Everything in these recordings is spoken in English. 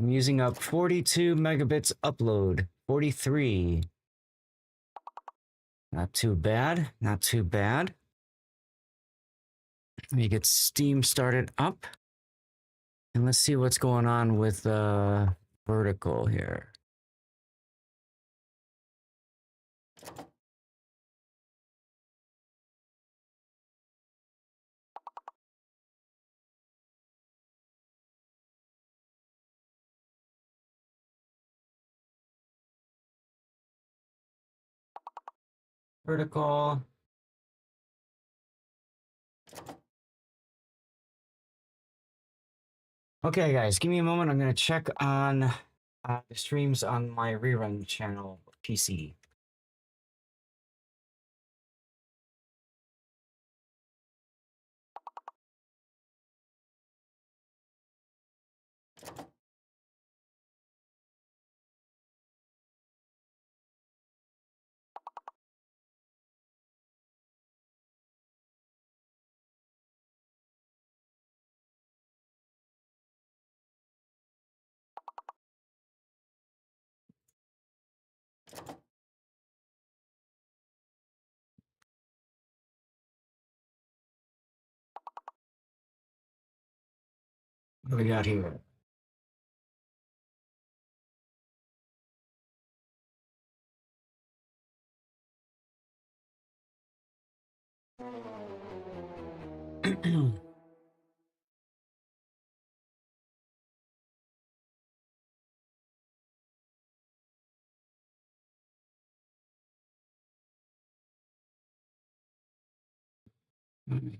I'm using up 42 megabits upload. 43. Not too bad. Not too bad. Let me get Steam started up. And let's see what's going on with vertical here. Vertical. Okay, guys, give me a moment. I'm going to check on the streams on my rerun channel PC. What do we got here?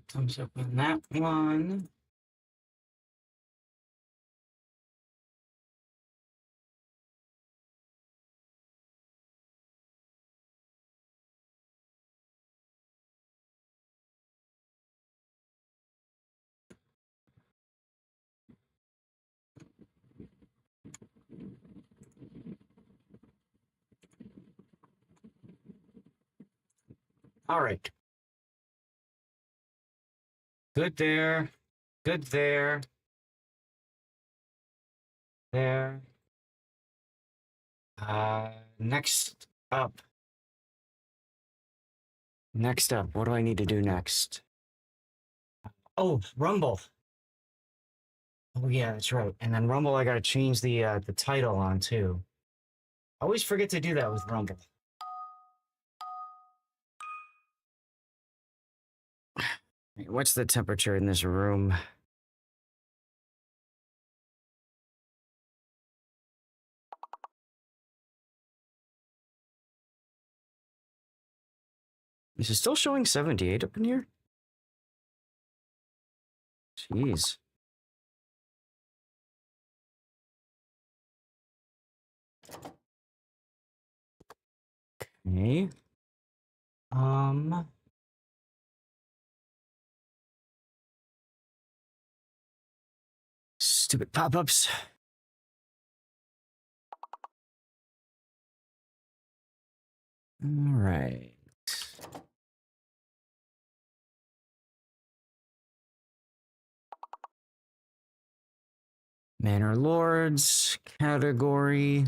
Thumbs up on that one. All right. Good there. Good there. There. Next up. Next up. What do I need to do next? Oh, Rumble. Oh yeah, that's right. And then Rumble, I gotta change the title on too. I always forget to do that with Rumble. What's the temperature in this room? Is it still showing 78 up in here? Jeez. Okay. Stupid pop-ups. All right. Manor Lords category.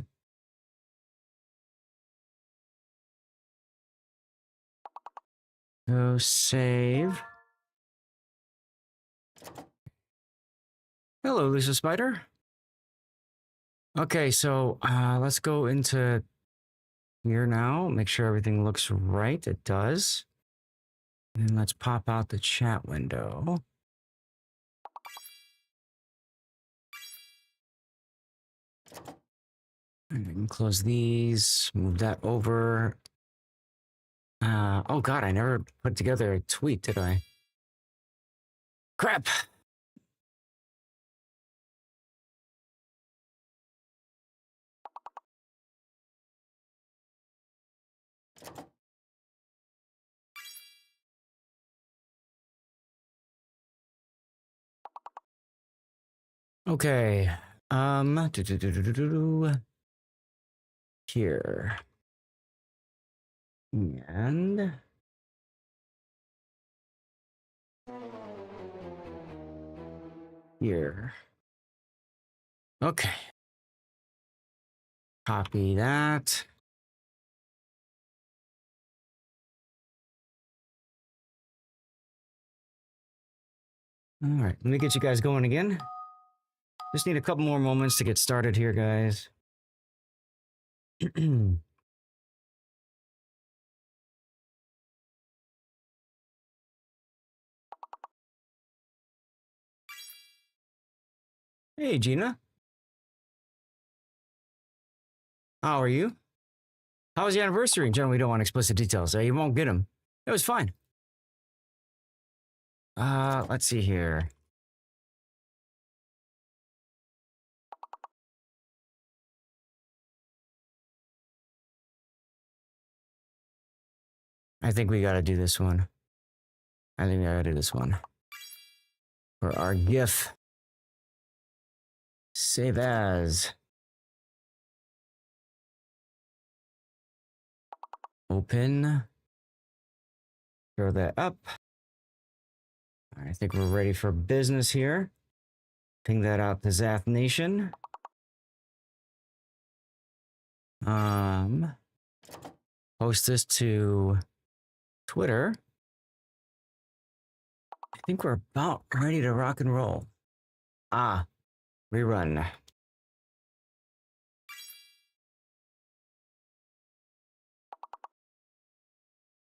Go save. Hello, Lisa Spider. Okay, so let's go into here now. Make sure everything looks right. It does. And then let's pop out the chat window. And we can close these, move that over. Oh God, I never put together a tweet, did I? Crap. Okay. Here. And here. Okay. Copy that. All right, let me get you guys going again. Just need a couple more moments to get started here, guys. Hey, Gina. How are you? How was the anniversary? Generally, we don't want explicit details. You won't get them. It was fine. Let's see here. I think we gotta do this one. I think we gotta do this one. For our GIF. Save as. Open. Throw that up. I think we're ready for business here. Ping that out to Zath Nation. Post this to Twitter. I think we're about ready to rock and roll. Rerun.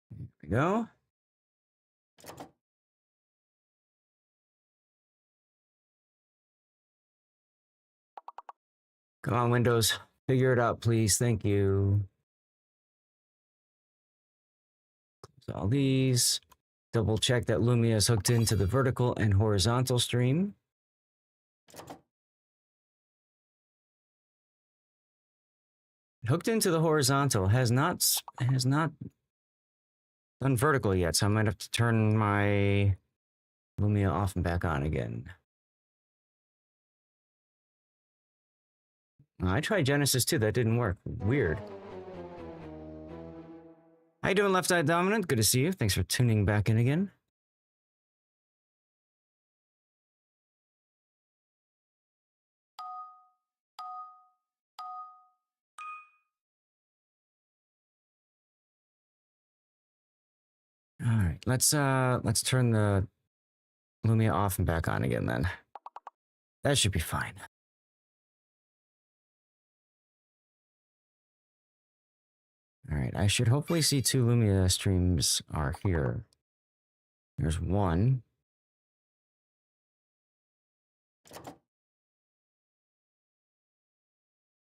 Here we go. Come on, Windows. Figure it out, please. Thank you. Close all these. Double check that Lumia is hooked into the vertical and horizontal stream. Hooked into the horizontal has not done vertical yet, so I might have to turn my Lumia off and back on again. I tried Genesis too, that didn't work. Weird. How you doing, Left Eye Dominant? Good to see you. Thanks for tuning back in again. All right, let's turn the Lumia off and back on again then. That should be fine. All right, I should hopefully see 2 Lumia streams are here. There's one.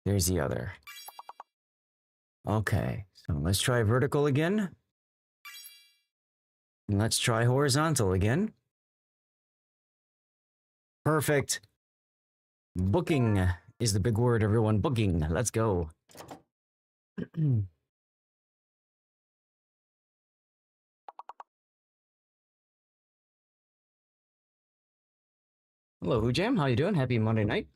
There's the other. Okay, so let's try vertical again. And let's try horizontal again. Perfect. Booking is the big word, everyone. Booking. Let's go. Hello, Hujam. How you doing? Happy Monday night.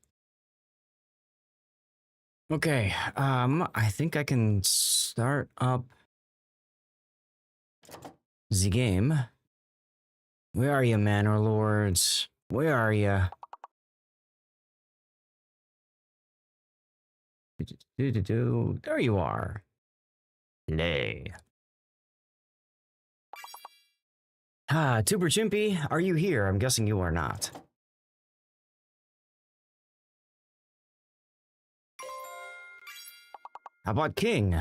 Okay, I think I can start up the game. Where are you, Manor Lords? Where are you? There you are. Lay. Tuber Chimpy, are you here? I'm guessing you are not. How about King?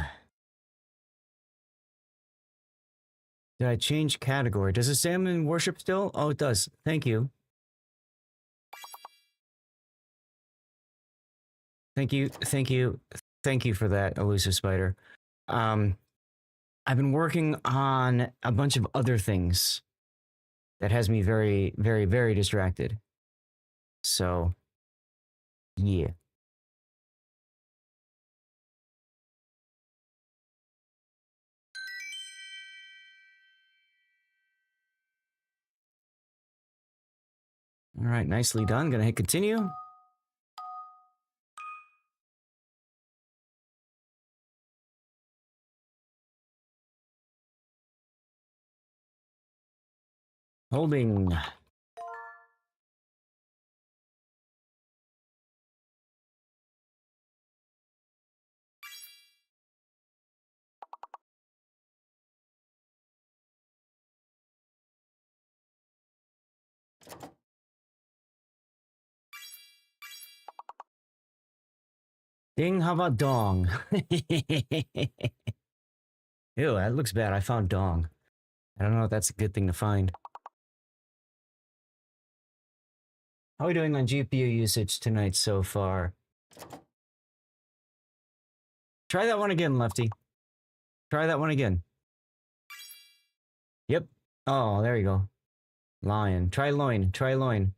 Did I change category? Does it say I'm in worship still? Oh, it does. Thank you. Thank you. Thank you. Thank you for that, Elusive Spider. I've been working on a bunch of other things that has me very, very, very distracted. So, yeah. All right, nicely done. Gonna hit continue. Holding. Ding, how about dong? Ew, that looks bad. I found dong. I don't know if that's a good thing to find. How are we doing on GPU usage tonight so far? Try that one again, Lefty. Try that one again. Yep. Oh, there you go. Lion. Try loin. Try loin.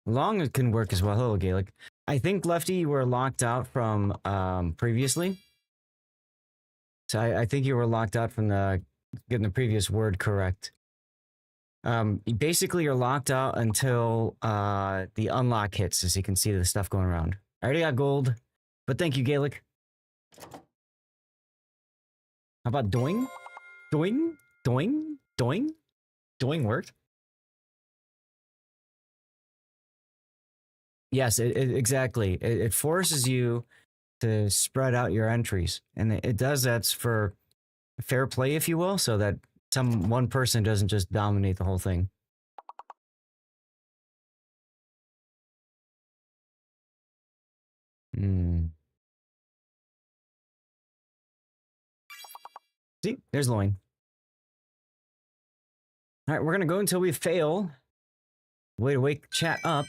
Long can work as well. Hello, Gaelic. I think, Lefty, you were locked out from previously. So I think you were locked out from getting the previous word correct. Basically, you're locked out until the unlock hits, as you can see the stuff going around. I already got gold, but thank you, Gaelic. How about doing? Doing? Doing? Doing? Doing worked? Yes, exactly. It forces you to spread out your entries, and it does that for fair play, if you will, so that one person doesn't just dominate the whole thing. See, there's loin. All right, we're gonna go until we fail. Way to wake chat up.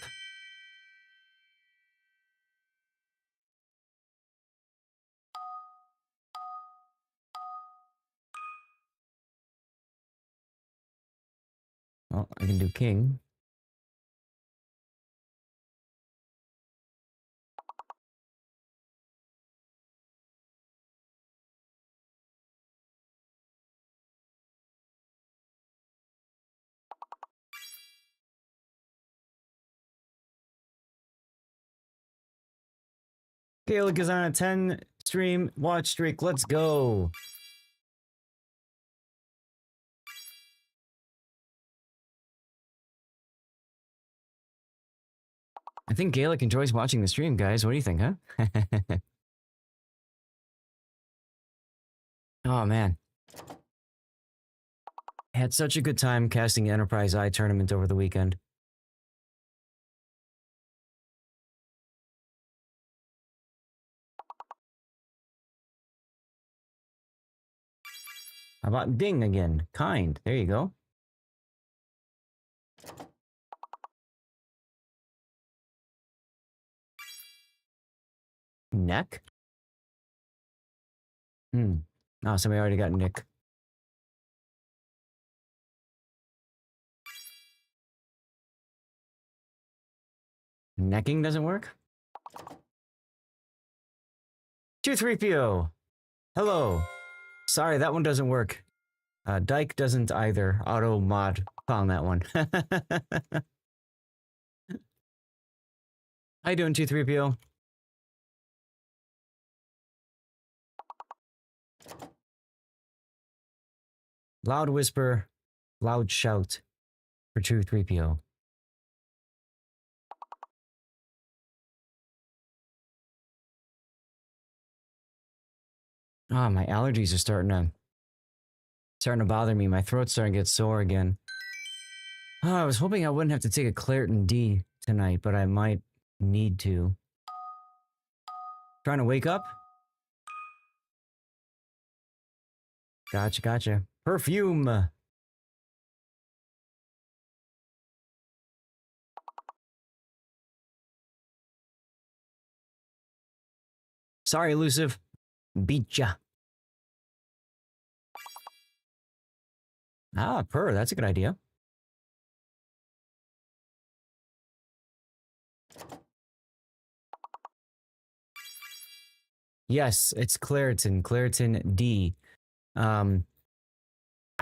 Well, I can do king. Gaelic is on a 10 stream watch streak. Let's go. I think Gaelic enjoys watching the stream, guys. What do you think, huh? Oh, man. I had such a good time casting Enterprise Eye tournament over the weekend. How about ding again? Kind. There you go. Neck? Oh, somebody already got Nick. Necking doesn't work? 23PO. Hello. Sorry, that one doesn't work. Dyke doesn't either. Auto mod found that one. How you doing, 23PO? Loud whisper, loud shout for 23PO. Ah, my allergies are starting to bother me. My throat's starting to get sore again. Oh, I was hoping I wouldn't have to take a Claritin D tonight, but I might need to. Trying to wake up? Gotcha, gotcha. Perfume! Sorry, elusive. Beat ya. Ah, purr. That's a good idea. Yes, it's Claritin. Claritin D.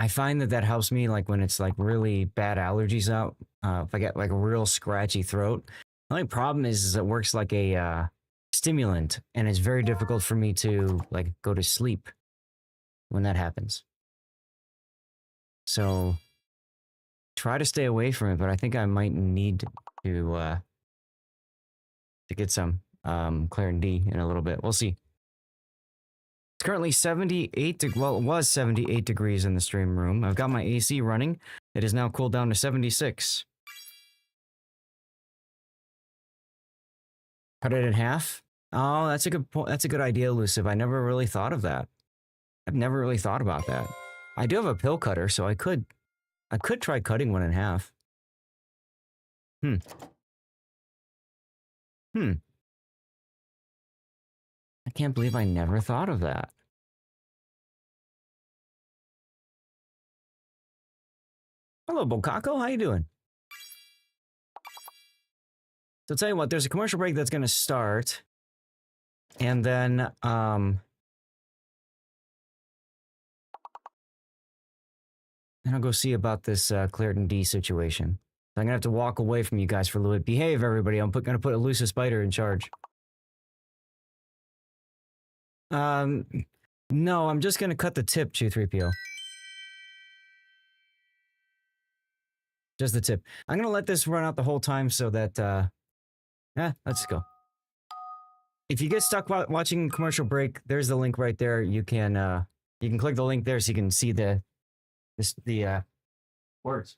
I find that helps me like when it's like really bad allergies out. If I get like a real scratchy throat. The only problem is it works like a stimulant, and it's very difficult for me to like go to sleep when that happens. So try to stay away from it, but I think I might need to get some Claritin D in a little bit. We'll see. It's currently 78, well, it was 78 degrees in the stream room. I've got my AC running. It is now cooled down to 76. Cut it in half? Oh, that's a good point. That's a good idea, Elusive. I never really thought of that. I've never really thought about that. I do have a pill cutter, so I could try cutting one in half. Hmm. Hmm. I can't believe I never thought of that. Hello, Bokako. How you doing? So tell you what, there's a commercial break that's going to start. And then, then I'll go see about this Clairton D situation. I'm going to have to walk away from you guys for a little bit. Behave, everybody. I'm going to put Elusive Spider in charge. No, I'm just going to cut the tip, 2-3PO. Just the tip. I'm going to let this run out the whole time so that, let's go. If you get stuck watching commercial break, there's the link right there. You can click the link there so you can see the words.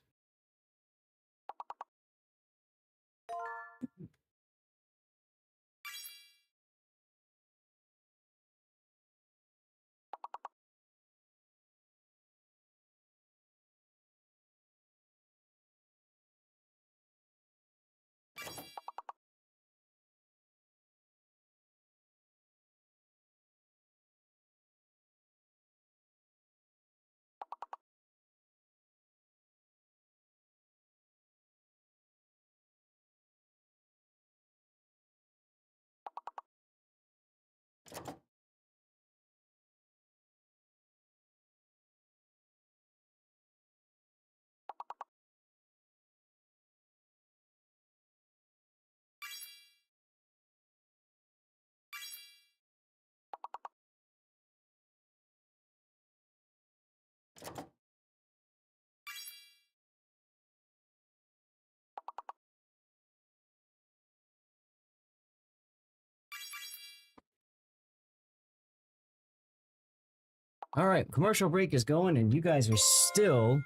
All right, commercial break is going, and you guys are still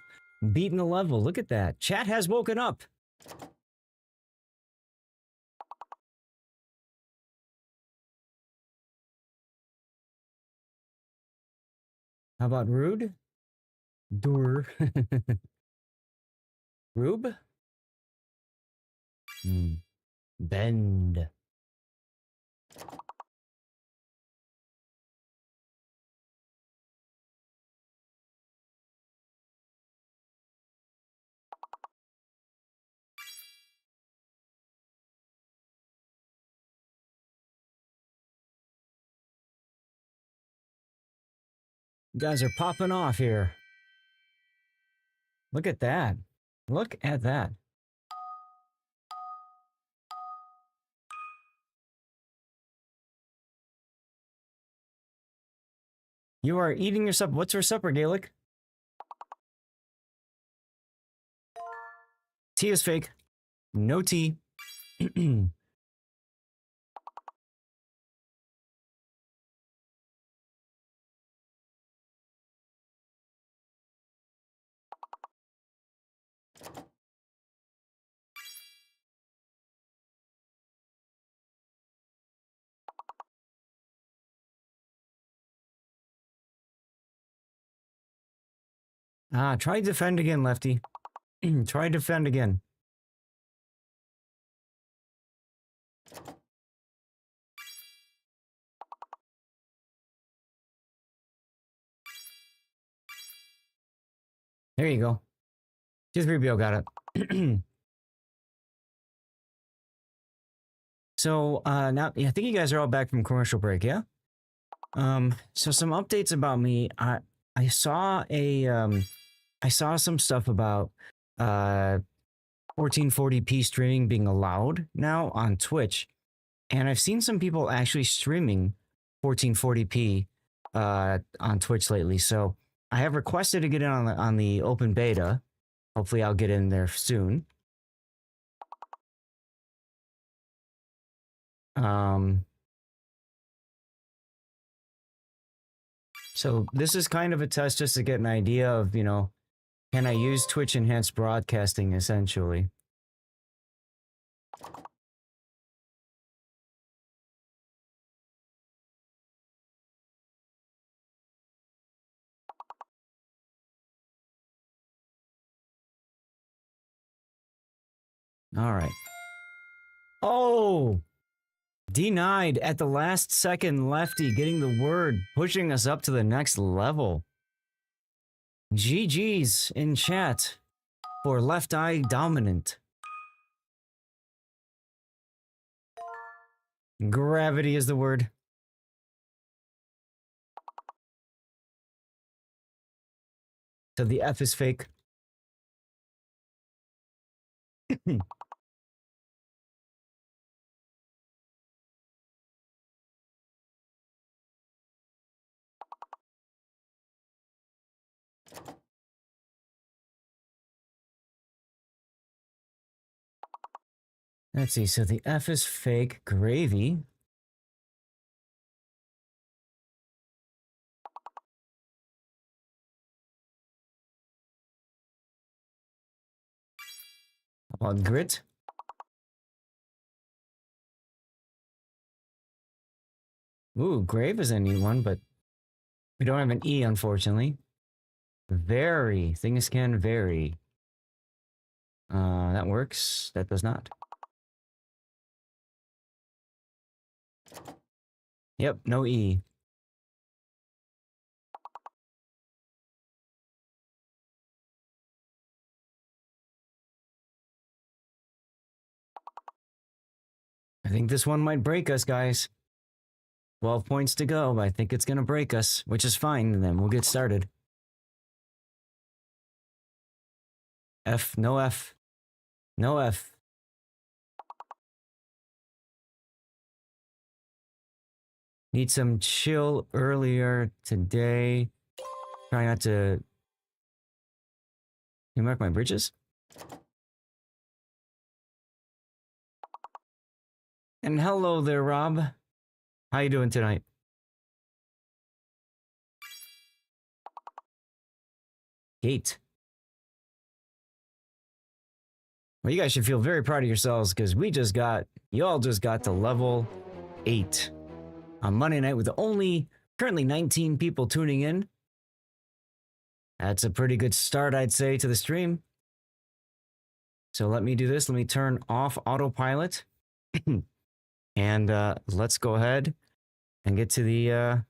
beating the level. Look at that. Chat has woken up. How about Rude? Dur. Rube? Bend. You guys are popping off here. Look at that. Look at that. You are eating your supper. What's your supper, Gaelic? Tea is fake. No tea. Try defend again, Lefty. Try defend again. There you go. 2-3PO got it. So, now, I think you guys are all back from commercial break, yeah? So some updates about me. I saw I saw some stuff about, 1440p streaming being allowed now on Twitch. And I've seen some people actually streaming 1440p, on Twitch lately. So I have requested to get in on the open beta. Hopefully I'll get in there soon. So this is kind of a test just to get an idea of, Can I use Twitch enhanced broadcasting essentially? All right. Oh, denied at the last second. Lefty getting the word, pushing us up to the next level. GG's in chat for Left Eye Dominant. Gravity is the word. So the F is fake. Let's see. So the F is fake. Gravy. How about grit? Ooh, grave is a neat one, but we don't have an E, unfortunately. Vary. Things can vary. That works. That does not. Yep, no E. I think this one might break us, guys. 12 points to go. I think it's going to break us, which is fine. And then we'll get started. F, no F. No F. Need some chill earlier today. Try not to... You mark my bridges? And hello there, Rob. How you doing tonight? Gate. Well, you guys should feel very proud of yourselves because you all just got to level 8 on Monday night with only currently 19 people tuning in. That's a pretty good start, I'd say, to the stream. So let me do this. Let me turn off autopilot. And let's go ahead and get to the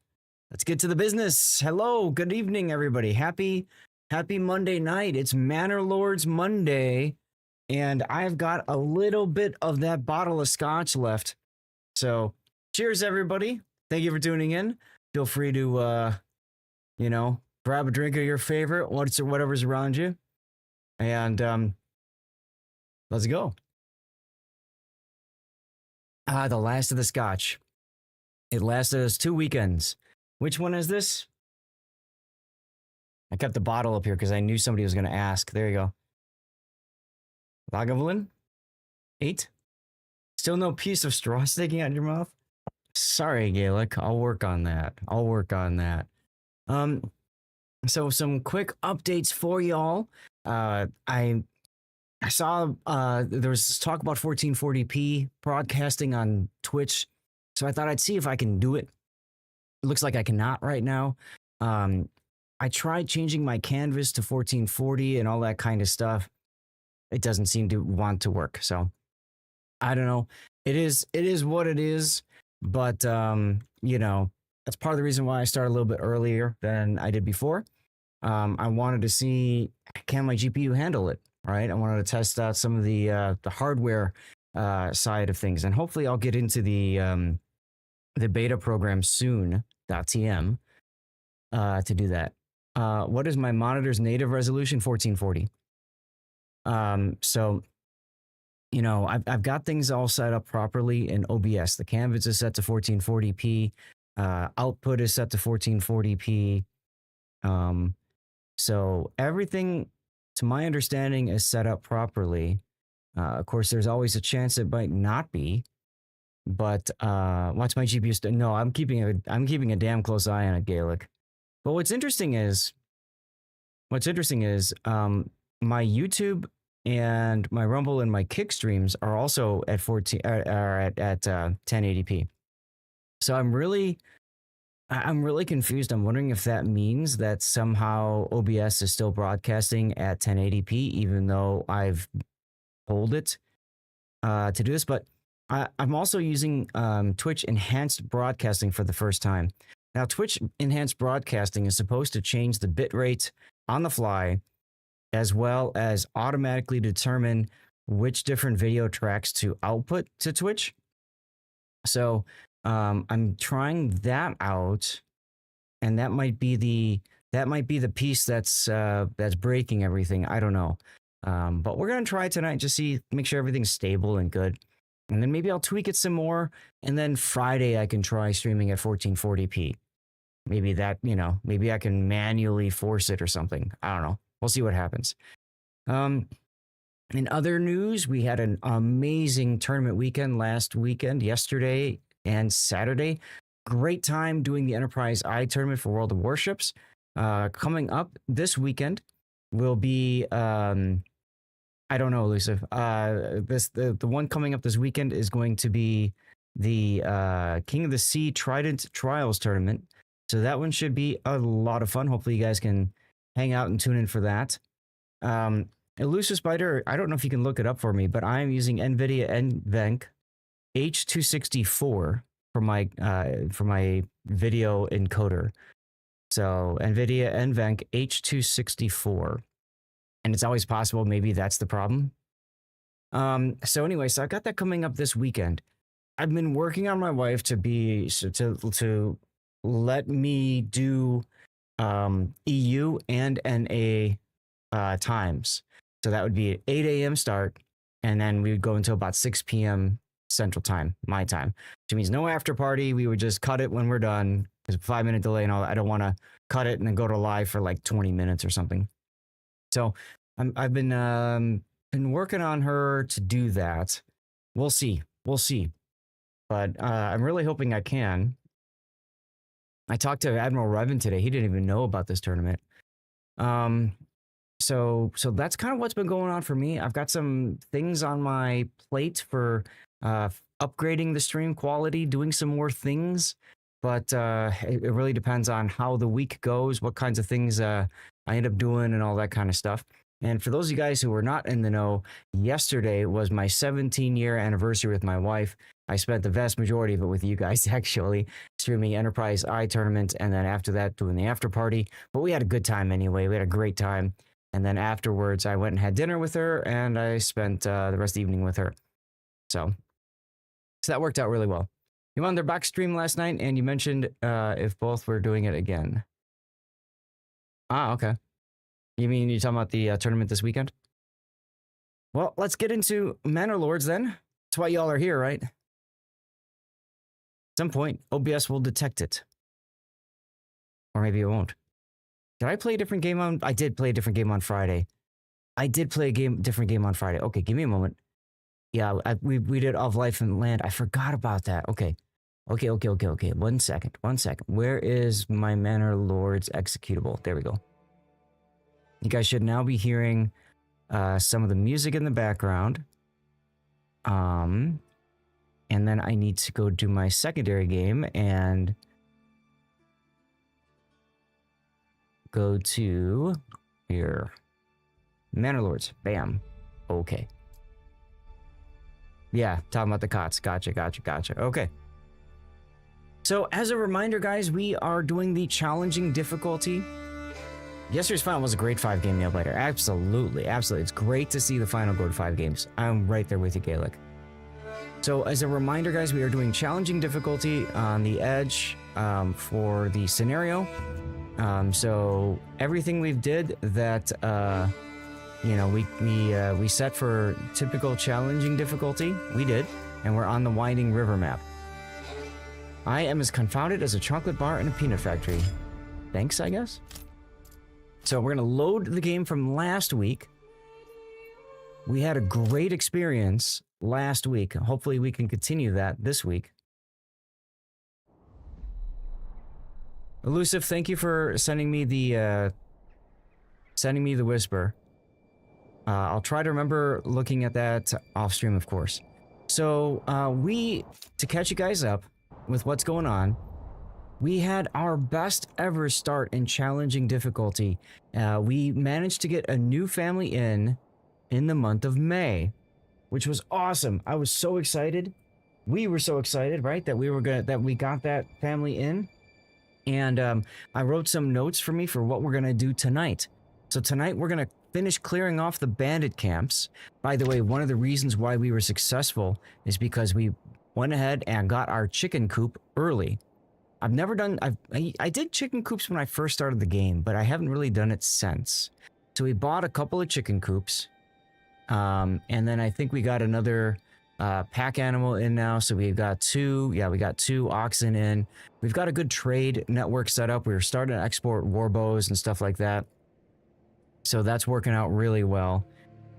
business. Hello, good evening, everybody. Happy Monday night. It's Manor Lords Monday, and I've got a little bit of that bottle of scotch left. So, cheers, everybody. Thank you for tuning in. Feel free to, grab a drink of your favorite, whatever's around you, and let's go. The last of the scotch. It lasted us 2 weekends. Which one is this? I kept the bottle up here because I knew somebody was going to ask. There you go. Lagavulin? 8? Still no piece of straw sticking out of your mouth? Sorry, Gaelic. I'll work on that. So some quick updates for y'all. I saw there was talk about 1440p broadcasting on Twitch, so I thought I'd see if I can do it. It looks like I cannot right now. I tried changing my canvas to 1440 and all that kind of stuff. It doesn't seem to want to work, so I don't know. It is what it is, but that's part of the reason why I started a little bit earlier than I did before. I wanted to see, can my GPU handle it, right? I wanted to test out some of the hardware side of things, and hopefully I'll get into the beta program soon, .tm, to do that. What is my monitor's native resolution? 1440. So, I've got things all set up properly in OBS. The canvas is set to 1440p. Output is set to 1440p. So everything, to my understanding, is set up properly. Of course, there's always a chance it might not be. But what's my GPU? No, I'm keeping a damn close eye on it, Gaelic. But what's interesting is what's interesting is my YouTube and my Rumble and my Kick streams are also at 14 are at 1080p. So I'm really confused. I'm wondering if that means that somehow OBS is still broadcasting at 1080p, even though I've pulled it to do this. But I'm also using Twitch Enhanced Broadcasting for the first time. Now, Twitch Enhanced Broadcasting is supposed to change the bit rate on the fly, as well as automatically determine which different video tracks to output to Twitch. So I'm trying that out, and that might be the piece that's breaking everything. I don't know, but we're gonna try tonight to see, make sure everything's stable and good, and then maybe I'll tweak it some more, and then Friday I can try streaming at 1440p. Maybe that, maybe I can manually force it or something. I don't know. We'll see what happens. In other news, we had an amazing tournament weekend yesterday and Saturday. Great time doing the Enterprise I tournament for World of Warships. Coming up this weekend will be I don't know, elusive. The one coming up this weekend is going to be the King of the Sea Trident Trials tournament. So that one should be a lot of fun. Hopefully you guys can hang out and tune in for that. Elusive Spider, I don't know if you can look it up for me, but I'm using NVIDIA NVENC H264 for my video encoder. So NVIDIA NVENC H264. And it's always possible maybe that's the problem. So anyway, so I got that coming up this weekend. I've been working on my wife to let me do EU and NA times. So that would be at 8 a.m. start, and then we would go until about 6 p.m. Central Time, my time. Which means no after party. We would just cut it when we're done. There's a 5-minute delay and all that. I don't want to cut it and then go to live for like 20 minutes or something. So I've been working on her to do that. We'll see. But I'm really hoping I can. I talked to Admiral Revan today. He didn't even know about this tournament. So that's kind of what's been going on for me. I've got some things on my plate for upgrading the stream quality, doing some more things. But it really depends on how the week goes, what kinds of things I end up doing and all that kind of stuff. And for those of you guys who were not in the know, yesterday was my 17-year anniversary with my wife. I spent the vast majority of it with you guys, actually, streaming Enterprise I tournament, and then after that, doing the after party. But we had a good time anyway. We had a great time. And then afterwards, I went and had dinner with her, and I spent the rest of the evening with her. So that worked out really well. You were on their back stream last night, and you mentioned if both were doing it again. Ah, okay. You mean you're talking about the tournament this weekend? Well, let's get into Manor Lords then. That's why y'all are here, right? At some point, OBS will detect it. Or maybe it won't. Did I play a different game on... I did play a different game on Friday. Different game on Friday. Okay, give me a moment. Yeah, we did Of Life and Land. I forgot about that. Okay. Okay. One second. Where is my Manor Lords executable? There we go. You guys should now be hearing some of the music in the background. And then I need to go do my secondary game and go to here. Manor Lords. Bam. Okay. Yeah, talking about the cots. Gotcha. Okay. So as a reminder, guys, we are doing the challenging difficulty. Yesterday's final was a great 5-game nail biter. Absolutely. It's great to see the final go to 5 games. I'm right there with you, Gaelic. So as a reminder, guys, we are doing challenging difficulty on the edge for the scenario. So everything we've did that we set for typical challenging difficulty, we did, and we're on the Winding River map. I am as confounded as a chocolate bar in a peanut factory. Thanks, I guess. So we're going to load the game from last week. We had a great experience last week. Hopefully we can continue that this week. Elusive, thank you for sending me the sending me the whisper. I'll try to remember looking at that off stream, of course. So, to catch you guys up with what's going on, we had our best ever start in challenging difficulty. We managed to get a new family in the month of May, which was awesome. I was so excited. We were so excited, right? That we got that family in. And I wrote some notes for me for what we're gonna do tonight. So tonight we're gonna finish clearing off the bandit camps. By the way, one of the reasons why we were successful is because we went ahead and got our chicken coop early. I've never done, I did chicken coops when I first started the game, but I haven't really done it since. So we bought a couple of chicken coops, and then I think we got another pack animal in now. So we've got two, we got 2 oxen in. We've got a good trade network set up. We were starting to export warbows and stuff like that. So that's working out really well.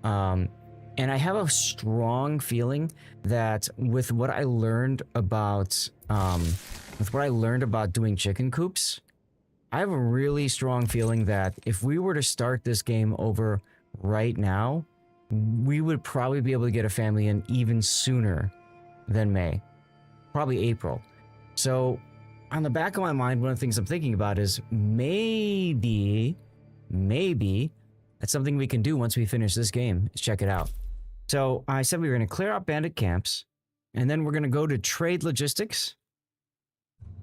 And I have a strong feeling that with what I learned about doing chicken coops, I have a really strong feeling that if we were to start this game over right now, we would probably be able to get a family in even sooner than May, probably April. So on the back of my mind, one of the things I'm thinking about is maybe that's something we can do once we finish this game. Let's check it out. So I said we were going to clear out bandit camps, and then we're going to go to trade logistics.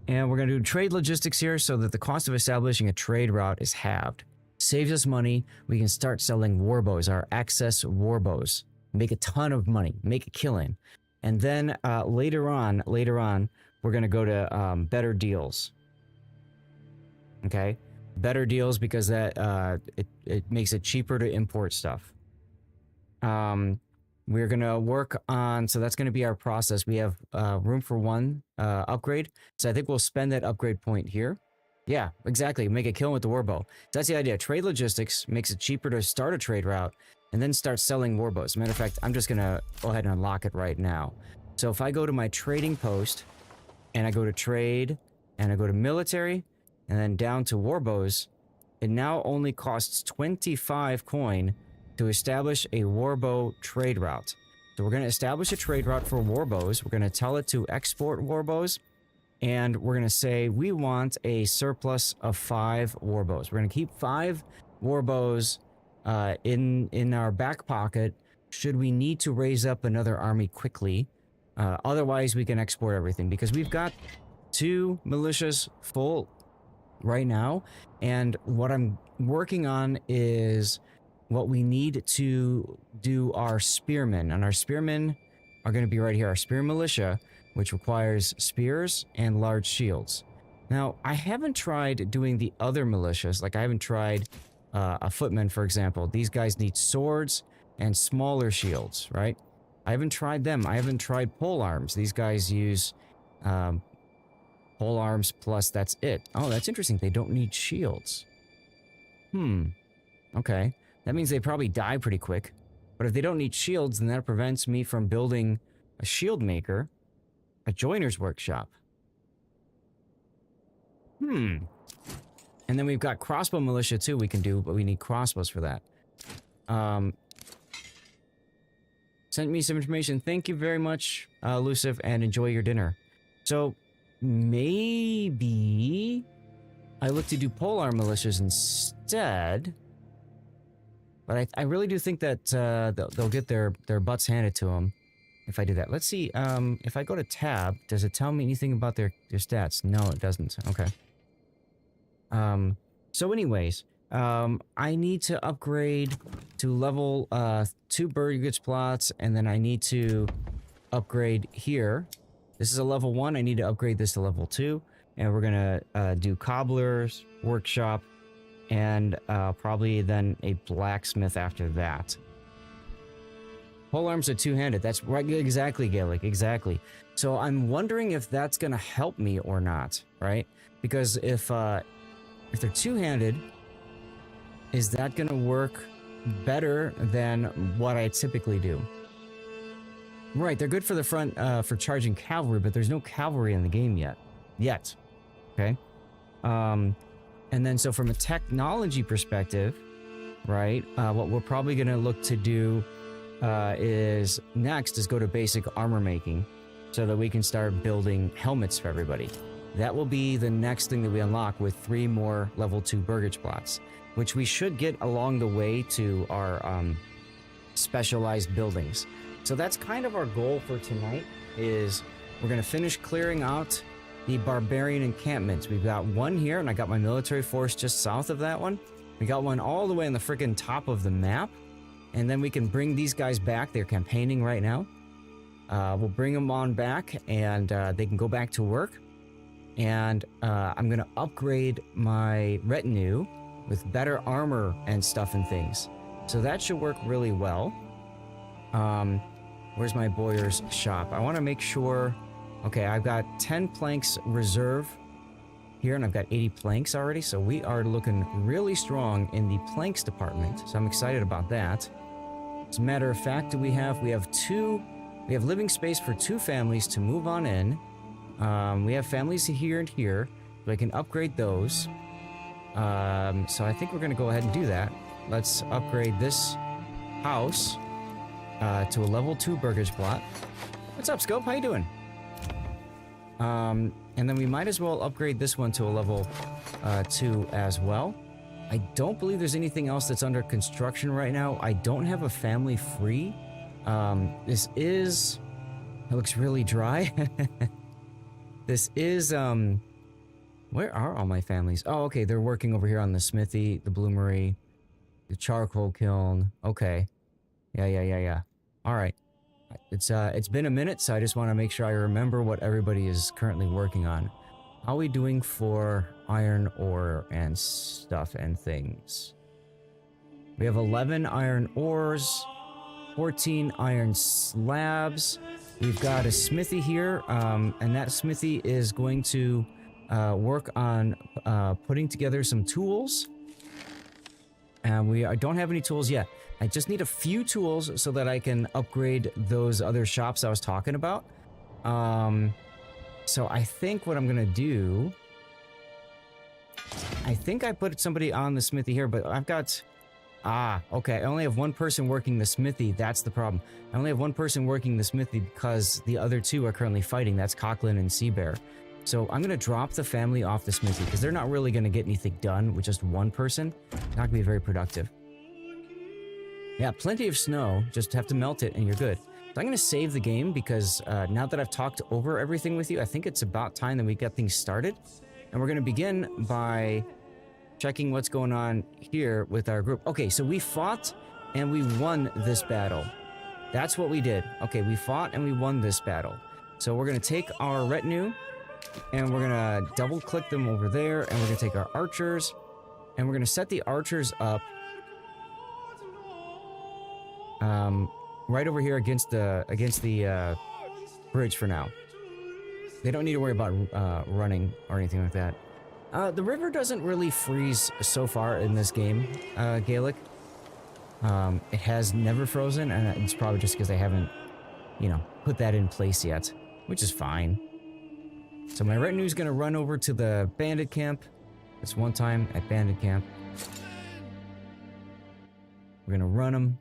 And we're going to do trade logistics here so that the cost of establishing a trade route is halved. Saves us money. We can start selling warbows, our excess warbows. Make a ton of money. Make a killing. And then later on, we're going to go to better deals. Okay? Better deals because that it makes it cheaper to import stuff. We're gonna work on, so that's gonna be our process. We have room for 1 upgrade, so I think we'll spend that upgrade point here. Yeah, exactly. Make a kill with the warbow. So that's the idea. Trade logistics makes it cheaper to start a trade route and then start selling warbows. As a matter of fact, I'm just gonna go ahead and unlock it right now. So if I go to my trading post and I go to trade and I go to military and then down to warbows, it now only costs 25 coin to establish a warbow trade route. So we're going to establish a trade route for warbows. We're going to tell it to export warbows, and we're going to say we want a surplus of 5 warbows. We're going to keep 5 warbows in our back pocket should we need to raise up another army quickly. Otherwise, we can export everything because we've got 2 militias full right now, and what I'm working on is what we need to do our spearmen, and our spearmen are going to be right here, our spear militia, which requires spears and large shields. Now, I haven't tried doing the other militias, like I haven't tried a footman, for example. These guys need swords and smaller shields, right? I haven't tried them. I haven't tried pole arms. These guys use pole arms plus that's it. Oh, that's interesting. They don't need shields. Okay. That means they probably die pretty quick. But if they don't need shields, then that prevents me from building a shield maker, a joiner's workshop. And then we've got crossbow militia too we can do, but we need crossbows for that. Sent me some information. Thank you very much, Luciv, and enjoy your dinner. So, maybe I look to do polearm militias instead. But I really do think that they'll get their butts handed to them if I do that. Let's see, if I go to tab, does it tell me anything about their stats? No, it doesn't. Okay. So anyways, I need to upgrade to level 2 bird goods plots, and then I need to upgrade here. This is a level 1. I need to upgrade this to level 2. And we're gonna do cobbler's workshop, and probably then a blacksmith after that. Polearms are 2-handed. That's right, exactly, Gaelic, exactly. So I'm wondering if that's gonna help me or not, right? Because if they're 2-handed, is that gonna work better than what I typically do? Right, they're good for the front for charging cavalry, but there's no cavalry in the game yet. Okay? And then so from a technology perspective, right? What we're probably going to look to do is go to basic armor making so that we can start building helmets for everybody. That will be the next thing that we unlock with 3 more level 2 burgage plots, which we should get along the way to our specialized buildings. So that's kind of our goal for tonight, is we're going to finish clearing out the barbarian encampments. We've got one here, and I got my military force just south of that one. We got one all the way on the freaking top of the map, and then we can bring these guys back. They're campaigning right now. We'll bring them on back, and they can go back to work. And I'm going to upgrade my retinue with better armor and stuff and things. So that should work really well. Where's my bowyer's shop? I want to make sure... Okay, I've got 10 planks reserve here, and I've got 80 planks already, so we are looking really strong in the planks department. So I'm excited about that. As a matter of fact, we have living space for 2 families to move on in. We have families here and here, so I can upgrade those. So I think we're going to go ahead and do that. Let's upgrade this house to a level 2 burgage plot. What's up, Scope? How you doing? And then we might as well upgrade this one to a level 2 as well. I don't believe there's anything else that's under construction right now. I don't have a family free. It looks really dry. This is, where are all my families? Oh, okay, they're working over here on the smithy, the bloomery, the charcoal kiln. Okay. Yeah. All right. It's been a minute, so I just want to make sure I remember what everybody is currently working on. How are we doing for iron ore and stuff and things? We have 11 iron ores, 14 iron slabs. We've got a smithy here, and that smithy is going to work on putting together some tools. And I don't have any tools yet. I just need a few tools so that I can upgrade those other shops I was talking about. So I think what I'm gonna do... I think I put somebody on the smithy here, but I've got... okay, I only have 1 person working the smithy. That's the problem. I only have 1 person working the smithy because the other 2 are currently fighting. That's Coughlin and Seabear. So I'm gonna drop the family off the smithy because they're not really gonna get anything done with just 1 person. Not gonna be very productive. Yeah, plenty of snow. Just have to melt it and you're good. So I'm gonna save the game because now that I've talked over everything with you, I think it's about time that we get things started. And we're gonna begin by checking what's going on here with our group. Okay, so we fought and we won this battle. That's what we did. Okay, we fought and we won this battle. So we're gonna take our retinue and we're gonna double click them over there, and we're gonna take our archers and we're gonna set the archers up right over here against the bridge for now. They don't need to worry about running or anything like that. The river doesn't really freeze so far in this game, Gaelic. It has never frozen, and it's probably just because they haven't, put that in place yet, which is fine. So my retinue is going to run over to the bandit camp. That's one time at bandit camp. We're going to run them.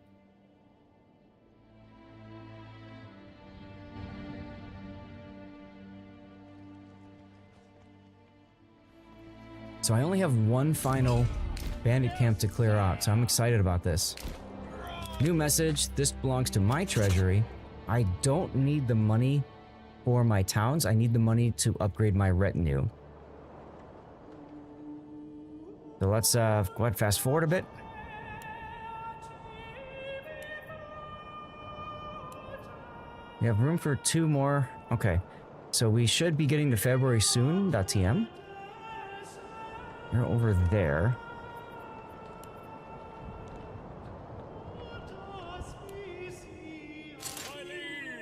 So I only have 1 final bandit camp to clear out, so I'm excited about this. New message, this belongs to my treasury. I don't need the money for my towns, I need the money to upgrade my retinue. So let's go ahead, fast forward a bit. We have room for 2 more. Okay, so we should be getting to February soon. .tm. You're over there.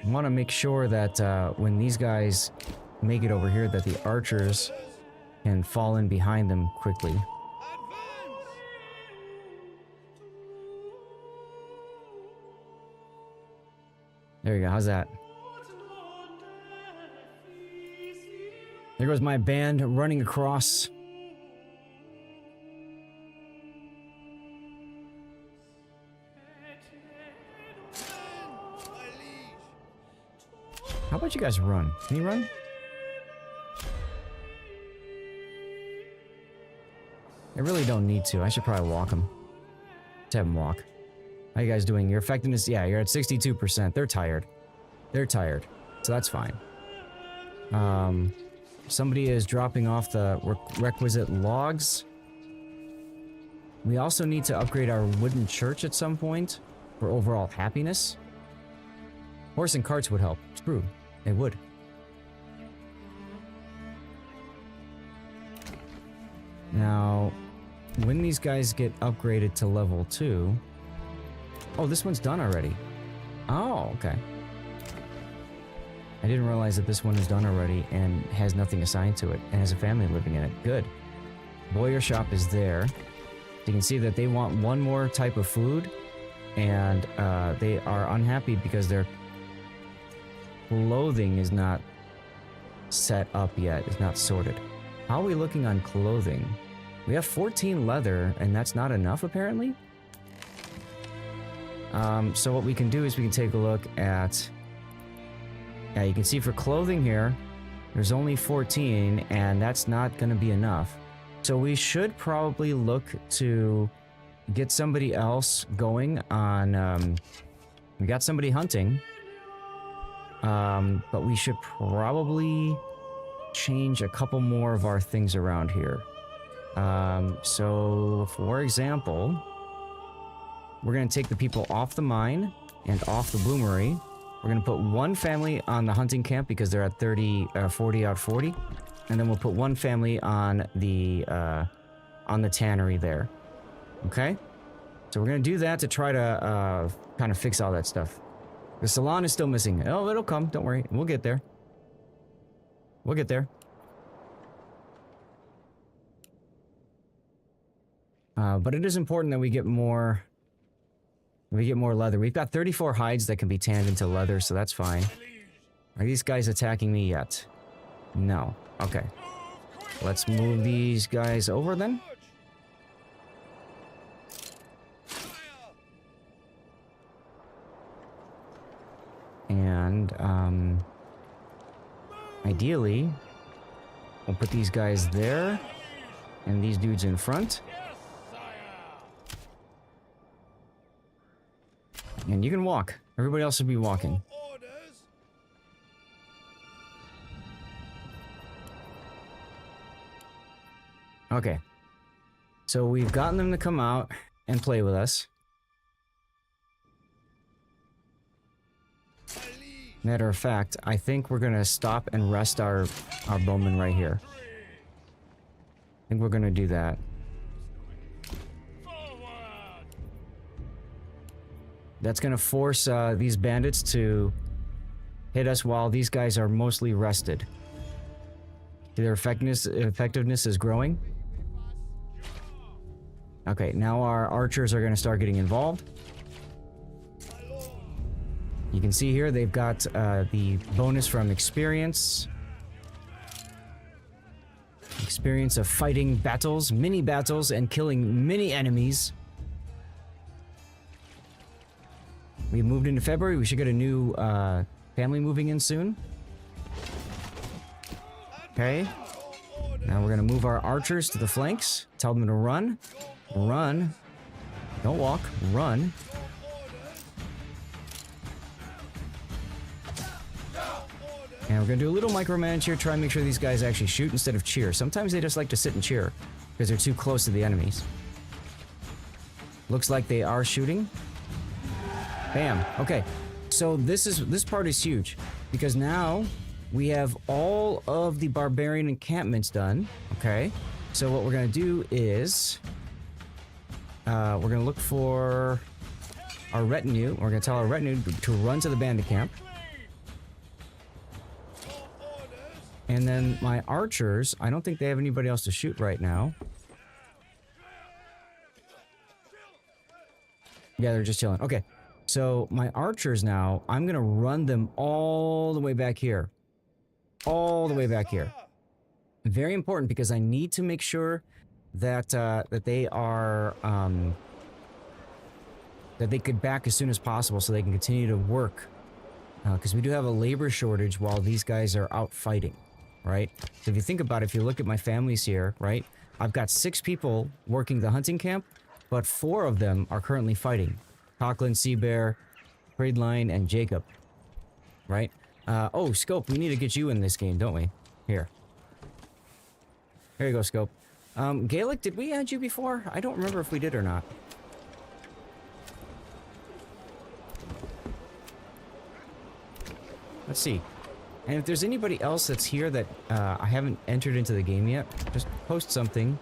I want to make sure that when these guys make it over here, that the archers can fall in behind them quickly. There you go. How's that? There goes my band running across. How about you guys run? Can you run? I really don't need to. I should probably walk them. Let's have them walk. How you guys doing? Your effectiveness? Yeah, you're at 62%. They're tired. They're tired. So that's fine. Somebody is dropping off the requisite logs. We also need to upgrade our wooden church at some point for overall happiness. Horse and carts would help. True. They would. Now, when these guys get upgraded to level 2... Oh, this one's done already. Oh, okay. I didn't realize that this one is done already and has nothing assigned to it and has a family living in it. Good. Boyer shop is there. You can see that they want one more type of food, and they are unhappy because their clothing is not set up yet. It's not sorted. How are we looking on clothing? We have 14 leather, and that's not enough, apparently. So what we can do is we can take a look at... Yeah, you can see for clothing here, there's only 14, and that's not going to be enough. So we should probably look to get somebody else going on... we got somebody hunting. But we should probably change a couple more of our things around here. So, for example, we're going to take the people off the mine and off the bloomery. We're going to put one family on the hunting camp because they're at 40 out 40. And then we'll put one family on the tannery there. Okay? So we're going to do that to try to kind of fix all that stuff. The salon is still missing. Oh, it'll come. Don't worry. We'll get there. We'll get there. But it is important that we get more... We get more leather. We've got 34 hides that can be tanned into leather, so that's fine. Are these guys attacking me yet? No. Okay. Let's move these guys over then. And, ideally, we'll put these guys there, and these dudes in front. And you can walk. Everybody else will be walking. Okay. So we've gotten them to come out and play with us. Matter of fact, I think we're gonna stop and rest our bowmen right here. I think we're gonna do that. That's gonna force these bandits to hit us while these guys are mostly rested. Their effectiveness is growing. Okay, now our archers are gonna start getting involved. You can see here they've got the bonus from experience. Experience of fighting battles, mini battles, and killing many enemies. We moved into February. We should get a new family moving in soon. Okay. Now we're going to move our archers to the flanks. Tell them to run. Run. Don't walk. Run. And we're going to do a little micromanage here. Try and make sure these guys actually shoot instead of cheer. Sometimes they just like to sit and cheer because they're too close to the enemies. Looks like they are shooting. Bam. Okay. So this part is huge because now we have all of the barbarian encampments done. Okay. So what we're going to do is we're going to look for our retinue. We're going to tell our retinue to run to the bandit camp. And then my archers, I don't think they have anybody else to shoot right now. Yeah, they're just chilling. Okay. So my archers now, I'm going to run them all the way back here. All the way back here. Very important because I need to make sure that that they are that they get back as soon as possible so they can continue to work Because we do have a labor shortage while these guys are out fighting, right? So if you think about it, if you look at my families here, right? I've got 6 people working the hunting camp, but 4 of them are currently fighting. Conklin, Seabear, Braidline, and Jacob, right? Oh, Scope, we need to get you in this game, don't we? Here. Here you go, Scope. Gaelic, did we add you before? I don't remember if we did or not. Let's see. And if there's anybody else that's here that I haven't entered into the game yet, just post something.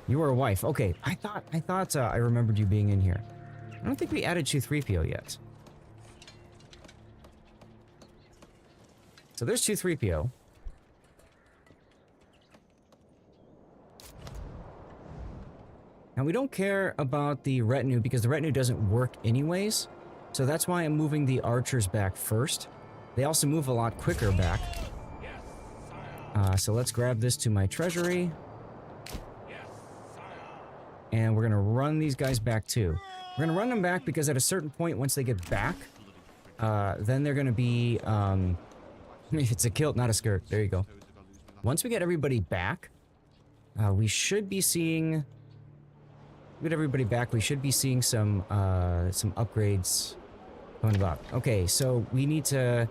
You are a wife. Okay, I thought I remembered you being in here. I don't think we added 2-3PO yet. So there's 2-3PO. Now we don't care about the retinue because the retinue doesn't work anyways. So that's why I'm moving the archers back first. They also move a lot quicker back. So let's grab this to my treasury. And we're gonna run these guys back too. We're gonna run them back because at a certain point, once they get back, then they're gonna be, it's a kilt, not a skirt. There you go. Once we get everybody back, we should be seeing, get everybody back, we should be seeing some upgrades going about. Okay, so we need to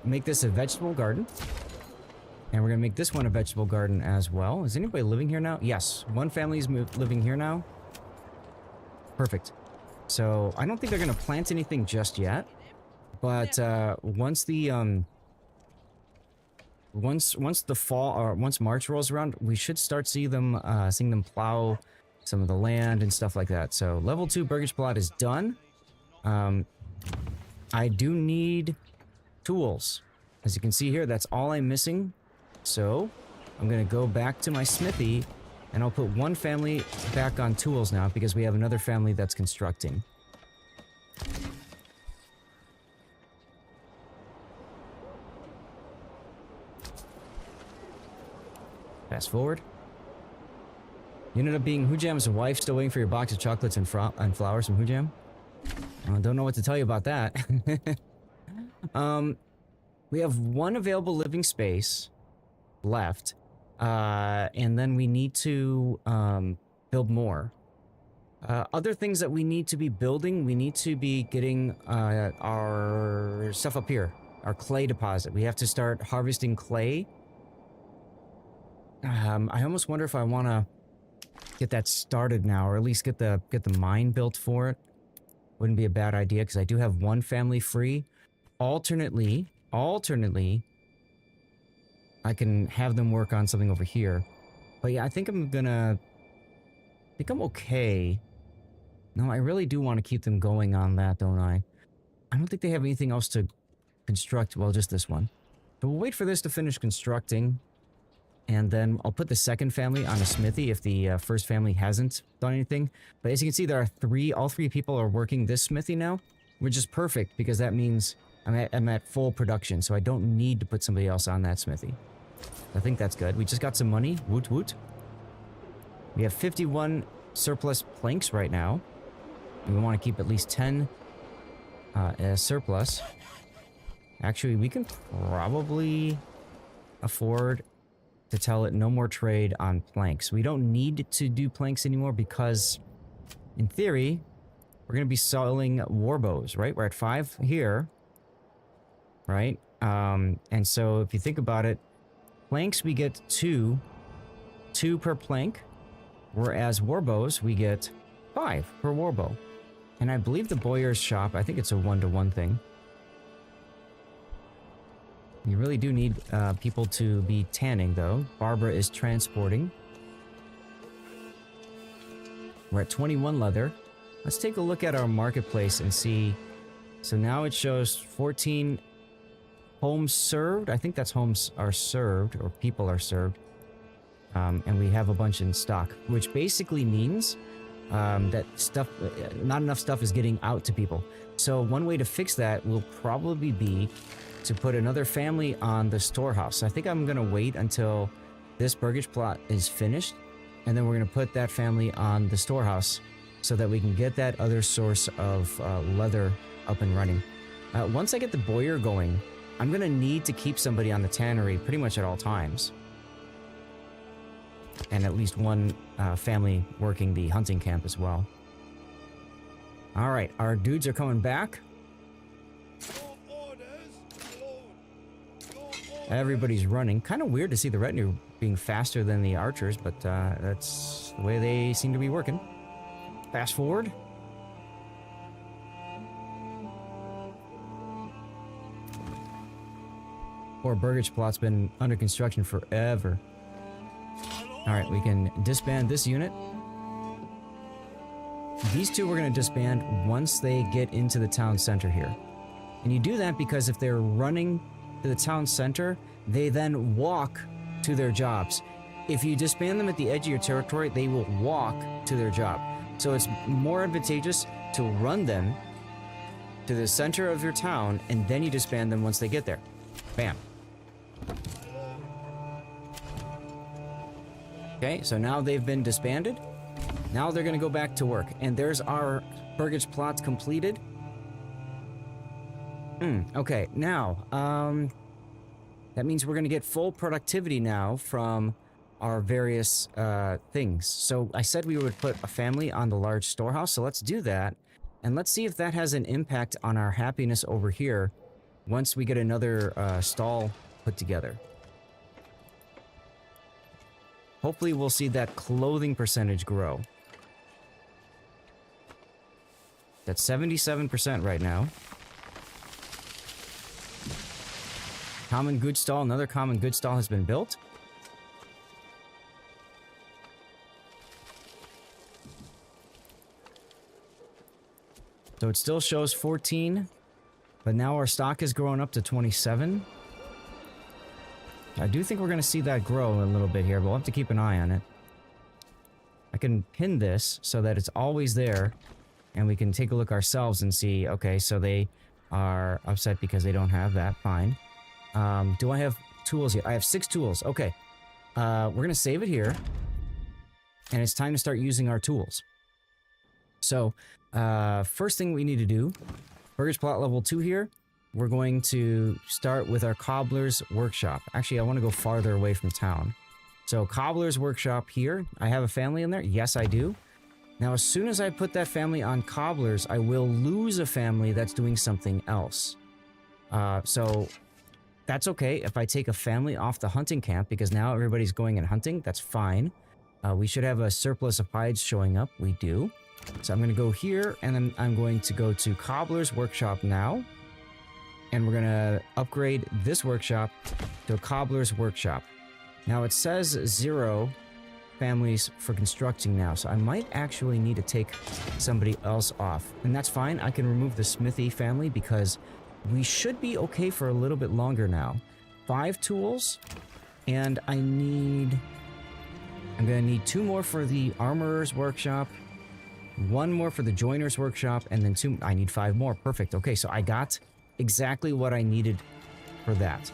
make this a vegetable garden. And we're gonna make this one a vegetable garden as well. Is anybody living here now? Yes, one family's living here now. Perfect. So I don't think they're gonna plant anything just yet, but once the once the fall or once March rolls around, we should start seeing them plow some of the land and stuff like that. So level 2 Burgage plot is done. I do need tools. As you can see here, that's all I'm missing. So I'm gonna go back to my smithy and I'll put one family back on tools now because we have another family that's constructing. Fast forward. You ended up being Hujam's wife, still waiting for your box of chocolates and flowers from Hujam? Don't know what to tell you about that. We have one available living space left, and then we need to build more. Other things that we need to be building, we need to be getting our stuff up here, our clay deposit. We have to start harvesting clay. I almost wonder if I want to get that started now, or at least get the mine built for it. Wouldn't be a bad idea because I do have one family free. Alternately, I can have them work on something over here. But yeah, I think I'm okay. No, I really do want to keep them going on that, don't I? I don't think they have anything else to construct. Well, just this one. So we'll wait for this to finish constructing. And then I'll put the second family on a smithy if the first family hasn't done anything. But as you can see, there are all three people are working this smithy now, which is perfect because that means I'm at full production, so I don't need to put somebody else on that smithy. I think that's good. We just got some money. Woot woot. We have 51 surplus planks right now. And we want to keep at least 10 as surplus. Actually, we can probably afford to tell it no more trade on planks. We don't need to do planks anymore because, in theory, we're going to be selling warbows, right? We're at 5 here, right? And so if you think about it, planks we get 2 per plank, whereas warbows we get 5 per warbow. And I believe the Boyer's shop, I think it's a 1-to-1 thing. You really do need people to be tanning, though. Barbara is transporting. We're at 21 leather. Let's take a look at our marketplace and see. So now it shows 14 homes served. I think that's homes are served, or people are served. And we have a bunch in stock, which basically means that not enough stuff is getting out to people. So one way to fix that will probably be to put another family on the storehouse. I think I'm going to wait until this burgage plot is finished, and then we're going to put that family on the storehouse so that we can get that other source of leather up and running. Once I get the boiler going, I'm going to need to keep somebody on the tannery pretty much at all times. And at least one family working the hunting camp as well. Alright, our dudes are coming back. Everybody's running. Kind of weird to see the retinue being faster than the archers, but that's the way they seem to be working. Fast forward. Poor Burgage plot's been under construction forever. Alright, we can disband this unit. These two we're going to disband once they get into the town center here. And you do that because if they're running to the town center, they then walk to their jobs. If you disband them at the edge of your territory, they will walk to their job. So it's more advantageous to run them to the center of your town, and then you disband them once they get there. Bam. Okay, so now they've been disbanded. Now they're going to go back to work. And there's our Burgage plot completed. Okay, now, that means we're going to get full productivity now from our various things. So I said we would put a family on the large storehouse, so let's do that. And let's see if that has an impact on our happiness over here once we get another stall put together. Hopefully we'll see that clothing percentage grow. That's 77% right now. Common goods stall, another common goods stall has been built. So it still shows 14, but now our stock is growing up to 27. I do think we're going to see that grow a little bit here, but we'll have to keep an eye on it. I can pin this so that it's always there, and we can take a look ourselves and see, okay, so they are upset because they don't have that, fine. Do I have tools yet? I have 6 tools, okay. We're going to save it here, and it's time to start using our tools. So, first thing we need to do, Burgage plot level 2 here. We're going to start with our cobbler's workshop. Actually, I want to go farther away from town. So, cobbler's workshop here. I have a family in there. Yes, I do. Now, as soon as I put that family on cobblers, I will lose a family that's doing something else. So, that's okay if I take a family off the hunting camp, because now everybody's going and hunting. That's fine. We should have a surplus of hides showing up. We do. So I'm going to go here, and then I'm going to go to Cobbler's Workshop now. And we're going to upgrade this workshop to a Cobbler's Workshop. Now it says 0 families for constructing now, so I might actually need to take somebody else off. And that's fine. I can remove the Smithy family because we should be okay for a little bit longer now. 5 tools, and I'm going to need 2 more for the Armorer's Workshop. 1 more for the Joiner's Workshop, and then 2... I need 5 more. Perfect. Okay, so I got exactly what I needed for that.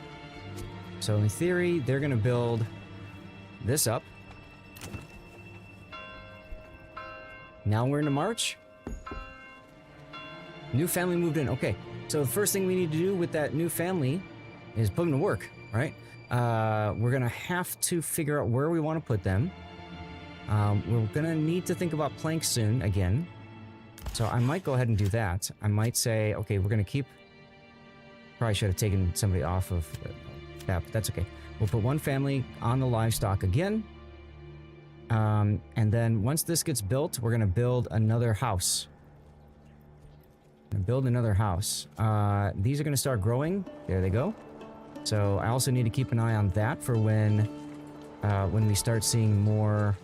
So in theory, they're going to build this up. Now we're into March. New family moved in. Okay, so the first thing we need to do with that new family is put them to work, right? We're going to have to figure out where we want to put them. We're going to need to think about planks soon, again. So I might go ahead and do that. I might say, okay, we're going to keep... Probably should have taken somebody off of that, but that's okay. We'll put 1 family on the livestock again. And then once this gets built, we're going to build another house. These are going to start growing. There they go. So I also need to keep an eye on that for when we start seeing more...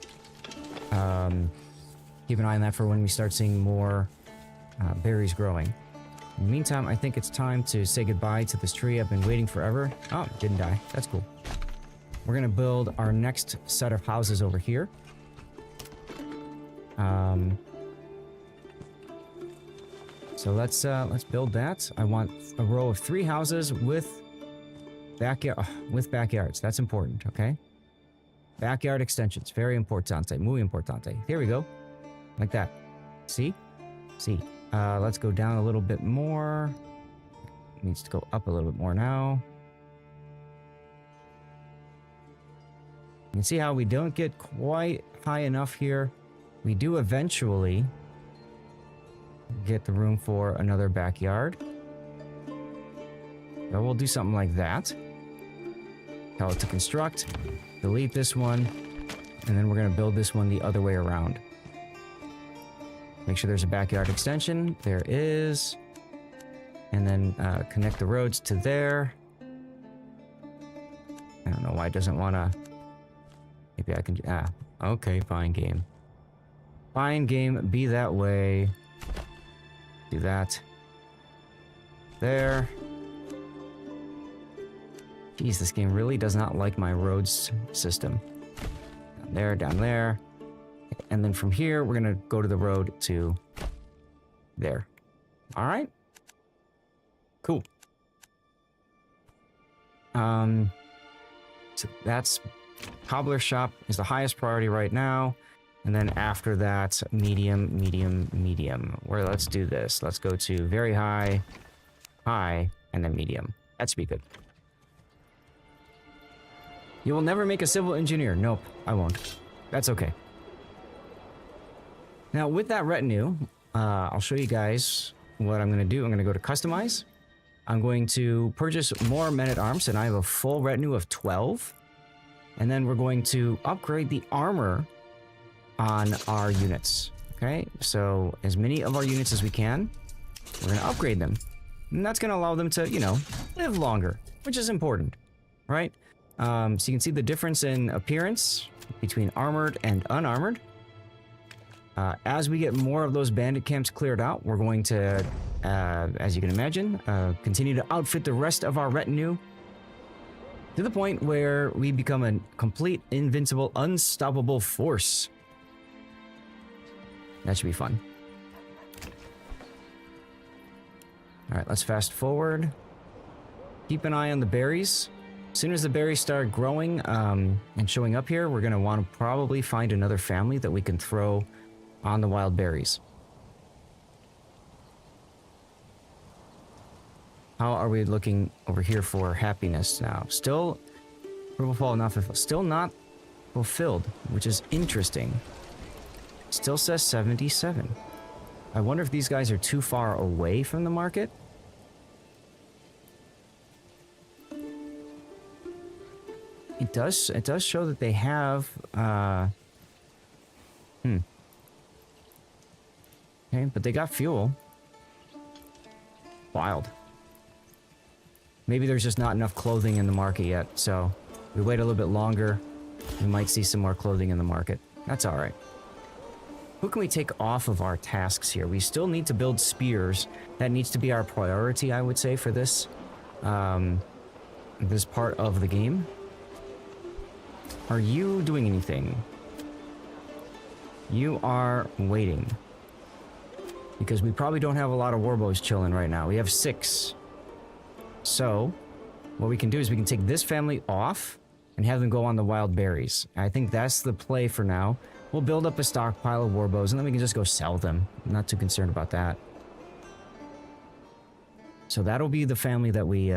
keep an eye on that for when we start seeing more berries growing. In the meantime, I think it's time to say goodbye to this tree I've been waiting forever. Oh, it didn't die. That's cool. We're going to build our next set of houses over here. So let's build that. I want a row of 3 houses with backyards. That's important, okay? Backyard extensions, very importante, muy importante. Here we go, like that. See? Let's go down a little bit more. needs to go up a little bit more now. You can see how we don't get quite high enough here. We do eventually get the room for another backyard. So we'll do something like that. Tell it to construct, delete this one, and then we're going to build this one the other way around. Make sure there's a backyard extension. There is. And then connect the roads to there. I don't know why it doesn't want to... Maybe I can... okay, fine game. Fine game, be that way. Do that. There. Jeez, this game really does not like my roads system. Down there. And then from here, we're going to go to the road to there. All right. Cool. So that's cobbler shop is the highest priority right now. And then after that, medium, medium, medium. Where let's do this. Let's go to very high, high, and then medium. That should be good. You will never make a civil engineer. Nope, I won't. That's okay. Now, with that retinue, I'll show you guys what I'm going to do. I'm going to go to Customize. I'm going to purchase more men-at-arms, and I have a full retinue of 12. And then we're going to upgrade the armor on our units. Okay, so as many of our units as we can, we're going to upgrade them. And that's going to allow them to, you know, live longer, which is important, right? So you can see the difference in appearance between armored and unarmored. As we get more of those bandit camps cleared out, we're going to, as you can imagine, continue to outfit the rest of our retinue to the point where we become a complete, invincible, unstoppable force. That should be fun. All right, let's fast forward. Keep an eye on the berries. As soon as the berries start growing and showing up here, we're going to want to probably find another family that we can throw on the wild berries. How are we looking over here for happiness now? Still, still not fulfilled, which is interesting. Still says 77. I wonder if these guys are too far away from the market. It does show that they have Okay, but they got fuel. Wild. Maybe there's just not enough clothing in the market yet, so we wait a little bit longer, we might see some more clothing in the market. That's alright. Who can we take off of our tasks here? We still need to build spears. That needs to be our priority, I would say, for this this part of the game. Are you doing anything? You are waiting. Because we probably don't have a lot of warbows chilling right now. We have 6. So, what we can do is we can take this family off and have them go on the wild berries. I think that's the play for now. We'll build up a stockpile of warbows and then we can just go sell them. I'm not too concerned about that. So that'll be the family that we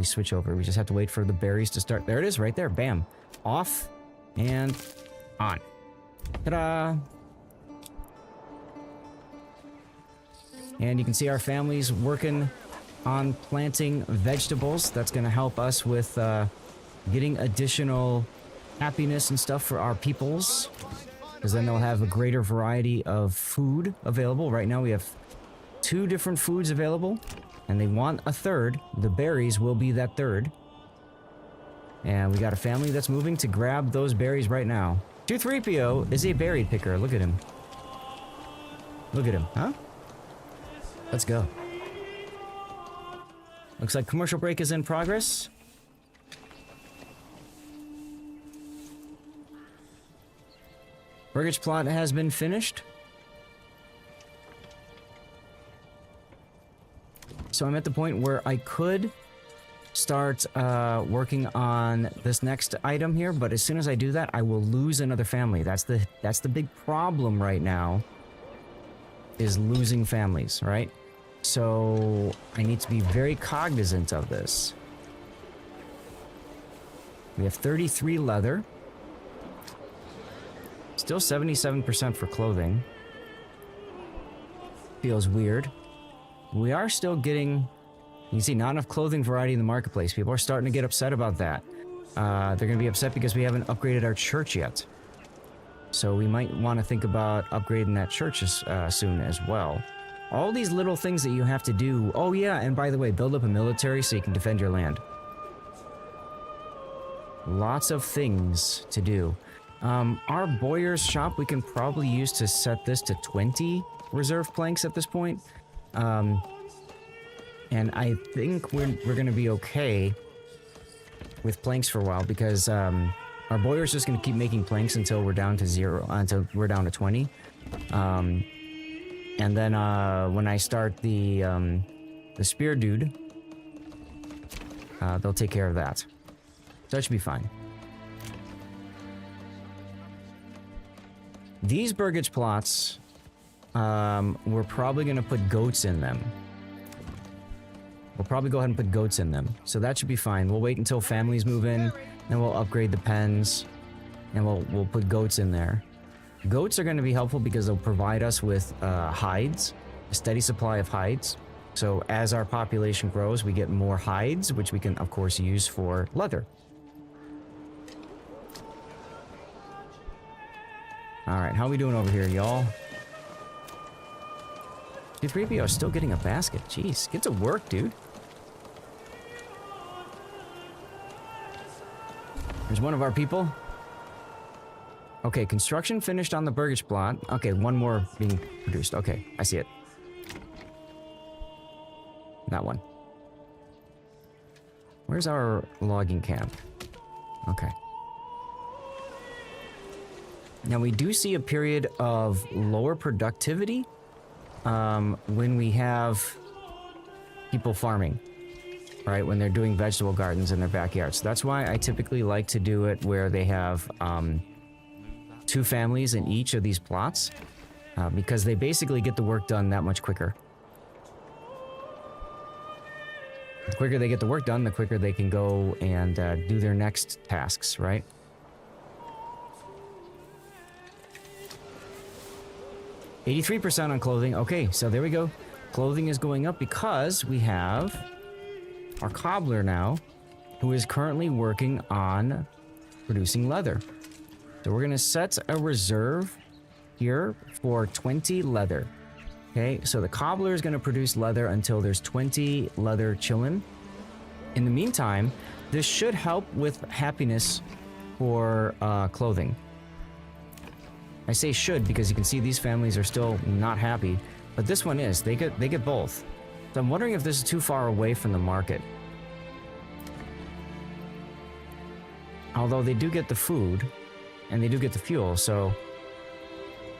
switch over. We just have to wait for the berries to start. There it is, right there. Bam. Off and on. Ta-da! And you can see our families working on planting vegetables. That's going to help us with getting additional happiness and stuff for our peoples. Because then they'll have a greater variety of food available. Right now we have 2 different foods available. And they want a third. The berries will be that third. And we got a family that's moving to grab those berries right now. 2-3PO is a berry picker. Look at him. Look at him, huh? Let's go. Looks like commercial break is in progress. Burgage plot has been finished. So I'm at the point where I could start working on this next item here, but as soon as I do that, I will lose another family. That's the big problem right now, is losing families, right? So I need to be very cognizant of this. We have 33 leather. Still 77% for clothing. Feels weird. We are still getting, you can see, not enough clothing variety in the marketplace. People are starting to get upset about that. They're going to be upset because we haven't upgraded our church yet. So we might want to think about upgrading that church soon as well. All these little things that you have to do. Oh yeah, and by the way, build up a military so you can defend your land. Lots of things to do. Our Boyer's shop we can probably use to set this to 20 reserve planks at this point. And I think we're going to be okay with planks for a while because our Boyer's just going to keep making planks until we're down to 0, until we're down to 20. And then when I start the spear dude, they'll take care of that. So that should be fine. These burgage plots, we're probably going to put goats in them. We'll probably go ahead and put goats in them. So that should be fine. We'll wait until families move in, then we'll upgrade the pens, and we'll put goats in there. Goats are going to be helpful because they'll provide us with hides, a steady supply of hides. So as our population grows, we get more hides, which we can, of course, use for leather. Alright, how are we doing over here, y'all? C3PO is still getting a basket. Jeez, get to work, dude. There's one of our people. Okay, construction finished on the burgage plot. Okay, one more being produced. Okay, I see it. That one. Where's our logging camp? Okay. Now we do see a period of lower productivity when we have people farming, right? When they're doing vegetable gardens in their backyard. So that's why I typically like to do it where they have 2 families in each of these plots, because they basically get the work done that much quicker. The quicker they get the work done, the quicker they can go and do their next tasks, right? $83% on clothing. Okay, so there we go. Clothing is going up because we have our cobbler now, who is currently working on producing leather. So we're going to set a reserve here for 20 leather. Okay, so the cobbler is going to produce leather until there's 20 leather chillin'. In the meantime, this should help with happiness for clothing. I say should because you can see these families are still not happy, but this one is. They get both. So I'm wondering if this is too far away from the market. Although they do get the food, and they do get the fuel, so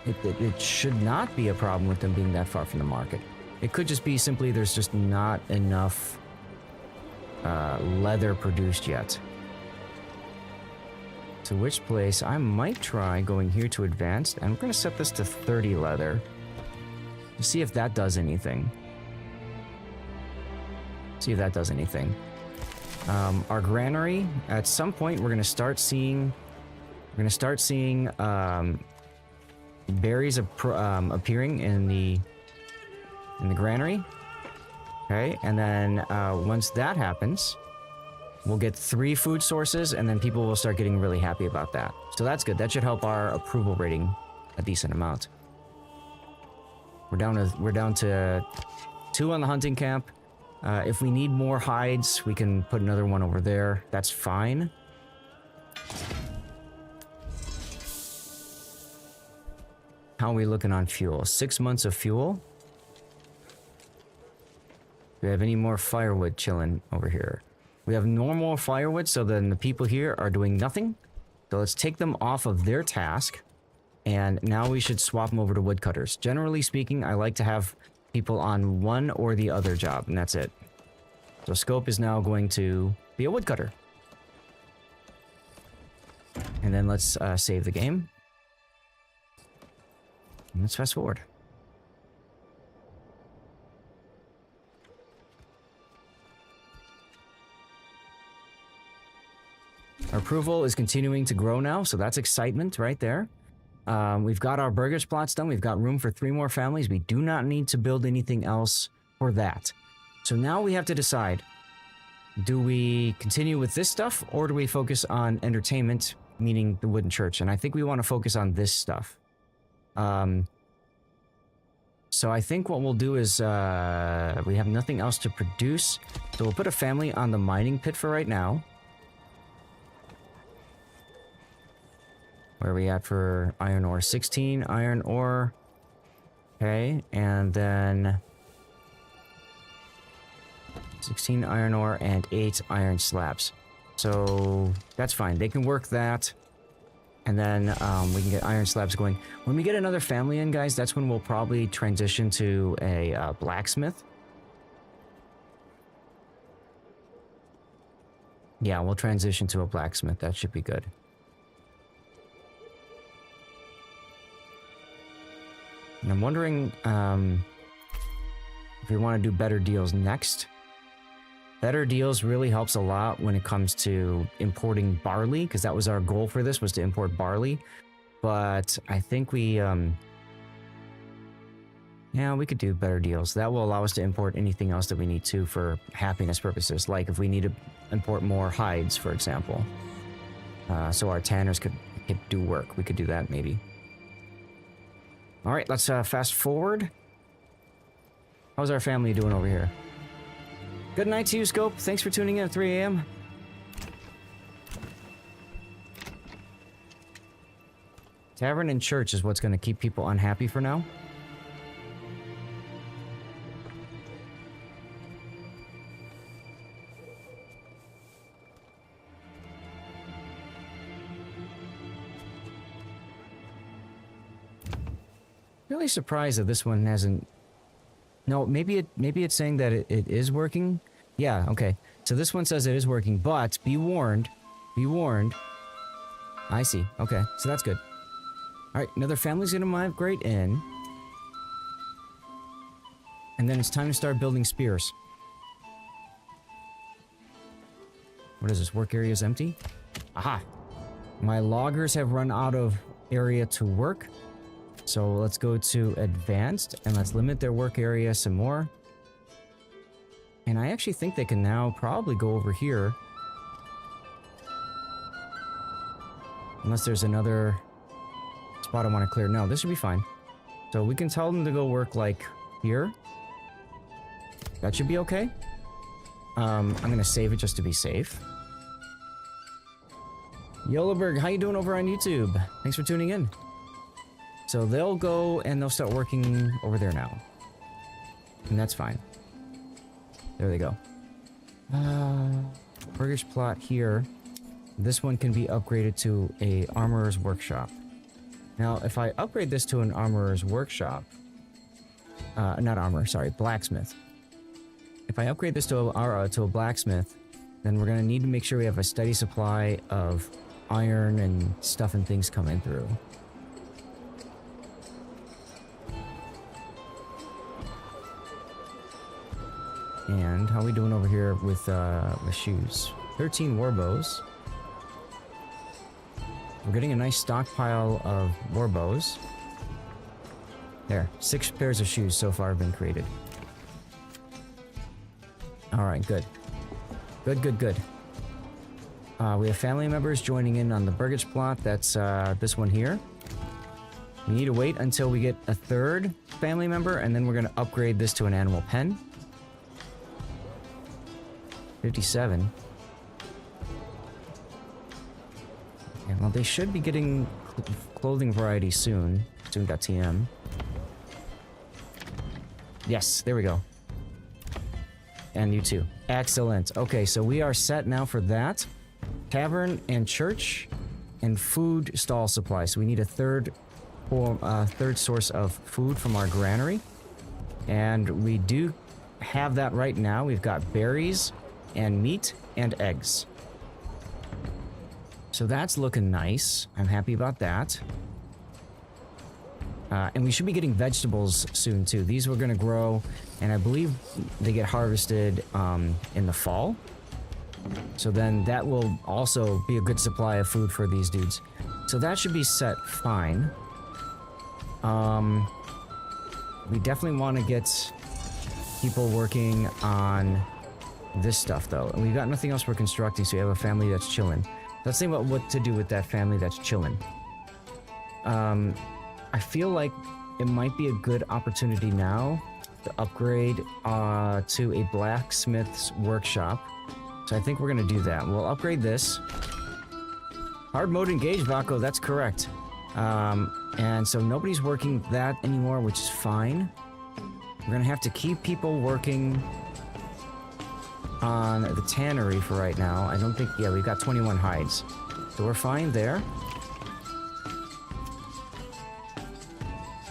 it should not be a problem with them being that far from the market. It could just be simply there's just not enough leather produced yet. To which place I might try going here to advanced, and we're going to set this to 30 leather to see if that does anything. See if that does anything. Our granary, at some point we're going to start seeing berries appearing in the granary. Okay, and then once that happens, we'll get 3 food sources, and then people will start getting really happy about that. So that's good. That should help our approval rating a decent amount. We're down to 2 on the hunting camp. If we need more hides, we can put another one over there. That's fine. How are we looking on fuel? 6 months of fuel. Do we have any more firewood chilling over here? We have normal firewood, so then the people here are doing nothing. So let's take them off of their task. And now we should swap them over to woodcutters. Generally speaking, I like to have people on one or the other job, and that's it. So Scope is now going to be a woodcutter. And then let's save the game. And let's fast forward. Our approval is continuing to grow now, so that's excitement right there. We've got our burgers plots done. We've got room for 3 more families. We do not need to build anything else for that. So now we have to decide, do we continue with this stuff or do we focus on entertainment, meaning the wooden church? And I think we want to focus on this stuff. So I think what we'll do is we have nothing else to produce. So we'll put a family on the mining pit for right now. Where are we at for iron ore? 16 iron ore. Okay, and then 16 iron ore and 8 iron slabs. So that's fine. They can work that. And then we can get iron slabs going. When we get another family in, guys, that's when we'll probably transition to a blacksmith. Yeah, we'll transition to a blacksmith. That should be good. And I'm wondering if we want to do better deals next. Better deals really helps a lot when it comes to importing barley, because that was our goal for this, was to import barley. But I think we, yeah, we could do better deals. That will allow us to import anything else that we need to for happiness purposes, like if we need to import more hides, for example. So our tanners could do work. We could do that, maybe. All right, let's fast forward. How's our family doing over here? Good night to you, Scope. Thanks for tuning in at 3 a.m. Tavern and church is what's going to keep people unhappy for now. Really surprised that this one hasn't... No, maybe it's saying that it is working. Yeah, okay. So this one says it is working, but be warned. Be warned. I see. Okay, so that's good. All right, another family's gonna migrate in. And then it's time to start building spears. What is this? Work area is empty? Aha! My loggers have run out of area to work. So let's go to advanced and let's limit their work area some more. And I actually think they can now probably go over here. Unless there's another spot I want to clear. No, this should be fine. So we can tell them to go work like here. That should be okay. I'm going to save it just to be safe. Yellowberg, how you doing over on YouTube? Thanks for tuning in. So they'll go and they'll start working over there now. And that's fine. There they go. Burgers plot here. This one can be upgraded to a armorer's workshop. Now, if I upgrade this to an armorer's workshop... not armor, sorry, blacksmith. If I upgrade this to a blacksmith, then we're going to need to make sure we have a steady supply of iron and stuff and things coming through. And how are we doing over here with shoes? 13 warbows. We're getting a nice stockpile of warbows. There, 6 pairs of shoes so far have been created. Alright, good. Good. We have family members joining in on the burgage plot. That's this one here. We need to wait until we get a 3rd family member, and then we're going to upgrade this to an animal pen. 57. Okay, well, they should be getting clothing variety soon. Soon.tm. Yes, there we go. And you too. Excellent. Okay, so we are set now for that. Tavern and church and food stall supply. So we need a third source of food from our granary. And we do have that right now. We've got berries and meat and eggs. So that's looking nice. I'm happy about that. And we should be getting vegetables soon too. These were going to grow, and I believe they get harvested in the fall. So then that will also be a good supply of food for these dudes. So that should be set fine. We definitely want to get people working on this stuff though. And we've got nothing else we're constructing, so we have a family that's chilling. Let's think about what to do with that family that's chilling. I feel like it might be a good opportunity now to upgrade to a blacksmith's workshop. So I think we're gonna do that. We'll upgrade this. Hard mode engaged, Vaco, that's correct. And so nobody's working that anymore, which is fine. We're gonna have to keep people working on the tannery for right now. I don't think, yeah, we've got 21 hides. So we're fine there.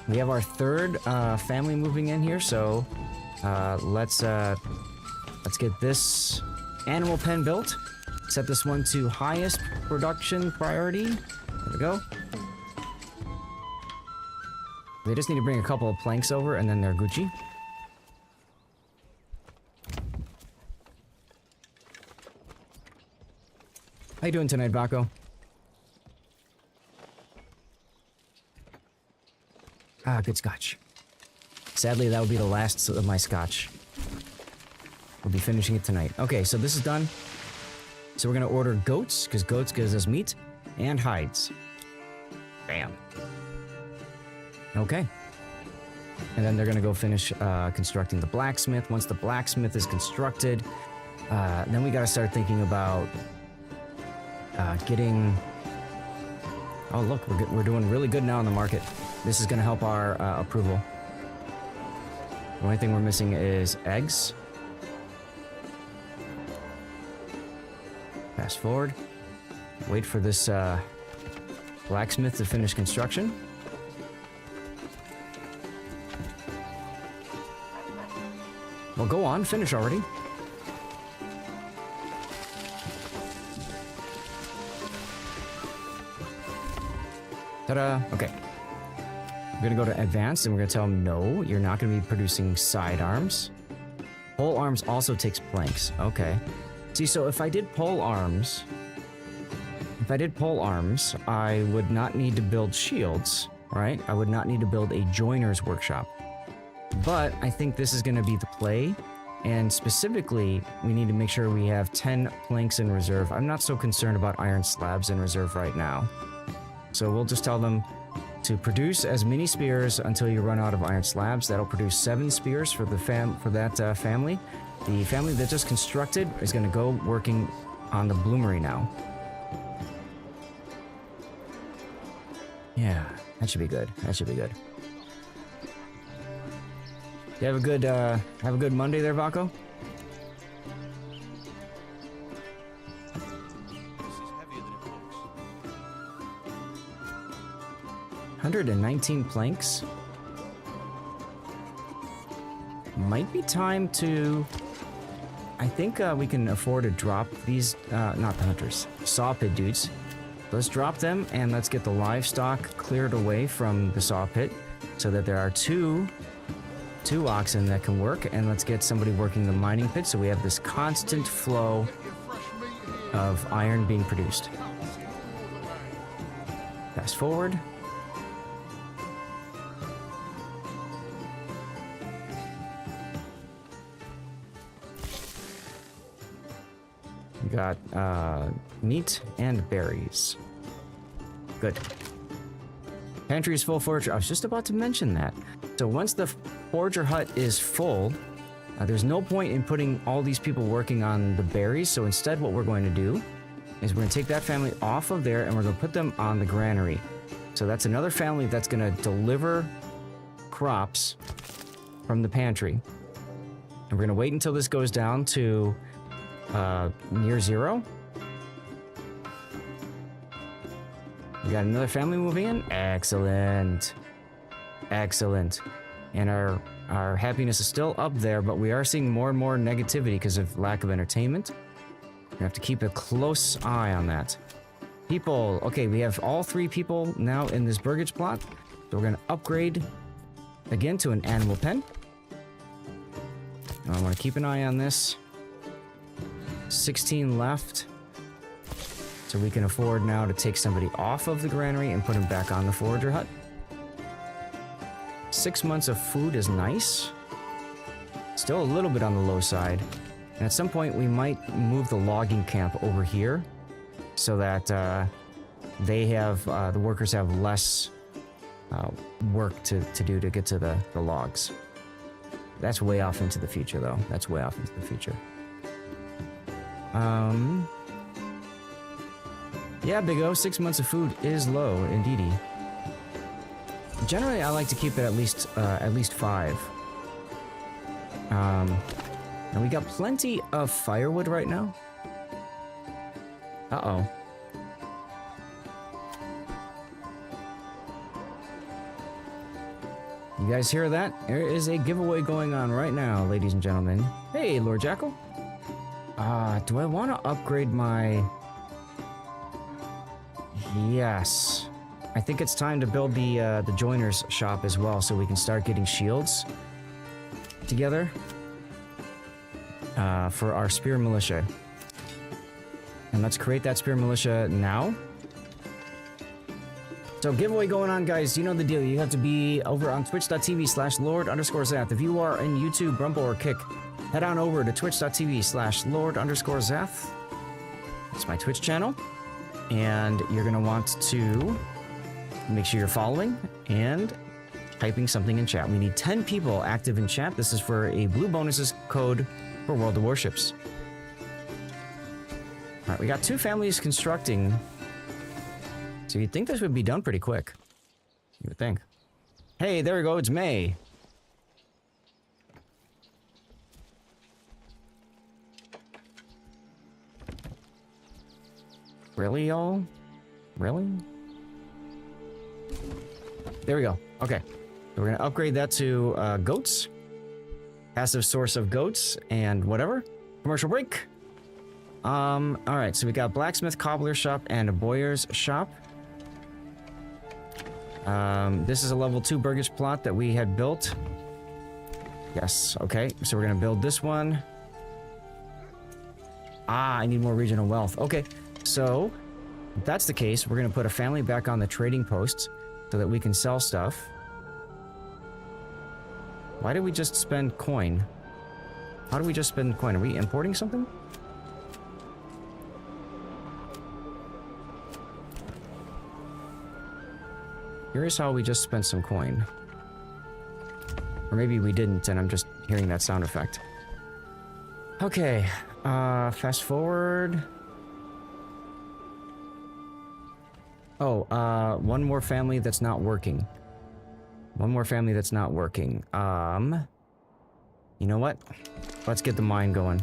We have our third family moving in here, so let's get this animal pen built. Set this one to highest production priority. There we go. They just need to bring a couple of planks over and then they're Gucci. How you doing tonight, Vaco? Ah, good scotch. Sadly, that will be the last of my scotch. We'll be finishing it tonight. Okay, so this is done. So we're gonna order goats, because goats gives us meat, and hides. Bam. Okay. And then they're gonna go finish constructing the blacksmith. Once the blacksmith is constructed, then we gotta start thinking about getting... Oh, look, we're doing really good now in the market. This is gonna help our approval. The only thing we're missing is eggs. Fast forward. Wait for this blacksmith to finish construction. Well, go on, finish already. Ta-da! Okay. We're gonna go to advanced and we're gonna tell them, no, you're not gonna be producing sidearms. Pole arms also takes planks. Okay. See, so if I did pole arms, I would not need to build shields, right? I would not need to build a joiner's workshop. But I think this is going to be the play, and specifically, we need to make sure we have 10 planks in reserve. I'm not so concerned about iron slabs in reserve right now. So we'll just tell them to produce as many spears until you run out of iron slabs. That'll produce 7 spears for the family. The family that just constructed is going to go working on the bloomery now. Yeah, that should be good. That should be good. You have a good Monday there, Vaco? This is heavier than it looks. 119 planks. Might be time to... I think we can afford to drop these, not the hunters, saw pit dudes. Let's drop them and let's get the livestock cleared away from the saw pit so that there are two oxen that can work, and let's get somebody working the mining pit so we have this constant flow of iron being produced. Fast forward. We got meat and berries. Good. Pantry is full forger. I was just about to mention that. So once the forger hut is full, there's no point in putting all these people working on the berries. So instead what we're going to do is we're going to take that family off of there and we're going to put them on the granary. So that's another family that's going to deliver crops from the pantry. And we're going to wait until this goes down to near 0. We got another family moving in. Excellent. Excellent. And our happiness is still up there, but we are seeing more and more negativity because of lack of entertainment. We have to keep a close eye on that. People, okay, we have all 3 people now in this burgage plot. So we're going to upgrade again to an animal pen. I want to keep an eye on this. 16 left. So we can afford now to take somebody off of the granary and put him back on the forager hut. 6 months of food is nice. Still a little bit on the low side. And at some point we might move the logging camp over here so that they have, the workers have less work to do to get to the logs. That's way off into the future though. That's way off into the future. Yeah, Big O, 6 months of food is low, indeedy. Generally, I like to keep it at least 5. And we got plenty of firewood right now. Uh-oh. You guys hear that? There is a giveaway going on right now, ladies and gentlemen. Hey, Lord Jackal. Do I want to upgrade my... Yes. I think it's time to build the joiner's shop as well, so we can start getting shields together for our spear militia. And let's create that spear militia now. So giveaway going on, guys. You know the deal. You have to be over on twitch.tv/Lord_Zath. If you are in YouTube, Rumble, or Kick, head on over to twitch.tv/Lord_Zath. It's my Twitch channel. And you're going to want to make sure you're following and typing something in chat. We need 10 people active in chat. This is for a blue bonuses code for World of Warships. All right, we got 2 families constructing. So you'd think this would be done pretty quick. You would think. Hey, there we go. It's May. Really, y'all? Really? There we go. Okay. So we're going to upgrade that to goats. Passive source of goats and whatever. Commercial break. Alright, so we got blacksmith, cobbler shop, and a bowyer's shop. This is a level 2 burgage plot that we had built. Yes, okay. So we're going to build this one. Ah, I need more regional wealth. Okay. So, if that's the case, we're going to put a family back on the trading post so that we can sell stuff. Why did we just spend coin? How do we just spend coin? Are we importing something? Here's how we just spent some coin. Or maybe we didn't, and I'm just hearing that sound effect. Okay, fast forward. Oh, one more family that's not working. One more family that's not working. You know what? Let's get the mine going.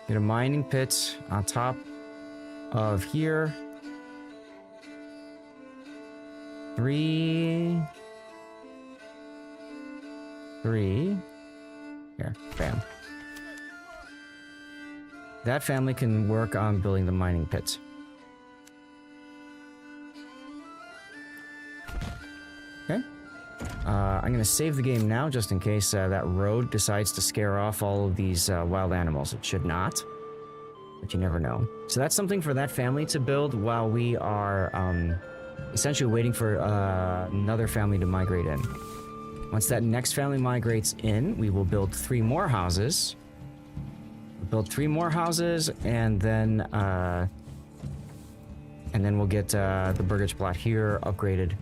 Get a mining pit on top of here. 3. Here, bam. That family can work on building the mining pits. Okay. I'm going to save the game now just in case that road decides to scare off all of these wild animals. It should not, but you never know. So that's something for that family to build while we are essentially waiting for another family to migrate in. Once that next family migrates in, we will build 3 more houses. We'll build 3 more houses, and then we'll get the burgage plot here upgraded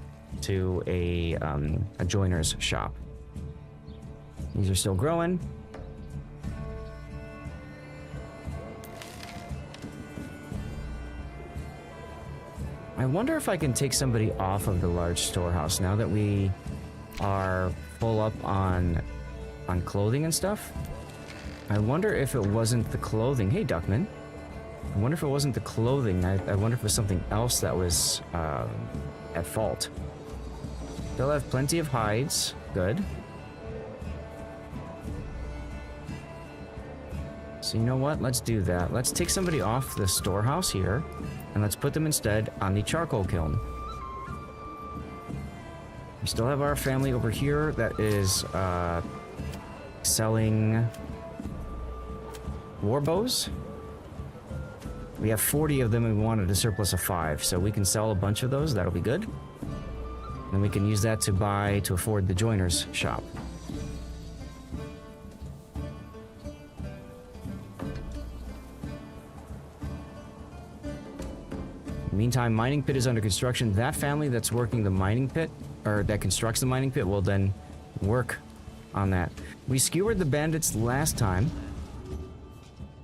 to a joiner's shop. These are still growing. I wonder if I can take somebody off of the large storehouse now that we are full up on clothing and stuff. I wonder if it wasn't the clothing. Hey, Duckman. I wonder if it wasn't the clothing. I wonder if it was something else that was at fault. They'll have plenty of hides. Good. So you know what? Let's do that. Let's take somebody off the storehouse here, and let's put them instead on the charcoal kiln. We still have our family over here that is selling war bows. We have 40 of them and we wanted a surplus of 5, so we can sell a bunch of those. That'll be good. And we can use that to afford the joiner's shop. Meantime, mining pit is under construction. That family that's working the mining pit, or that constructs the mining pit, will then work on that. We skewered the bandits last time.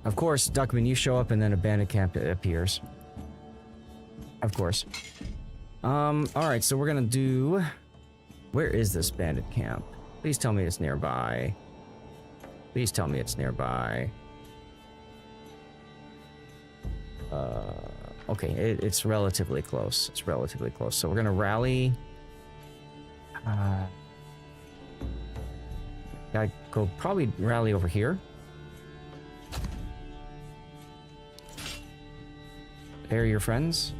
Of course, Duckman, you show up and then a bandit camp appears. Of course. Alright, so we're gonna do... Where is this bandit camp? Please tell me it's nearby. Please tell me it's nearby. Okay, it's relatively close. It's relatively close. So we're gonna rally. Gotta go probably rally over here. There are your friends.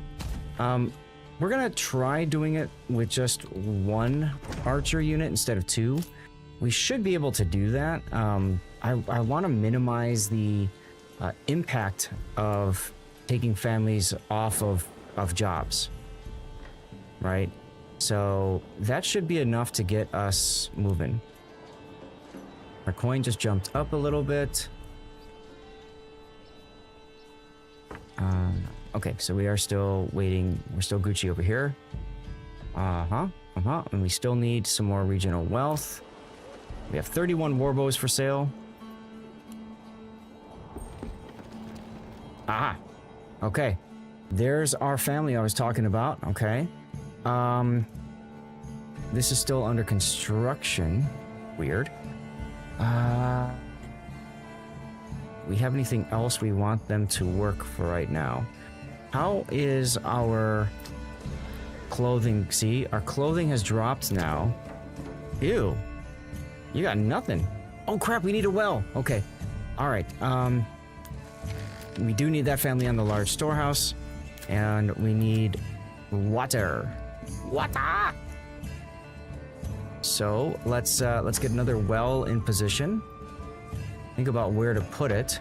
We're gonna try doing it with just 1 archer unit instead of 2. We should be able to do that. I want to minimize the impact of taking families off of jobs, right? So that should be enough to get us moving. Our coin just jumped up a little bit. Okay, so we are still waiting. We're still Gucci over here. And we still need some more regional wealth. We have 31 warbows for sale. Ah, okay. There's our family I was talking about. Okay. This is still under construction. Weird. We have anything else we want them to work for right now? How is our clothing? See, our clothing has dropped now. Ew. You got nothing. Oh crap, we need a well. Okay. Alright. We do need that family on the large storehouse. And we need water. Water! So let's get another well in position. Think about where to put it.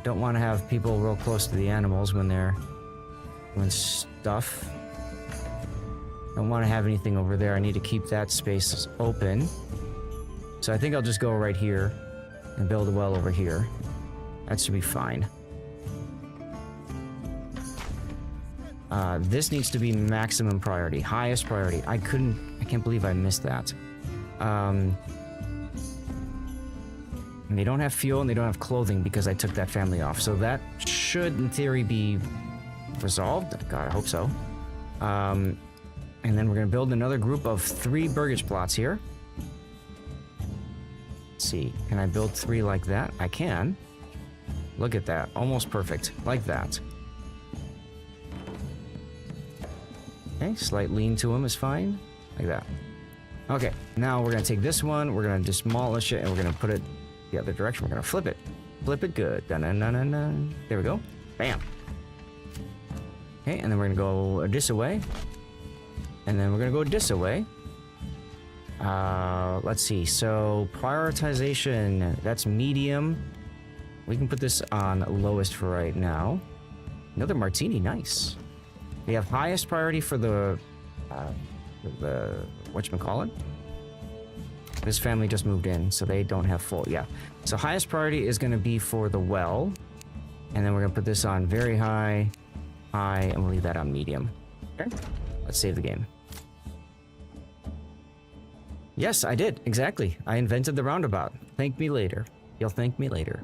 Don't want to have people real close to the animals when they're doing stuff. Don't want to have anything over there. I need to keep that space open. So I think I'll just go right here and build a well over here. That should be fine. This needs to be maximum priority, highest priority. I can't believe I missed that. And they don't have fuel and they don't have clothing because I took that family off. So that should, in theory, be resolved. God, I hope so. And then we're going to build another group of 3 burgage plots here. Let's see. Can I build 3 like that? I can. Look at that. Almost perfect. Like that. Okay, slight lean to them is fine. Like that. Okay, now we're going to take this one. We're going to demolish it and we're going to put it the other direction. We're gonna flip it. Flip it good. Dun, dun, dun, dun, dun. There we go. Bam. Okay, and then we're gonna go this away. And then we're gonna go this away. Let's see. So prioritization, that's medium. We can put this on lowest for right now. Another martini, nice. We have highest priority for the whatchamacallit? This family just moved in, so they don't have full, yeah. So highest priority is going to be for the well. And then we're going to put this on very high, and we'll leave that on medium. Okay, let's save the game. Yes, I did, exactly. I invented the roundabout. Thank me later. You'll thank me later.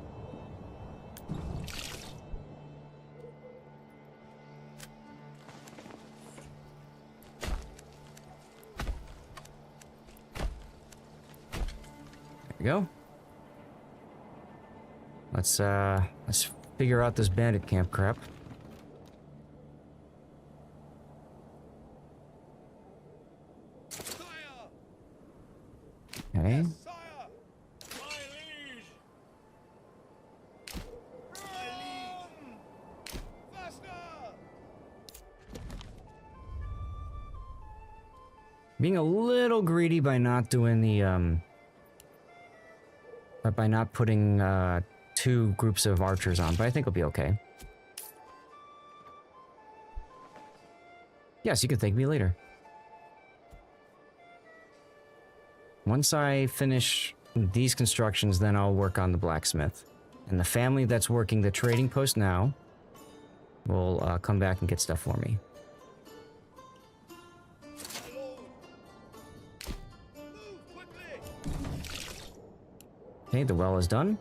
Go. Let's figure out this bandit camp crap. Okay. Being a little greedy by not doing the but by not putting 2 groups of archers on, but I think it'll be okay. Yes, you can thank me later. Once I finish these constructions, then I'll work on the blacksmith. And the family that's working the trading post now will come back and get stuff for me. Okay, the well is done.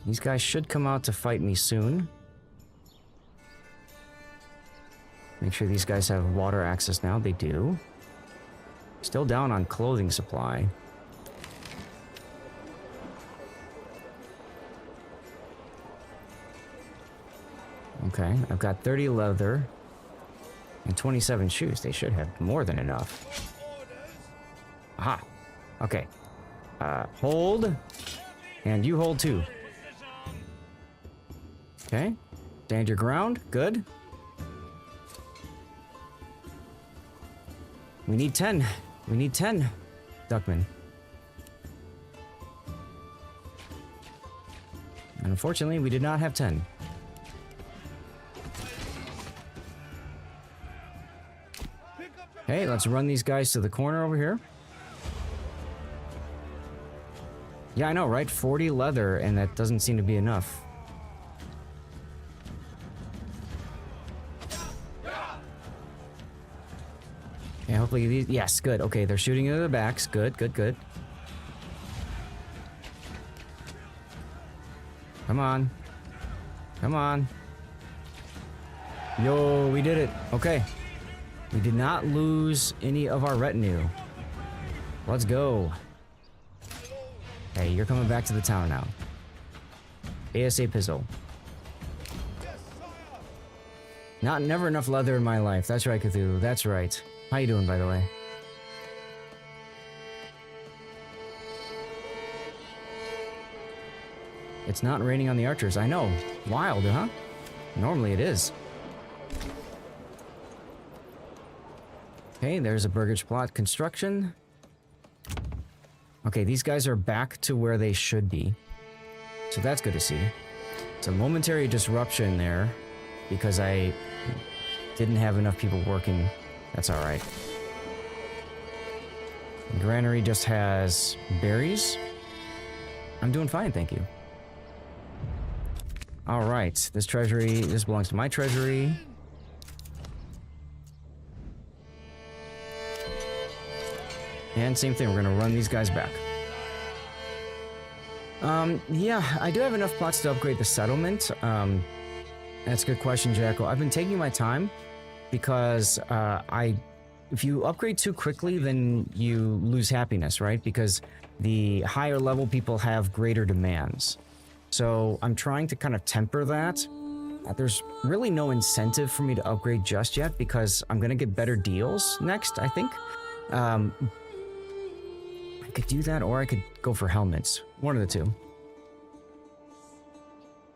These guys should come out to fight me soon. Make sure these guys have water access now. They do. Still down on clothing supply. Okay, I've got 30 leather and 27 shoes. They should have more than enough. Aha. Okay. Hold. And you hold too. Okay. Stand your ground. Good. We need 10. We need 10. Duckman. And unfortunately, we did not have 10. Hey, let's run these guys to the corner over here. Yeah, I know, right? 40 leather, and that doesn't seem to be enough. Yeah, hopefully these... Yes, good. Okay, they're shooting into the backs. Good, good, good. Come on. Come on. Yo, we did it. Okay. We did not lose any of our retinue. Let's go. Hey, you're coming back to the town now. ASA Pizzle. Never enough leather in my life. That's right, Cthulhu. That's right. How you doing, by the way? It's not raining on the archers. I know. Wild, huh? Normally it is. Okay, there's a Burgage plot construction. Okay, these guys are back to where they should be. So that's good to see. It's a momentary disruption there because I didn't have enough people working. That's alright. Granary just has berries. I'm doing fine, thank you. Alright, this treasury, this belongs to my treasury. And same thing, we're gonna run these guys back. Yeah, I do have enough plots to upgrade the settlement. That's a good question, Jackal. I've been taking my time because if you upgrade too quickly, then you lose happiness, right? Because the higher level people have greater demands. So I'm trying to kind of temper that. There's really no incentive for me to upgrade just yet because I'm gonna get better deals next, I think. I could do that, or I could go for helmets. One of the two.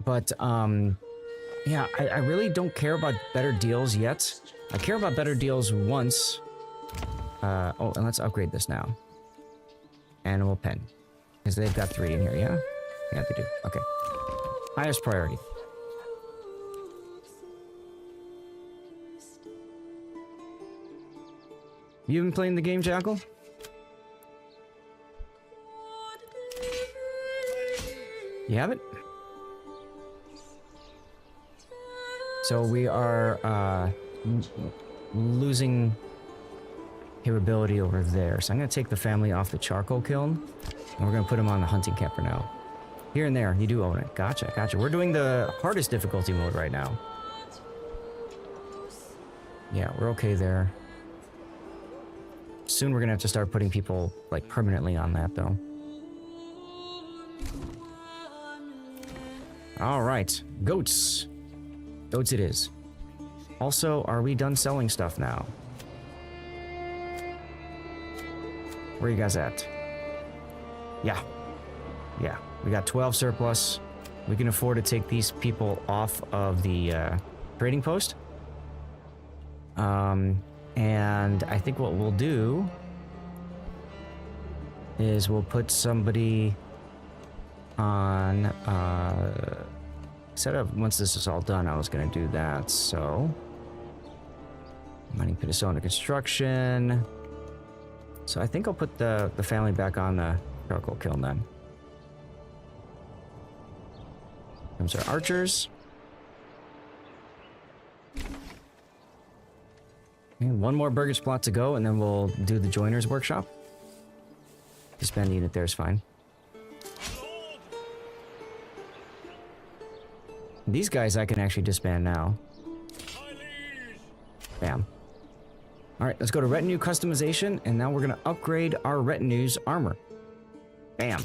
But, yeah, I really don't care about better deals yet. I care about better deals once. Oh, and let's upgrade this now. Animal pen. Because they've got 3 in here, yeah? Yeah, they do. Okay. Highest priority. You been playing the game, Jackal? You have it? So we are losing capability over there. So I'm going to take the family off the charcoal kiln, and we're going to put them on the hunting camp for now. Here and there, you do own it. Gotcha, gotcha. We're doing the hardest difficulty mode right now. Yeah, we're okay there. Soon we're going to have to start putting people, like, permanently on that, though. Alright, goats. Goats it is. Also, are we done selling stuff now? Where are you guys at? Yeah. Yeah, we got 12 surplus. We can afford to take these people off of the trading post. And And I think what we'll do is we'll put somebody on set up. Once this is all done, I was going to do that. So mining pit is still under construction. So I think I'll put the family back on the charcoal kiln then. Comes our archers. And one more burgage plot to go, and then we'll do the joiner's workshop. Disband the unit there is fine. These guys I can actually disband now. Bam. Alright, let's go to retinue customization, and now we're going to upgrade our retinue's armor. Bam.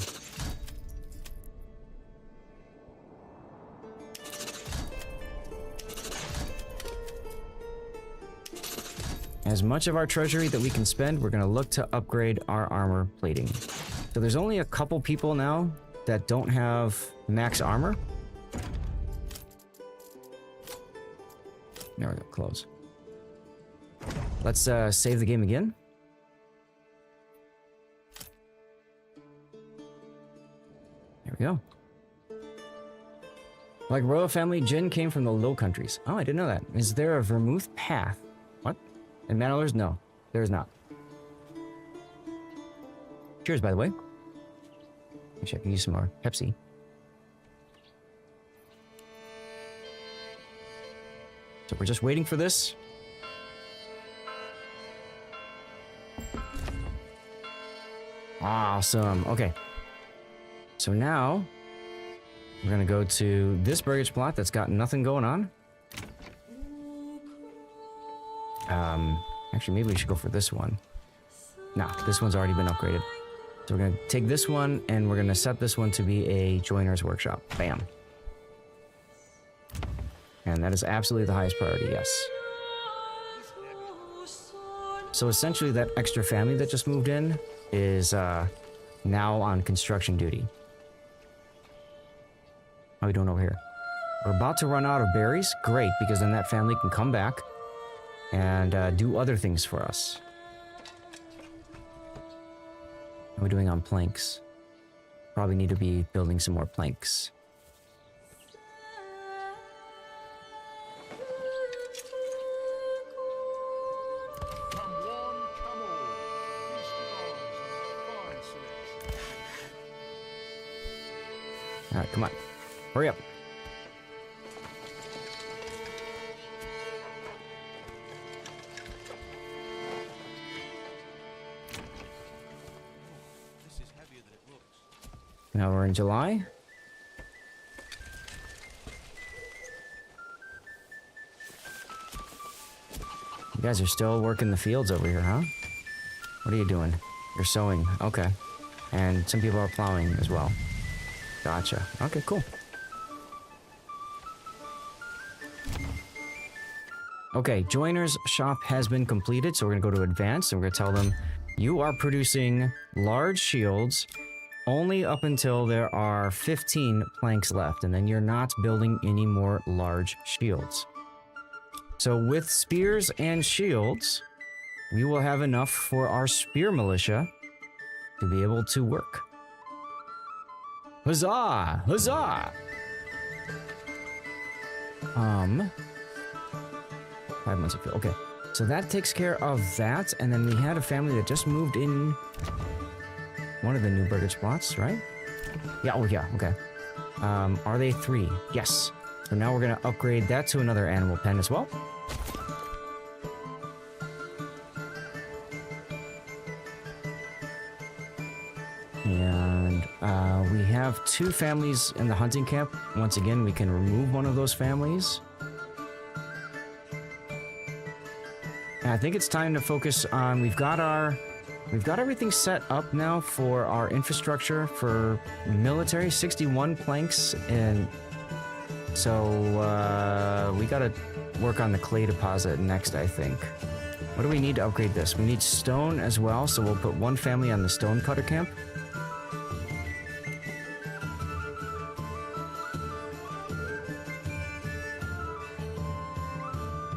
As much of our treasury that we can spend, we're going to look to upgrade our armor plating. So there's only a couple people now that don't have max armor. There we go, close. Let's save the game again. There we go. Like royal family, Jin came from the Low Countries. Oh, I didn't know that. Is there a Vermouth path? What? In Manor? No, there is not. Cheers, by the way. Actually, I can use some more Pepsi. So we're just waiting for this. Awesome. Okay. So now we're gonna go to this burgage plot that's got nothing going on. Actually, maybe we should go for this one. Nah, this one's already been upgraded. So we're gonna take this one and we're gonna set this one to be a joiner's workshop. Bam. And that is absolutely the highest priority, yes. So essentially that extra family that just moved in is now on construction duty. How are we doing over here? We're about to run out of berries. Great, because then that family can come back and do other things for us. How are we doing on planks? Probably need to be building some more planks. Alright, come on. Hurry up. This is heavier than it looks. Now we're in July. You guys are still working the fields over here, huh? What are you doing? You're sowing. Okay. And some people are plowing as well. Gotcha. Okay, cool. Okay, joiner's shop has been completed, so we're gonna go to advanced and we're gonna tell them you are producing large shields only up until there are 15 planks left, and then you're not building any more large shields. So with spears and shields, we will have enough for our spear militia to be able to work. Huzzah! Huzzah! 5 months of fuel. Okay, so that takes care of that, and then we had a family that just moved in one of the new burgage plots, right? Yeah, oh yeah, okay. Are they 3? Yes. So now we're gonna upgrade that to another animal pen as well. And we have 2 families in the hunting camp. Once again, we can remove one of those families. And I think it's time to focus on, we've got everything set up now for our infrastructure for military, 61 planks, and so we gotta work on the clay deposit next, I think. What do we need to upgrade this? We need stone as well, so we'll put 1 family on the stone cutter camp.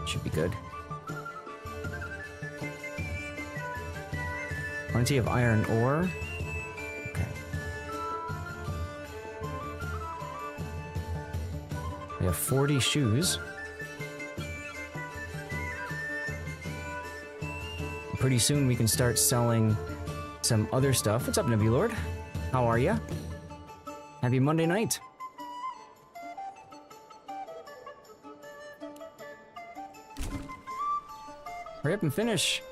Should be good. Plenty of iron ore. Okay. We have 40 shoes. Pretty soon we can start selling some other stuff. What's up, Nebulord? How are ya? Happy Monday night. Hurry up and finish.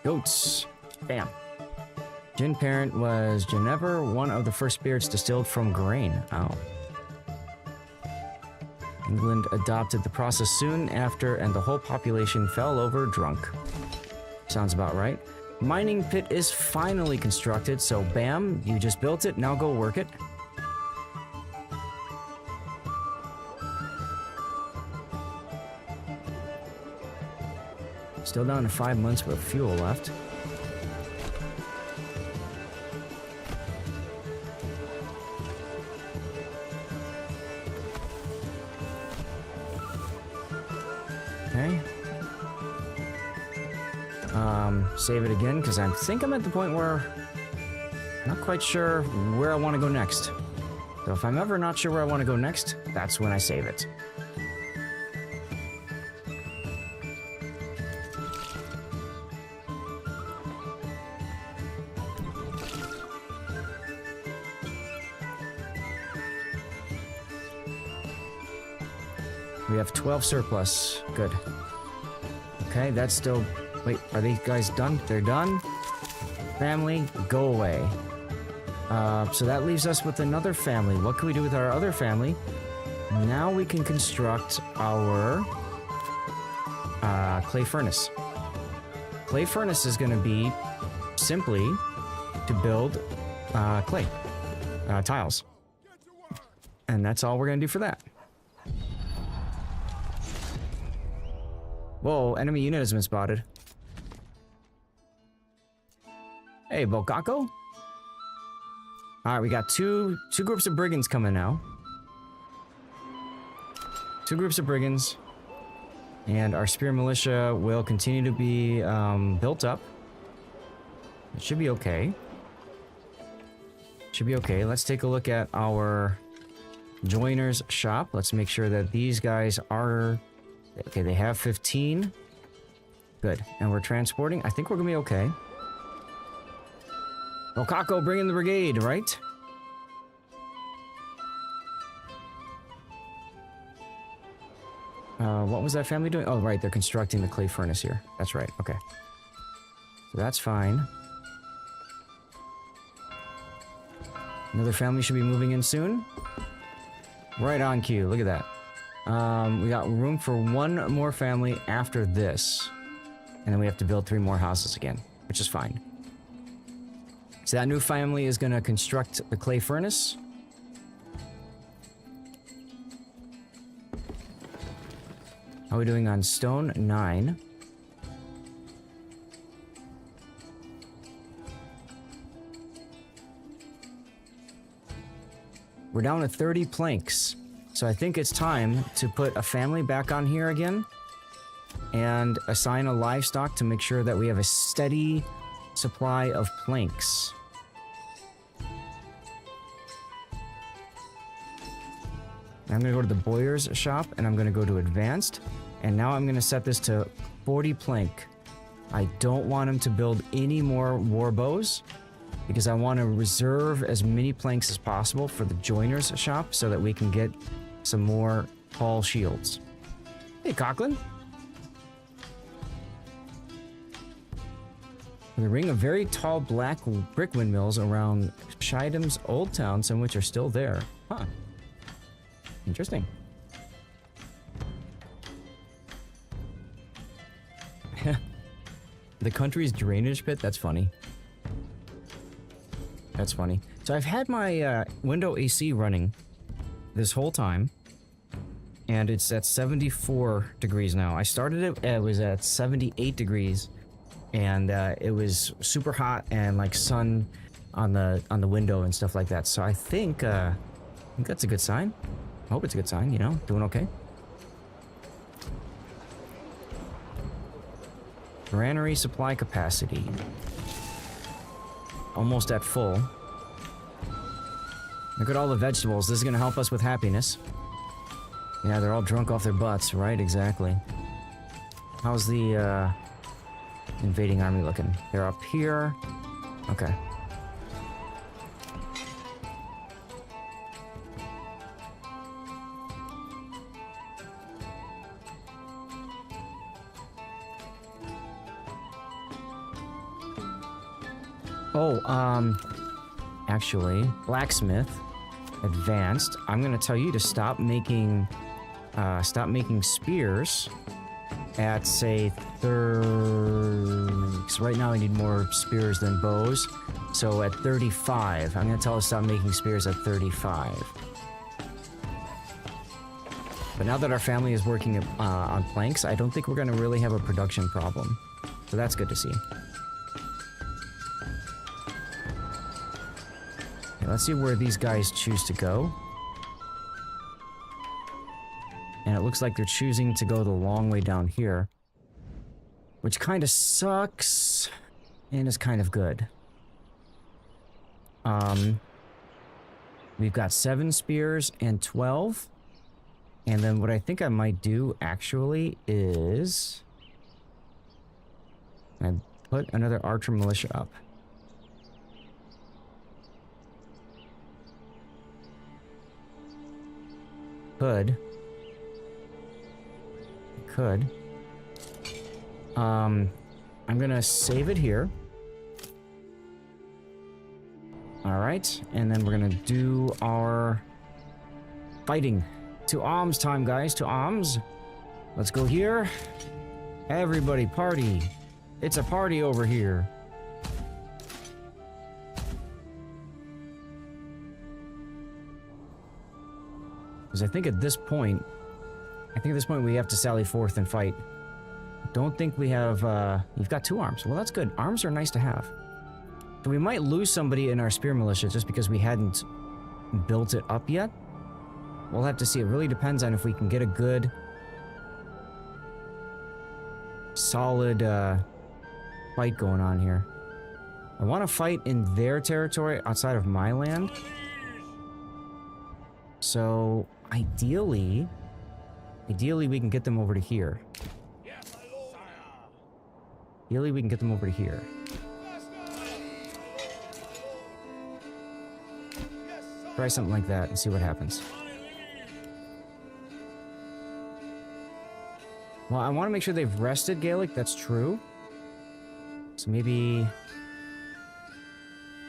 Goats. Bam. Gin Parent was Genever, one of the first spirits distilled from grain. Oh. England adopted the process soon after, and the whole population fell over drunk. Sounds about right. Mining pit is finally constructed, so bam, you just built it, now go work it. Still down to 5 months with fuel left. Okay. Save it again, because I think I'm at the point where I'm not quite sure where I want to go next. So if I'm ever not sure where I want to go next, that's when I save it. We have 12 surplus. Good. Okay, that's still... Wait, are these guys done? They're done? Family, go away. So that leaves us with another family. What can we do with our other family? Now we can construct our clay furnace. Clay furnace is going to be simply to build clay tiles. And that's all we're going to do for that. Whoa, enemy unit has been spotted. Hey, Bokako? Alright, we got two groups of brigands coming now. 2 groups of brigands. And our spear militia will continue to be built up. It should be okay. Should be okay. Let's take a look at our joiner's shop. Let's make sure that these guys are... Okay, they have 15. Good. And we're transporting. I think we're gonna be okay. Okako, bring in the brigade, right? What was that family doing? Oh, right, they're constructing the clay furnace here. That's right, okay. So that's fine. Another family should be moving in soon. Right on cue, look at that. We got room for 1 more family after this. And then we have to build 3 more houses again, which is fine. So that new family is going to construct the clay furnace. How are we doing on stone? 9. We're down to 30 planks. So I think it's time to put a family back on here again and assign a livestock to make sure that we have a steady supply of planks. I'm going to go to the bowyer's shop and I'm going to go to advanced. And now I'm going to set this to 40 plank. I don't want him to build any more war bows because I want to reserve as many planks as possible for the joiner's shop so that we can get some more tall shields. Hey, Coughlin. The ring of very tall black brick windmills around Scheidam's old town, some of which are still there. Huh. Interesting. The country's drainage pit? That's funny. That's funny. So I've had my window AC running this whole time, and it's at 74 degrees now. I started it was at 78 degrees, and it was super hot and like sun on the window and stuff like that. So I think that's a good sign. I hope it's a good sign, you know, doing okay. Granary supply capacity. Almost at full. Look at all the vegetables. This is going to help us with happiness. Yeah, they're all drunk off their butts, right? Exactly. How's the invading army looking? They're up here. Okay. Oh, actually, blacksmith, advanced. I'm gonna tell you to stop making spears at, say, because right now I need more spears than bows. So at 35, I'm gonna tell us to stop making spears at 35. But now that our family is working on planks, I don't think we're gonna really have a production problem. So that's good to see. Let's see where these guys choose to go. And it looks like they're choosing to go the long way down here. Which kind of sucks. And is kind of good. We've got 7 spears and 12. And then what I think I might do, actually, is... I put another archer militia up. Could. I'm gonna save it here. Alright, and then we're gonna do our fighting. To arms time, guys, to arms. Let's go here. Everybody party. It's a party over here. Because I think at this point we have to sally forth and fight. Don't think we have, you've got 2 arms. Well, that's good. Arms are nice to have. So we might lose somebody in our spear militia just because we hadn't built it up yet. We'll have to see. It really depends on if we can get a good, solid, fight going on here. I want to fight in their territory outside of my land. So, ideally we can get them over to here. Ideally, we can get them over to here. Try something like that and see what happens. Well, I want to make sure they've rested, Gaelic. That's true. So maybe...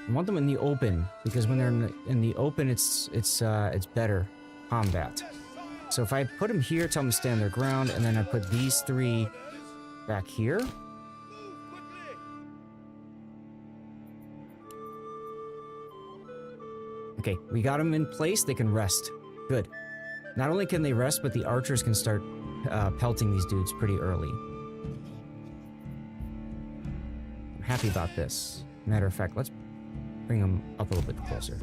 I want them in the open, because when they're in the open, it's better combat. So if I put them here, tell them to stand their ground, and then I put these 3 back here. Okay, we got them in place. They can rest. Good. Not only can they rest, but the archers can start pelting these dudes pretty early. I'm happy about this. Matter of fact, let's bring them up a little bit closer.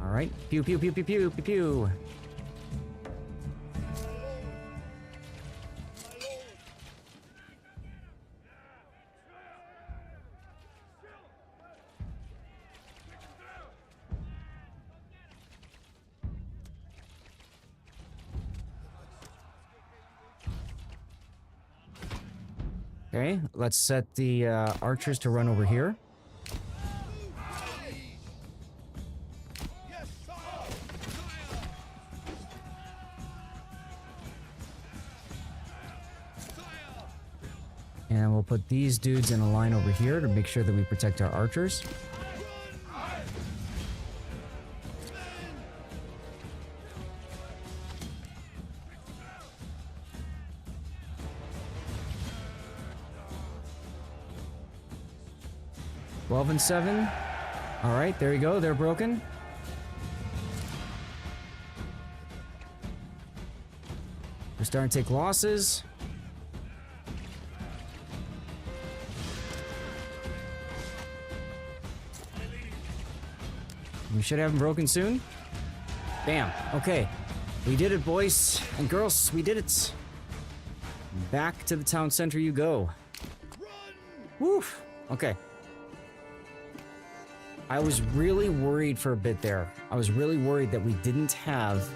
Alright. Pew, pew, pew, pew, pew, pew, pew. Okay, let's set the archers to run over here. And we'll put these dudes in a line over here to make sure that we protect our archers. Twelve and 7. All right, there you go. They're broken. We're starting to take losses. We should have them broken soon. Bam. Okay. We did it, boys and girls. We did it. Back to the town center you go. Woof. Okay. I was really worried for a bit there. I was really worried that we didn't have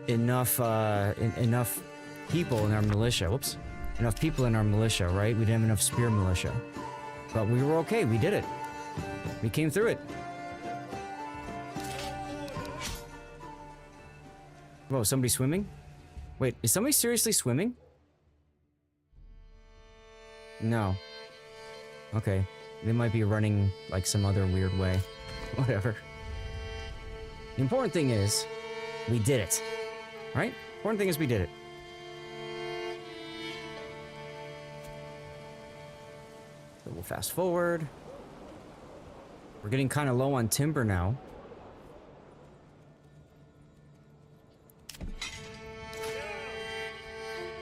enough enough people in our militia. Whoops. Enough people in our militia, right? We didn't have enough spear militia. But we were okay. We did it. We came through it. Whoa, somebody swimming? Wait, is somebody seriously swimming? No. Okay. They might be running like some other weird way. Whatever. The important thing is, we did it. Right? Important thing is we did it. So we'll fast forward. We're getting kind of low on timber now.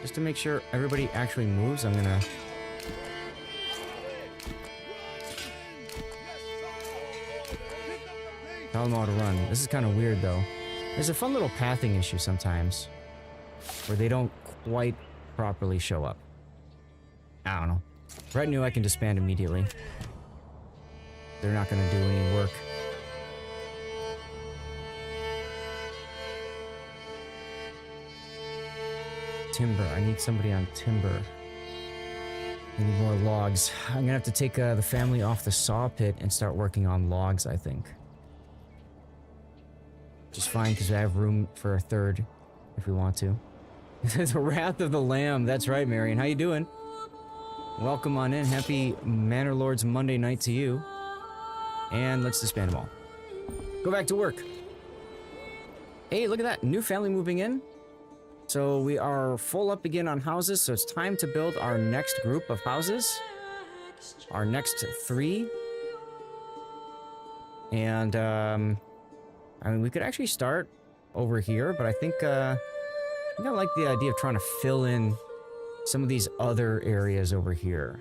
Just to make sure everybody actually moves, I'm gonna... tell them all to run. This is kind of weird, though. There's a fun little pathing issue sometimes, where they don't quite properly show up. I don't know. Retinue I can disband immediately. They're not gonna do any work. Timber. I need somebody on timber. I need more logs. I'm gonna have to take the family off the saw pit and start working on logs, I think. Just fine, because I have room for a third, if we want to. The Wrath of the Lamb. That's right, Marion. How you doing? Welcome on in. Happy Manor Lord's Monday night to you. And let's disband them all. Go back to work. Hey, look at that. New family moving in. So we are full up again on houses, so it's time to build our next group of houses. Our next 3. And, I mean, we could actually start over here, but I think I like the idea of trying to fill in some of these other areas over here.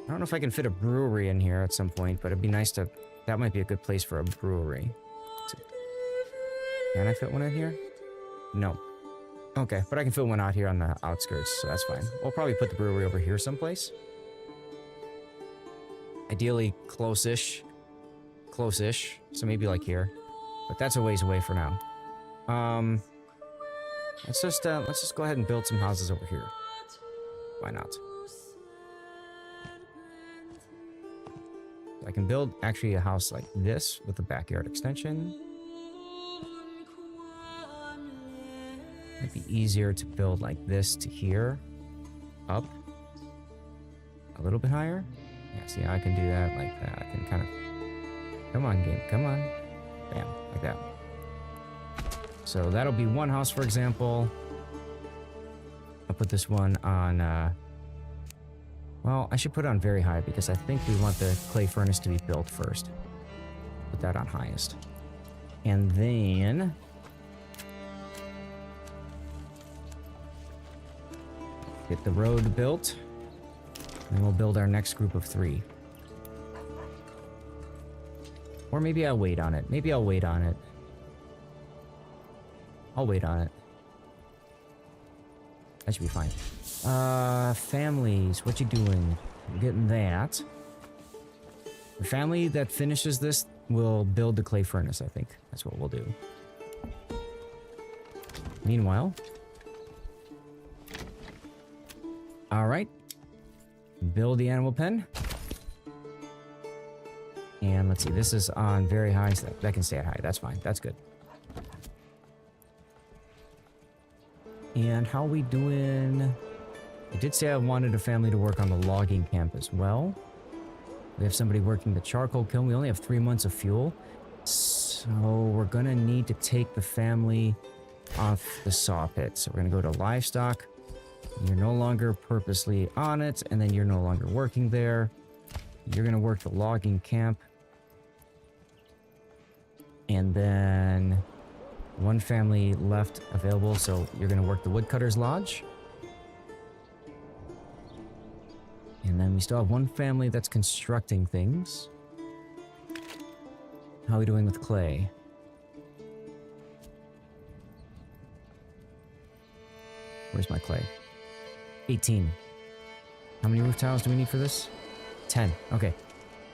I don't know if I can fit a brewery in here at some point, but it'd be nice to... that might be a good place for a brewery. Can I fit one in here? No. Okay, but I can fit one out here on the outskirts, so that's fine. We'll probably put the brewery over here someplace. Ideally, close-ish. Close-ish, so maybe like here. But that's a ways away for now. Let's just go ahead and build some houses over here. Why not? I can build actually a house like this with a backyard extension. Might be easier to build like this to here. Up. A little bit higher. Yeah, see, I can do that like that. I can kind of... come on, game. Come on. Bam. Like that. So that'll be one house, for example. I'll put this one on... well, I should put it on very high because I think we want the clay furnace to be built first. Put that on highest. And then... get the road built. And we'll build our next group of 3. Or maybe I'll wait on it. Maybe I'll wait on it. I'll wait on it. That should be fine. Families. What you doing? We're getting that. The family that finishes this will build the clay furnace, I think. That's what we'll do. Meanwhile... alright. Build the animal pen. And let's see, this is on very high, so that can stay at high. That's fine. That's good. And how we doing? I did say I wanted a family to work on the logging camp as well. We have somebody working the charcoal kiln. We only have 3 months of fuel. So we're gonna need to take the family off the saw pit. So we're gonna go to livestock. You're no longer purposely on it, and then you're no longer working there. You're gonna work the logging camp. And then one family left available, so you're gonna work the woodcutter's lodge. And then we still have one family that's constructing things. How are we doing with clay? Where's my clay? 18. How many roof tiles do we need for this? 10. Okay.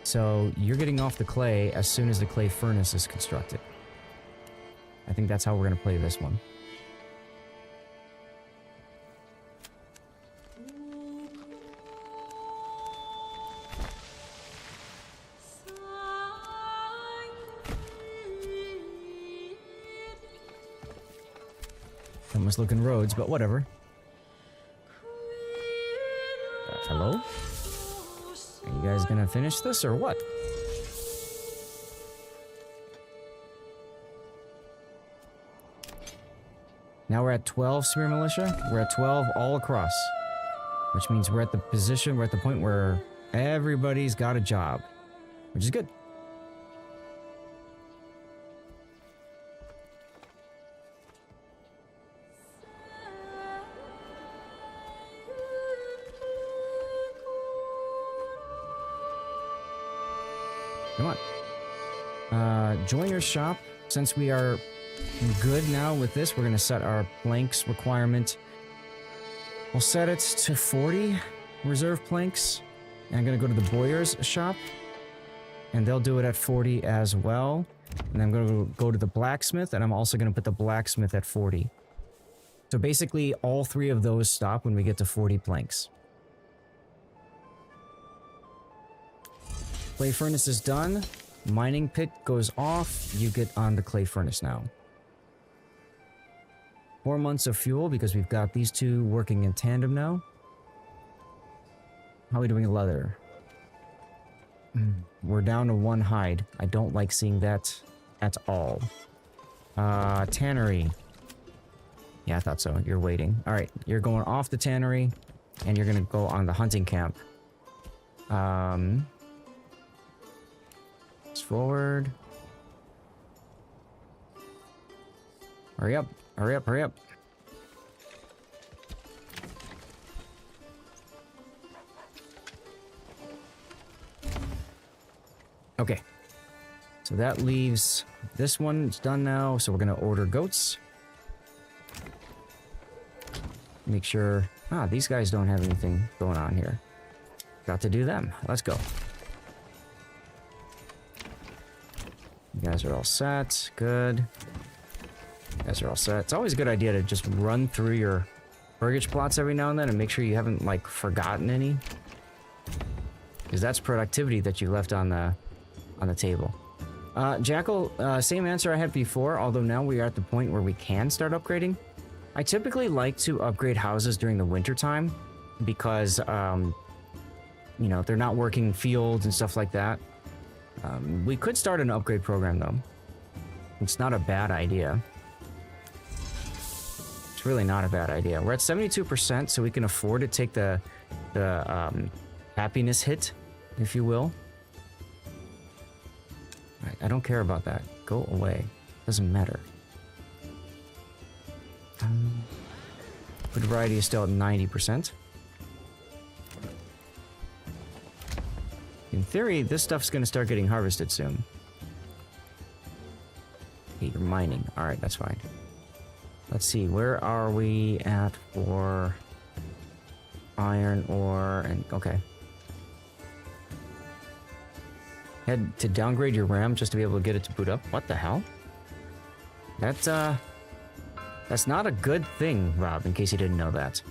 So you're getting off the clay as soon as the clay furnace is constructed. I think that's how we're going to play this one. Almost looking roads, but whatever. Hello? Are you guys gonna finish this or what? Now we're at 12 Spear Militia. We're at 12 all across. Which means we're at the position, we're at the point where everybody's got a job. Which is good. Come on. Joiner's shop. Since we are good now with this, we're going to set our planks requirement. We'll set it to 40 reserve planks. And I'm going to go to the bowyer's shop. And they'll do it at 40 as well. And I'm going to go to the blacksmith. And I'm also going to put the blacksmith at 40. So basically, all three of those stop when we get to 40 planks. Clay furnace is done. Mining pit goes off. You get on the clay furnace now. 4 months of fuel because we've got these two working in tandem now. How are we doing in leather? We're down to 1 hide. I don't like seeing that at all. Tannery. Yeah, I thought so. You're waiting. Alright, you're going off the tannery. And you're gonna go on the hunting camp. Forward. Hurry up, hurry up, hurry up. Okay. So that leaves this one. It's done now, so we're gonna order goats. Make sure... Ah, these guys don't have anything going on here. Got to do them. Let's go. You guys are all set. Good. You guys are all set. It's always a good idea to just run through your burgage plots every now and then and make sure you haven't, like, forgotten any. Because that's productivity that you left on the table. Jackal, same answer I had before, although now we are at the point where we can start upgrading. I typically like to upgrade houses during the winter time because, you know, they're not working fields and stuff like that. We could start an upgrade program, though. It's not a bad idea. It's really not a bad idea. We're at 72%, so we can afford to take the happiness hit, if you will. I don't care about that. Go away. Doesn't matter. Food variety is still at 90%. In theory, this stuff's gonna start getting harvested soon. Okay, you're mining. Alright, that's fine. Let's see, where are we at for iron ore and... okay. Had to downgrade your RAM just to be able to get it to boot up? What the hell? That's not a good thing, Rob, in case you didn't know that.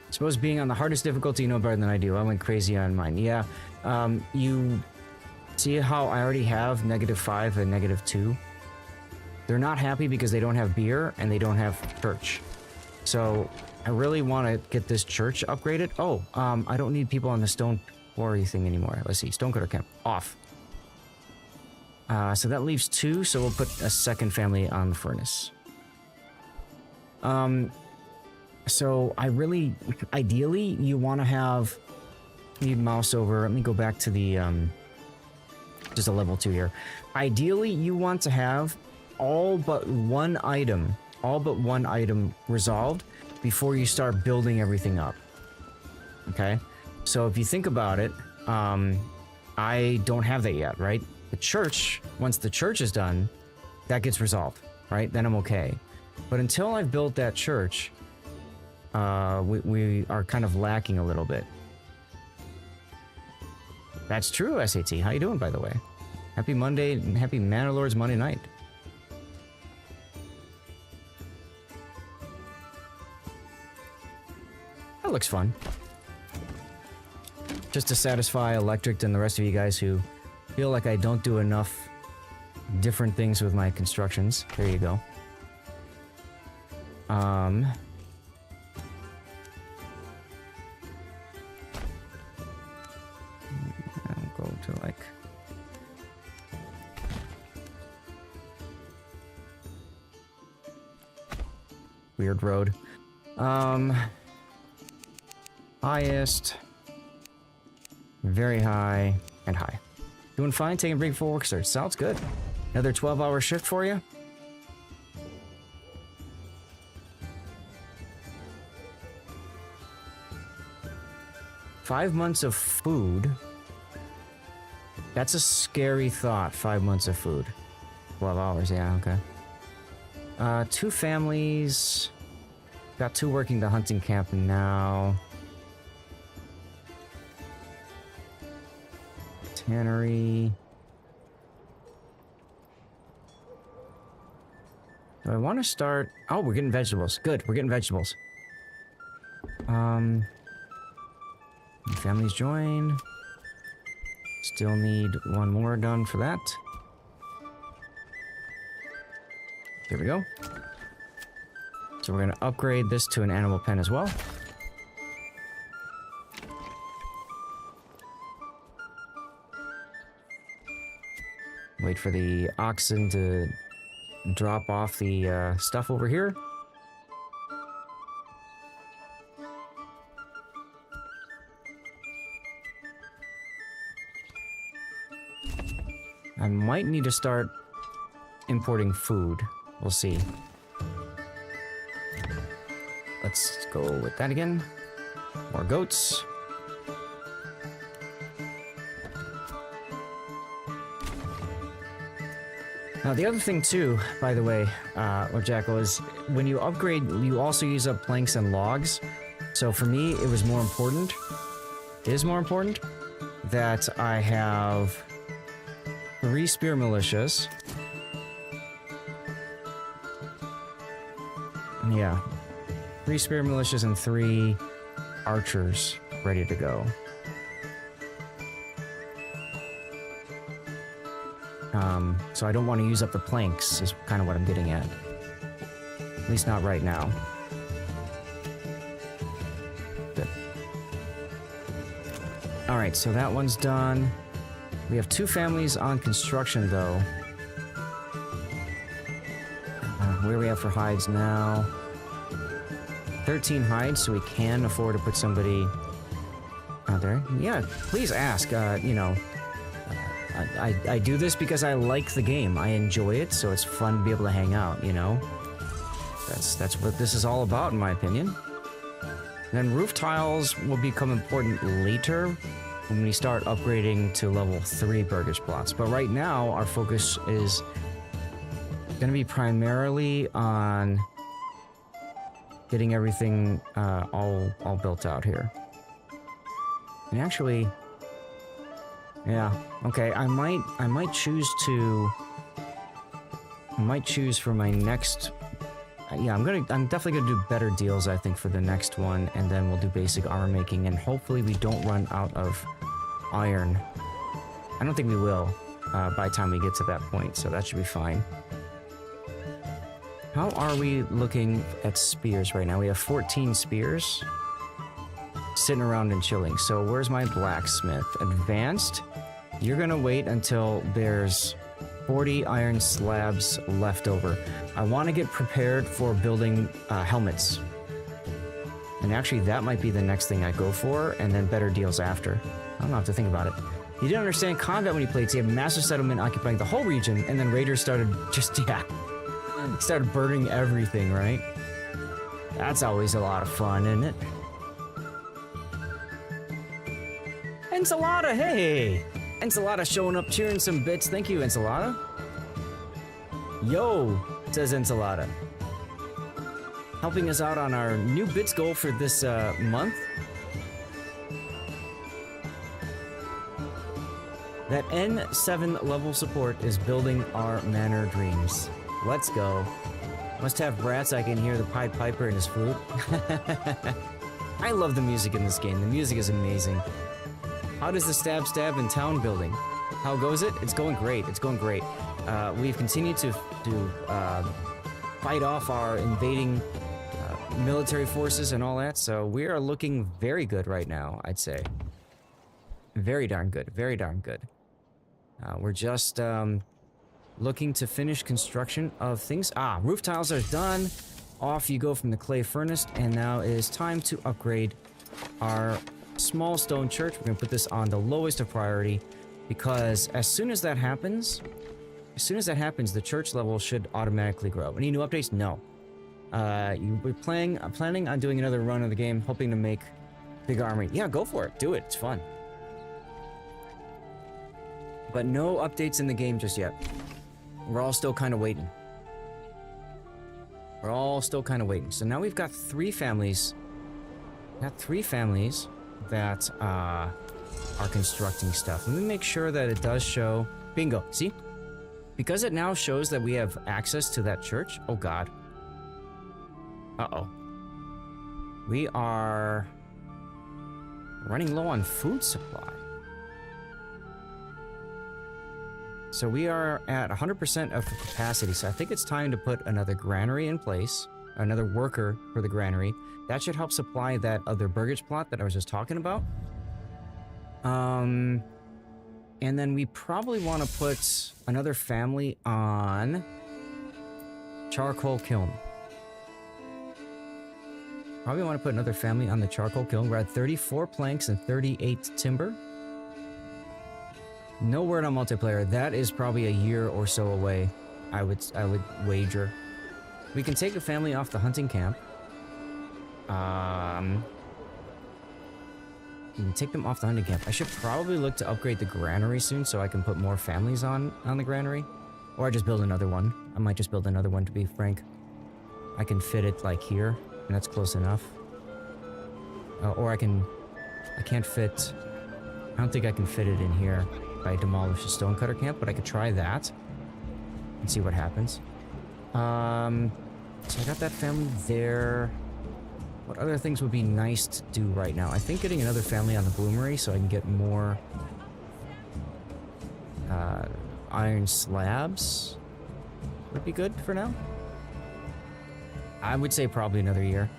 I suppose being on the hardest difficulty, you know better than I do. I went crazy on mine. Yeah, you see how I already have -5 and -2? They're not happy because they don't have beer and they don't have church. So I really want to get this church upgraded. Oh, I don't need people on the stone quarry thing anymore. Let's see, stonecutter camp off. So that leaves 2, so we'll put a second family on the furnace. So I really, ideally, you want to have, need mouse over, let me go back to the, just a level 2 here. Ideally, you want to have all but one item resolved before you start building everything up. Okay? So if you think about it, I don't have that yet, right? The church, once the church is done, that gets resolved, right? Then I'm okay. But until I've built that church, we are kind of lacking a little bit. That's true, SAT. How you doing, by the way? Happy Monday and happy Manor Lord's Monday night. That looks fun. Just to satisfy Electric and the rest of you guys who feel like I don't do enough different things with my constructions. There you go. I'll go to like weird road. Highest, very high, and high. Doing fine, taking a break for work start. Sounds good. Another 12-hour shift for you? Five months of food. That's a scary thought, 5 months of food. 12 hours, yeah, okay. 2 families. Got 2 working the hunting camp now. Tannery. Do I want to start? Oh, we're getting vegetables. Good, we're getting vegetables. Families join. Still need 1 more done for that. There we go. So we're going to upgrade this to an animal pen as well. Wait for the oxen to drop off the stuff over here. I might need to start importing food. We'll see. Let's go with that again. More goats. Now the other thing too, by the way, or Jackal, is when you upgrade, you also use up planks and logs. So for me, it was more important, that I have 3 spear militias. Yeah. 3 spear militias and 3 archers ready to go. So I don't want to use up the planks, is kind of what I'm getting at. At least not right now. Good. Alright, so that one's done. We have 2 families on construction, though. Where are we at for hides now? 13 hides, so we can afford to put somebody out there. Yeah, please ask. You know, I do this because I like the game. I enjoy it, so it's fun to be able to hang out, you know? That's what this is all about, in my opinion. And then roof tiles will become important later when we start upgrading to level 3 burgage plots. But right now, our focus is going to be primarily on getting everything all built out here. And actually, yeah, okay, I might choose for my next, yeah, I'm definitely gonna do better deals, I think, for the next one, and then we'll do basic armor making, and hopefully we don't run out of iron. I don't think we will by the time we get to that point, so that should be fine. How are we looking at spears right now? We have 14 spears sitting around and chilling. So where's my blacksmith? Advanced? You're gonna wait until there's 40 iron slabs left over. I want to get prepared for building helmets. And actually that might be the next thing I go for, and then better deals after. I don't have to think about it. You didn't understand combat when you played, so you have massive settlement occupying the whole region, and then raiders started just, yeah, started burning everything, right? That's always a lot of fun, isn't it? Ensalada, hey! Ensalada showing up, cheering some bits. Thank you, Ensalada. Yo, says Ensalada. helping us out on our new bits goal for this month. That N7 level support is building our Manor dreams. Let's go. Must have brats I can hear the Pied Piper and his flute. I love the music in this game. The music is amazing. How does the stab in town building? How goes it? It's going great. It's going great. We've continued to fight off our invading military forces and all that, so we are looking very good right now, I'd say. Very darn good. Very darn good. We're just looking to finish construction of things. Roof tiles are done. Off you go from the clay furnace, and now it is time to upgrade our small stone church. We're going to put this on the lowest of priority, because as soon as that happens, the church level should automatically grow. Any new updates? No. We're planning on doing another run of the game, hoping to make big army. Yeah, go for it. Do it. It's fun. But no updates in the game just yet. We're all still kind of waiting. So now we've got 3 families. Got 3 families that are constructing stuff. Let me make sure that it does show. Bingo. See? Because it now shows that we have access to that church. Oh god. Uh-oh. We are running low on food supply. So we are at 100% of capacity, so I think it's time to put another granary in place, another worker for the granary. That should help supply that other burgage plot that I was just talking about. And then we probably want to put another family on charcoal kiln. Probably want to put another family on the charcoal kiln. We're at 34 planks and 38 timber. No word on multiplayer. That is probably a year or so away. I would wager. We can take a family off the hunting camp. We can take them off the hunting camp. I should probably look to upgrade the granary soon so I can put more families on the granary. Or I just build another one. I might just build another one, to be frank. I can fit it like here, and that's close enough. Or I can't fit. I don't think I can fit it in here if I demolish the stonecutter camp, but I could try that and see what happens. So I got that family there. What other things would be nice to do right now? I think getting another family on the bloomery so I can get more iron slabs would be good for now. I would say probably another year.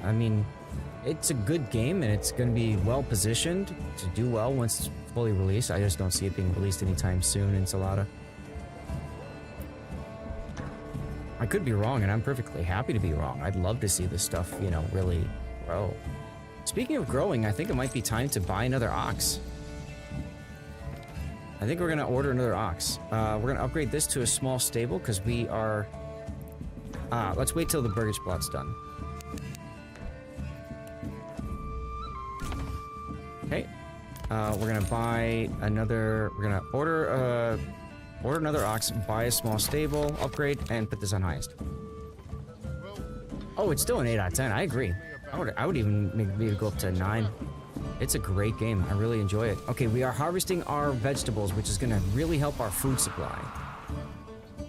I mean, it's a good game and it's going to be well positioned to do well once it's fully released. I just don't see it being released anytime soon in Salada. I could be wrong, and I'm perfectly happy to be wrong. I'd love to see this stuff, you know, really grow. Speaking of growing, I think it might be time to buy another ox. I think we're going to order another ox. We're going to upgrade this to a small stable because we are... let's wait till the burgage plot's done. Okay. We're going to buy another... We're going to order another ox, buy a small stable, upgrade, and put this on highest. Oh, it's still an 8 out of 10. I agree. I would even maybe go up to 9. It's a great game. I really enjoy it. Okay, we are harvesting our vegetables, which is going to really help our food supply.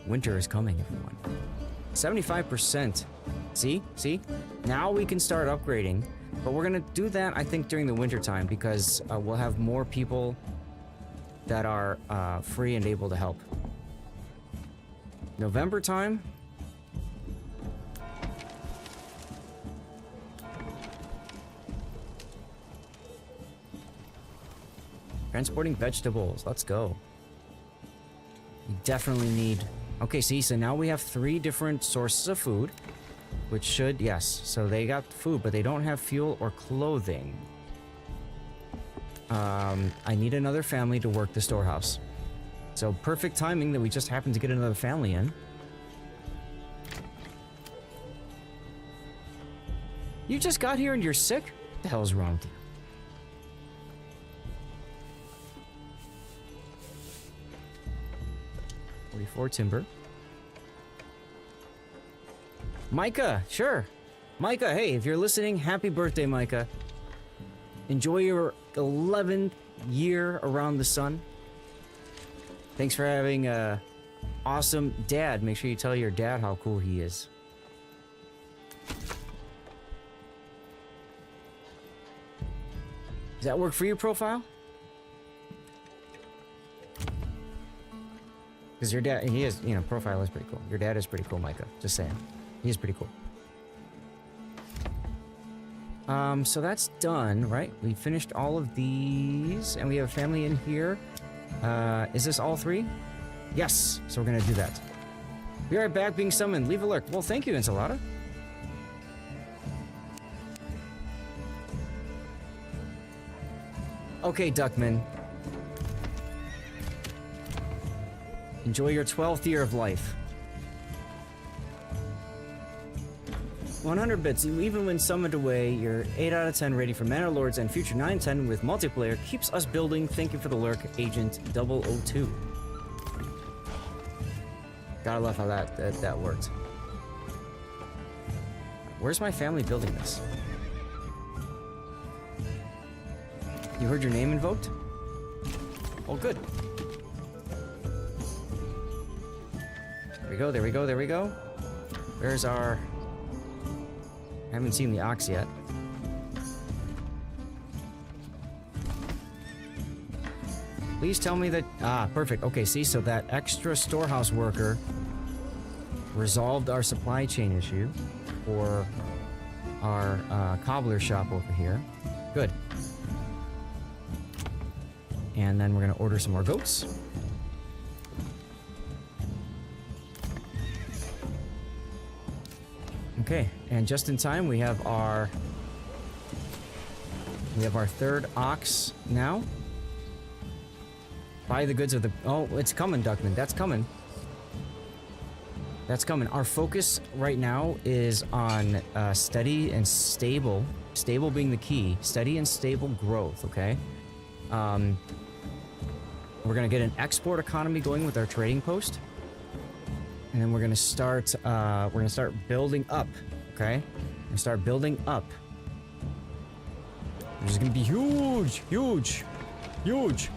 Winter is coming, everyone. 75%. See? See? Now we can start upgrading. But we're going to do that, I think, during the winter time, because we'll have more people that are free and able to help. November time? Transporting vegetables. Let's go. We definitely need... Okay, see, so now we have 3 different sources of food, which should... Yes, so they got food, but they don't have fuel or clothing. I need another family to work the storehouse. So perfect timing that we just happened to get another family in. You just got here and you're sick? What the hell's wrong with you? .44 timber. Micah, sure. Micah, hey, if you're listening, happy birthday, Micah. Enjoy your 11th year around the sun. Thanks for having a awesome dad. Make sure you tell your dad how cool he is. Does that work for your profile? Because your dad, he is, you know, profile is pretty cool. Your dad is pretty cool, Micah. Just saying. He is pretty cool. So that's done, right? We finished all of these, and we have a family in here. Is this all three? Yes, so we're gonna do that. Be right back, being summoned. Leave a lurk. Well, thank you, Enchilada. Okay, Duckman. Enjoy your 12th year of life. 100 bits, even when summoned away, you're 8 out of 10 ready for Manor Lords and future 9-10 with multiplayer. Keeps us building. Thank you for the lurk, Agent 002. Gotta love how that worked. Where's my family building this? You heard your name invoked? Oh, good. There we go, there we go, there we go. Where's our... I haven't seen the ox yet. Please tell me that... Ah, perfect. Okay, see, so that extra storehouse worker resolved our supply chain issue for our cobbler shop over here. Good. And then we're gonna order some more goats. Okay, and just in time we have our third ox now. Buy the goods of the... Oh, it's coming, Duckman. That's coming. That's coming. Our focus right now is on steady and stable. Stable being the key. Steady and stable growth, okay? We're gonna get an export economy going with our trading post. And then we're gonna start building up, okay? We're gonna start building up. Which is gonna be huge, huge, huge.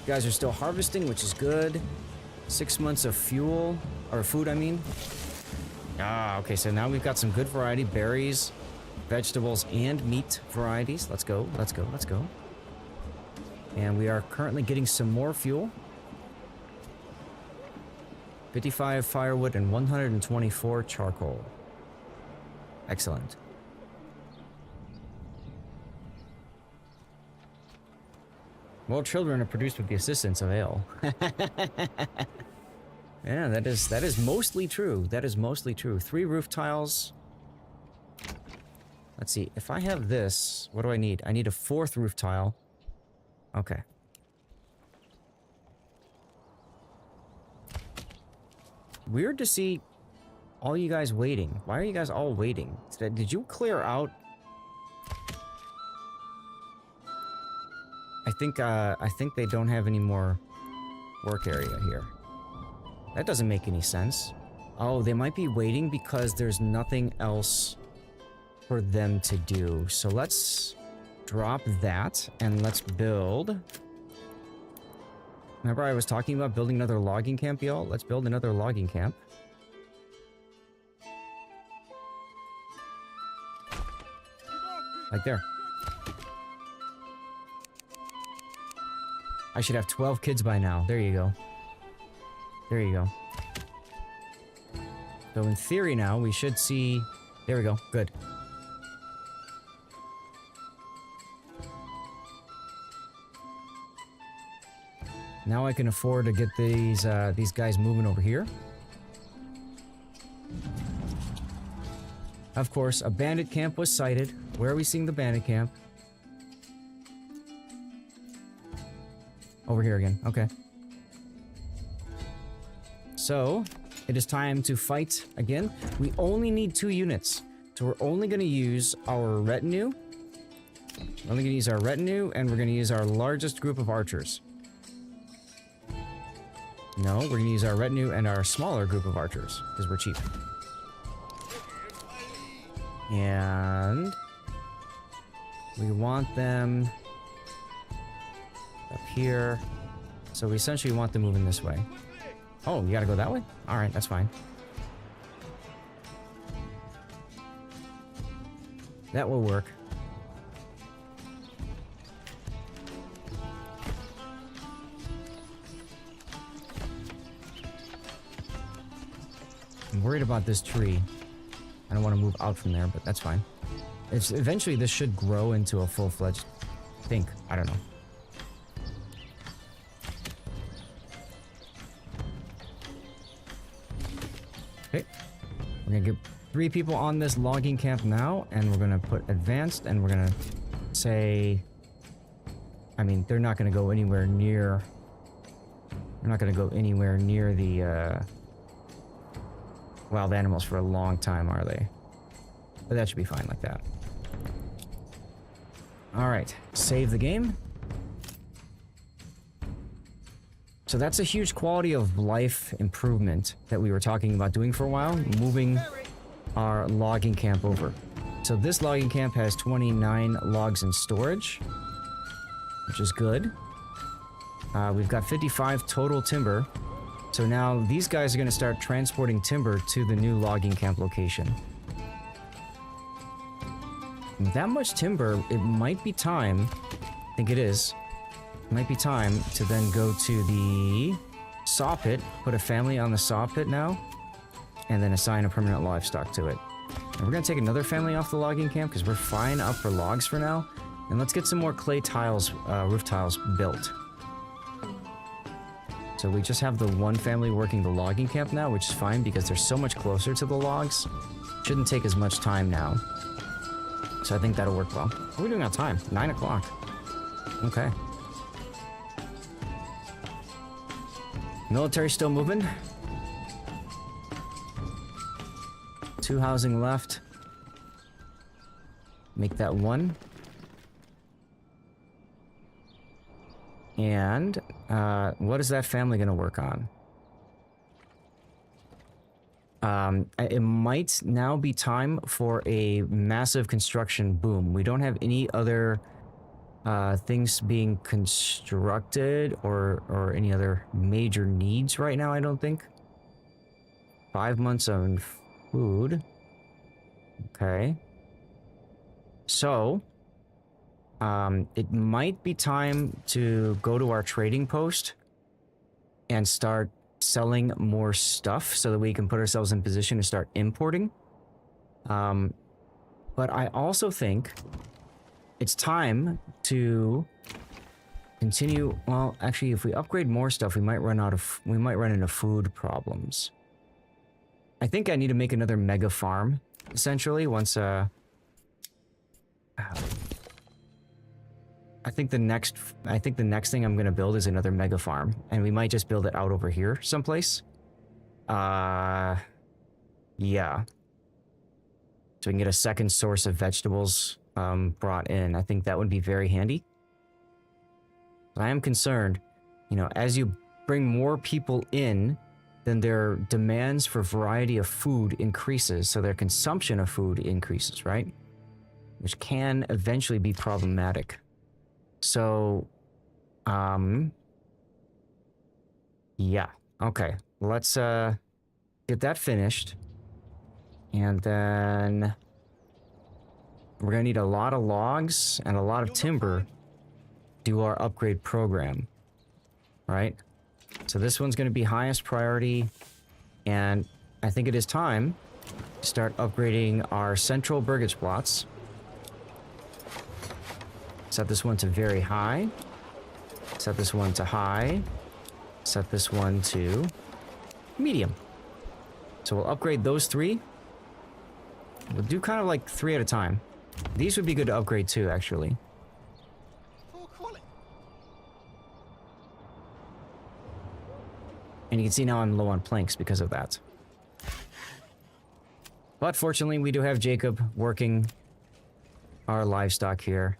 You guys are still harvesting, which is good. 6 months of fuel, or food, I mean. Ah, okay, so now we've got some good variety, berries, vegetables, and meat varieties. Let's go, let's go, let's go. And we are currently getting some more fuel. 55 firewood and 124 charcoal. Excellent. More children are produced with the assistance of ale. Yeah, that is mostly true. That is mostly true. 3 roof tiles. Let's see. If I have this, what do I need? I need a 4th roof tile. Okay. Weird to see all you guys waiting. Why are you guys all waiting? Did you clear out? I think they don't have any more work area here. That doesn't make any sense. Oh, they might be waiting because there's nothing else for them to do. So let's drop that and let's build. Remember I was talking about building another logging camp, y'all? Let's build another logging camp. Like there. I should have 12 kids by now. There you go. There you go. So in theory now, we should see... There we go. Good. Now I can afford to get these guys moving over here. Of course, a bandit camp was sighted. Where are we seeing the bandit camp? Over here again. Okay. So, it is time to fight again. We only need 2 units. So we're only going to use our retinue. We're only going to use our retinue, and we're going to use our largest group of archers. No, we're gonna use our retinue and our smaller group of archers, because we're cheap. And we want them up here. So we essentially want them moving this way. Oh, you gotta go that way? Alright, that's fine. That will work. I'm worried about this tree. I don't want to move out from there, but that's fine. It's eventually this should grow into a full-fledged thing. I don't know. Okay. We're gonna get 3 people on this logging camp now, and we're gonna put advanced, and we're gonna say, I mean, they're not gonna go anywhere near. They're not gonna go anywhere near the wild animals for a long time, are they? But that should be fine like that. Alright, save the game. So that's a huge quality of life improvement that we were talking about doing for a while, moving our logging camp over. So this logging camp has 29 logs in storage, which is good. We've got 55 total timber. So now these guys are going to start transporting timber to the new logging camp location. With that much timber, it might be time, I think it is, it might be time to then go to the saw pit, put a family on the saw pit now, and then assign a permanent livestock to it. And we're going to take another family off the logging camp because we're fine up for logs for now. And let's get some more clay tiles, roof tiles built. So we just have the one family working the logging camp now, which is fine because they're so much closer to the logs. Shouldn't take as much time now. So I think that'll work well. What are we doing on time? 9 o'clock. Okay. Military still moving. 2 housing left. Make that 1. And what is that family going to work on? It might now be time for a massive construction boom. We don't have any other things being constructed or any other major needs right now, I don't think. 5 months on food. Okay. So, it might be time to go to our trading post and start selling more stuff so that we can put ourselves in position to start importing. But I also think it's time to continue. Well, actually, if we upgrade more stuff, we might run into food problems. I think I need to make another mega farm, essentially, once I think the next thing I'm gonna build is another mega farm, and we might just build it out over here someplace. Yeah. So we can get a second source of vegetables brought in. I think that would be very handy. But I am concerned, you know, as you bring more people in, then their demands for variety of food increases, so their consumption of food increases, right? Which can eventually be problematic. So, yeah. Okay. Let's, get that finished. And then we're gonna need a lot of logs and a lot of timber to do our upgrade program. Right? So this one's gonna be highest priority, and I think it is time to start upgrading our central burgage plots. Set this one to very high. Set this one to high. Set this one to medium. So we'll upgrade those 3. We'll do kind of like 3 at a time. These would be good to upgrade too, actually. And you can see now I'm low on planks because of that. But fortunately, we do have Jacob working our livestock here.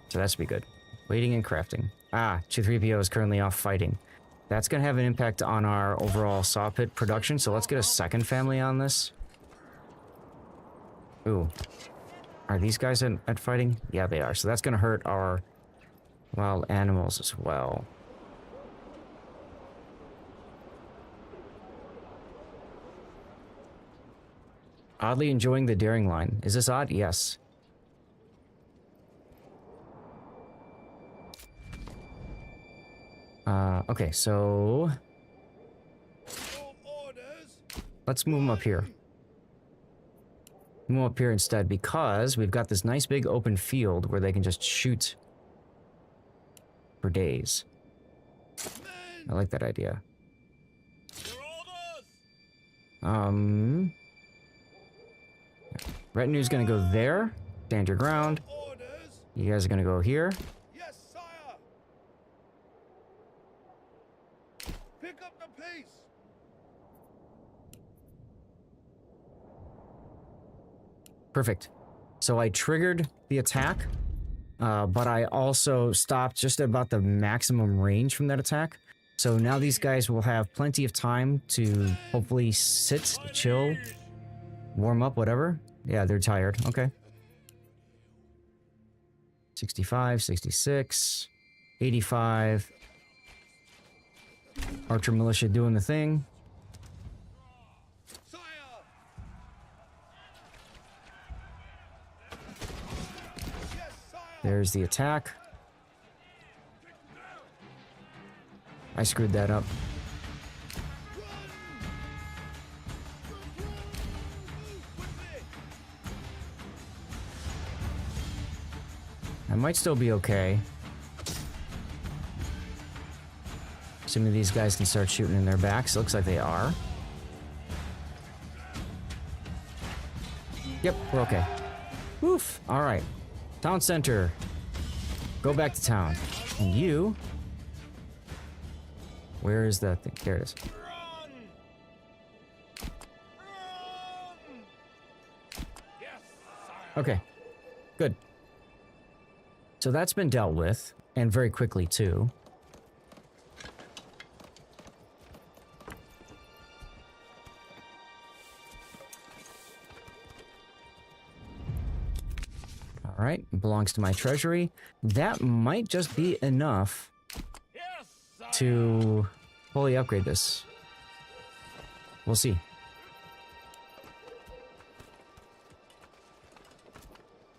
So that should be good. Waiting and crafting. Ah, 2-3PO is currently off fighting. That's going to have an impact on our overall saw pit production, so let's get a second family on this. Ooh. Are these guys at fighting? Yeah, they are. So that's going to hurt our wild animals as well. Oddly enjoying the daring line. Is this odd? Yes. Okay, so let's move them up here. Move them up here instead because we've got this nice big open field where they can just shoot for days. I like that idea. Retinue's gonna go there. Stand your ground. You guys are gonna go here. Yes, sire. Pick up the pace. Perfect. So I triggered the attack, but I also stopped just about the maximum range from that attack. So now these guys will have plenty of time to hopefully sit, chill, warm up, whatever. Yeah, they're tired. Okay. 65, 66, 85. Archer militia doing the thing. Sire. Yes, sire. There's the attack. I screwed that up. I might still be okay. Assuming these guys can start shooting in their backs. Looks like they are. Yep, we're okay. Woof. Alright. Town center. Go back to town. And you... Where is that thing? There it is. Okay. Good. So that's been dealt with, and very quickly too. All right, belongs to my treasury. That might just be enough to fully upgrade this. We'll see.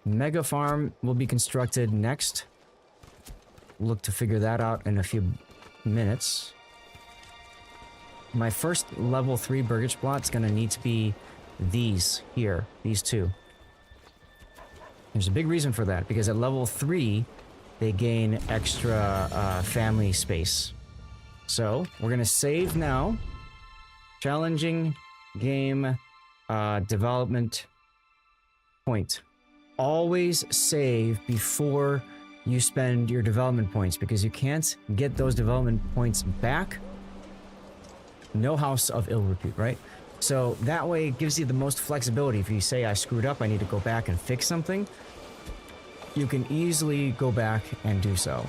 Mega farm will be constructed next. Look to figure that out in a few minutes. My first level 3 burgage plot's gonna need to be these here, these two. There's a big reason for that, because at level 3, they gain extra family space. So, we're gonna save now. Challenging game development point. Always save before you spend your development points, because you can't get those development points back. No house of ill repute, right? So that way it gives you the most flexibility. If you say, I screwed up, I need to go back and fix something, you can easily go back and do so.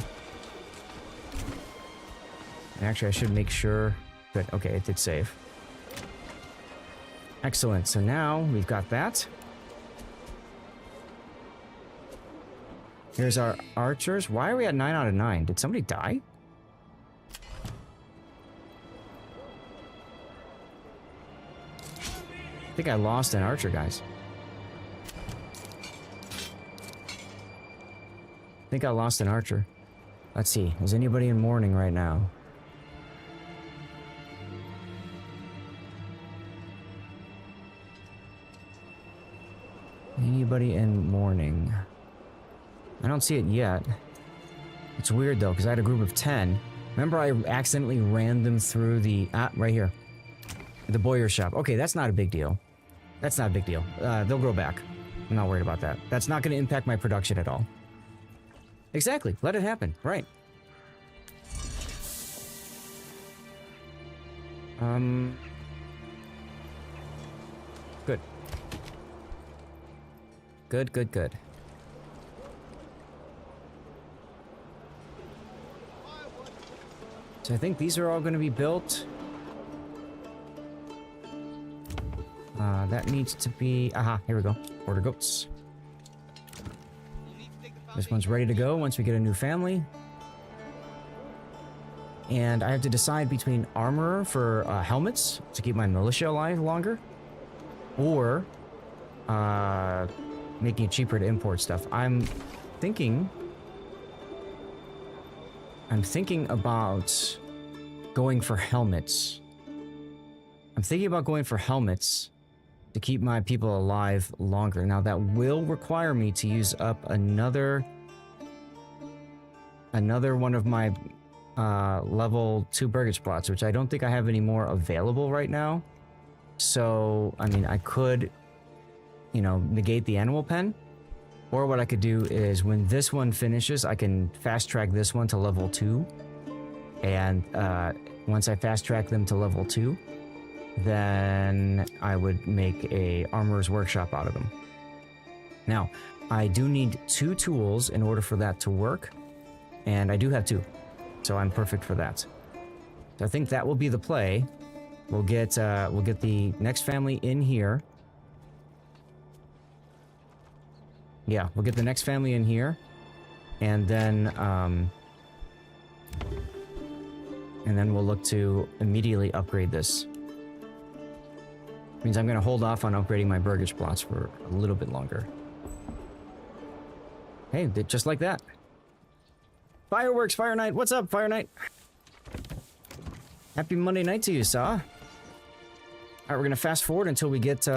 And actually, I should make sure that, okay, it did save. Excellent. So now we've got that. Here's our archers. Why are we at 9 out of 9? Did somebody die? I think I lost an archer, guys. I think I lost an archer. Let's see. Is anybody in mourning right now? Anybody in mourning? I don't see it yet. It's weird though, because I had a group of 10. Remember I accidentally ran them through the... Ah, right here. The Boyer shop. Okay, that's not a big deal. That's not a big deal. They'll grow back. I'm not worried about that. That's not going to impact my production at all. Exactly. Let it happen. Right. Good. Good. So I think these are all going to be built. That needs to be... Aha, here we go. Border goats. This one's ready to go once we get a new family. And I have to decide between armor for helmets to keep my militia alive longer, or making it cheaper to import stuff. I'm thinking about going for helmets. To keep my people alive longer. Now that will require me to use up another one of my level 2 burgage plots, which I don't think I have any more available right now. So, I mean, I could, you know, negate the animal pen, or what I could do is when this one finishes, I can fast track this one to level 2. And once I fast track them to level 2, then I would make a armorer's workshop out of them. Now, I do need 2 tools in order for that to work, and I do have 2, so I'm perfect for that. So I think that will be the play. We'll get the next family in here. Yeah, we'll get the next family in here, and then we'll look to immediately upgrade this. Means I'm going to hold off on upgrading my burgage plots for a little bit longer. Hey, just like that. Fireworks, Fire Knight. What's up, Fire Knight? Happy Monday night to you, Saw. All right, we're going to fast forward until we get...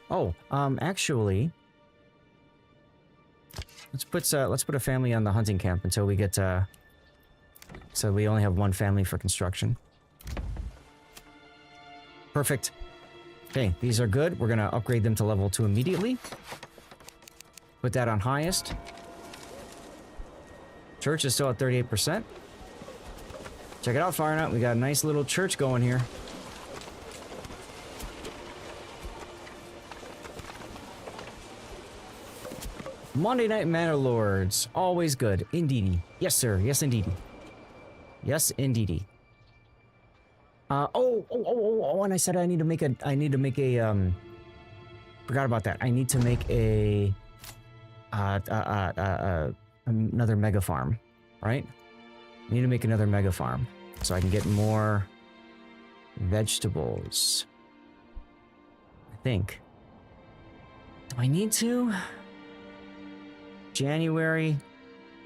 actually... Let's put a family on the hunting camp until we get... So we only have 1 family for construction. Perfect. Okay, these are good. We're gonna upgrade them to level 2 immediately. Put that on highest. Church is still at 38%. Check it out, Fire Knight. We got a nice little church going here. Monday Night Manor Lords. Always good. Indeedy. Yes, sir. Yes, indeedy. Yes, indeedy. And I said I need to make a, forgot about that. I need to make a, another mega farm, right? I need to make another mega farm so I can get more vegetables. I think. Do I need to? January.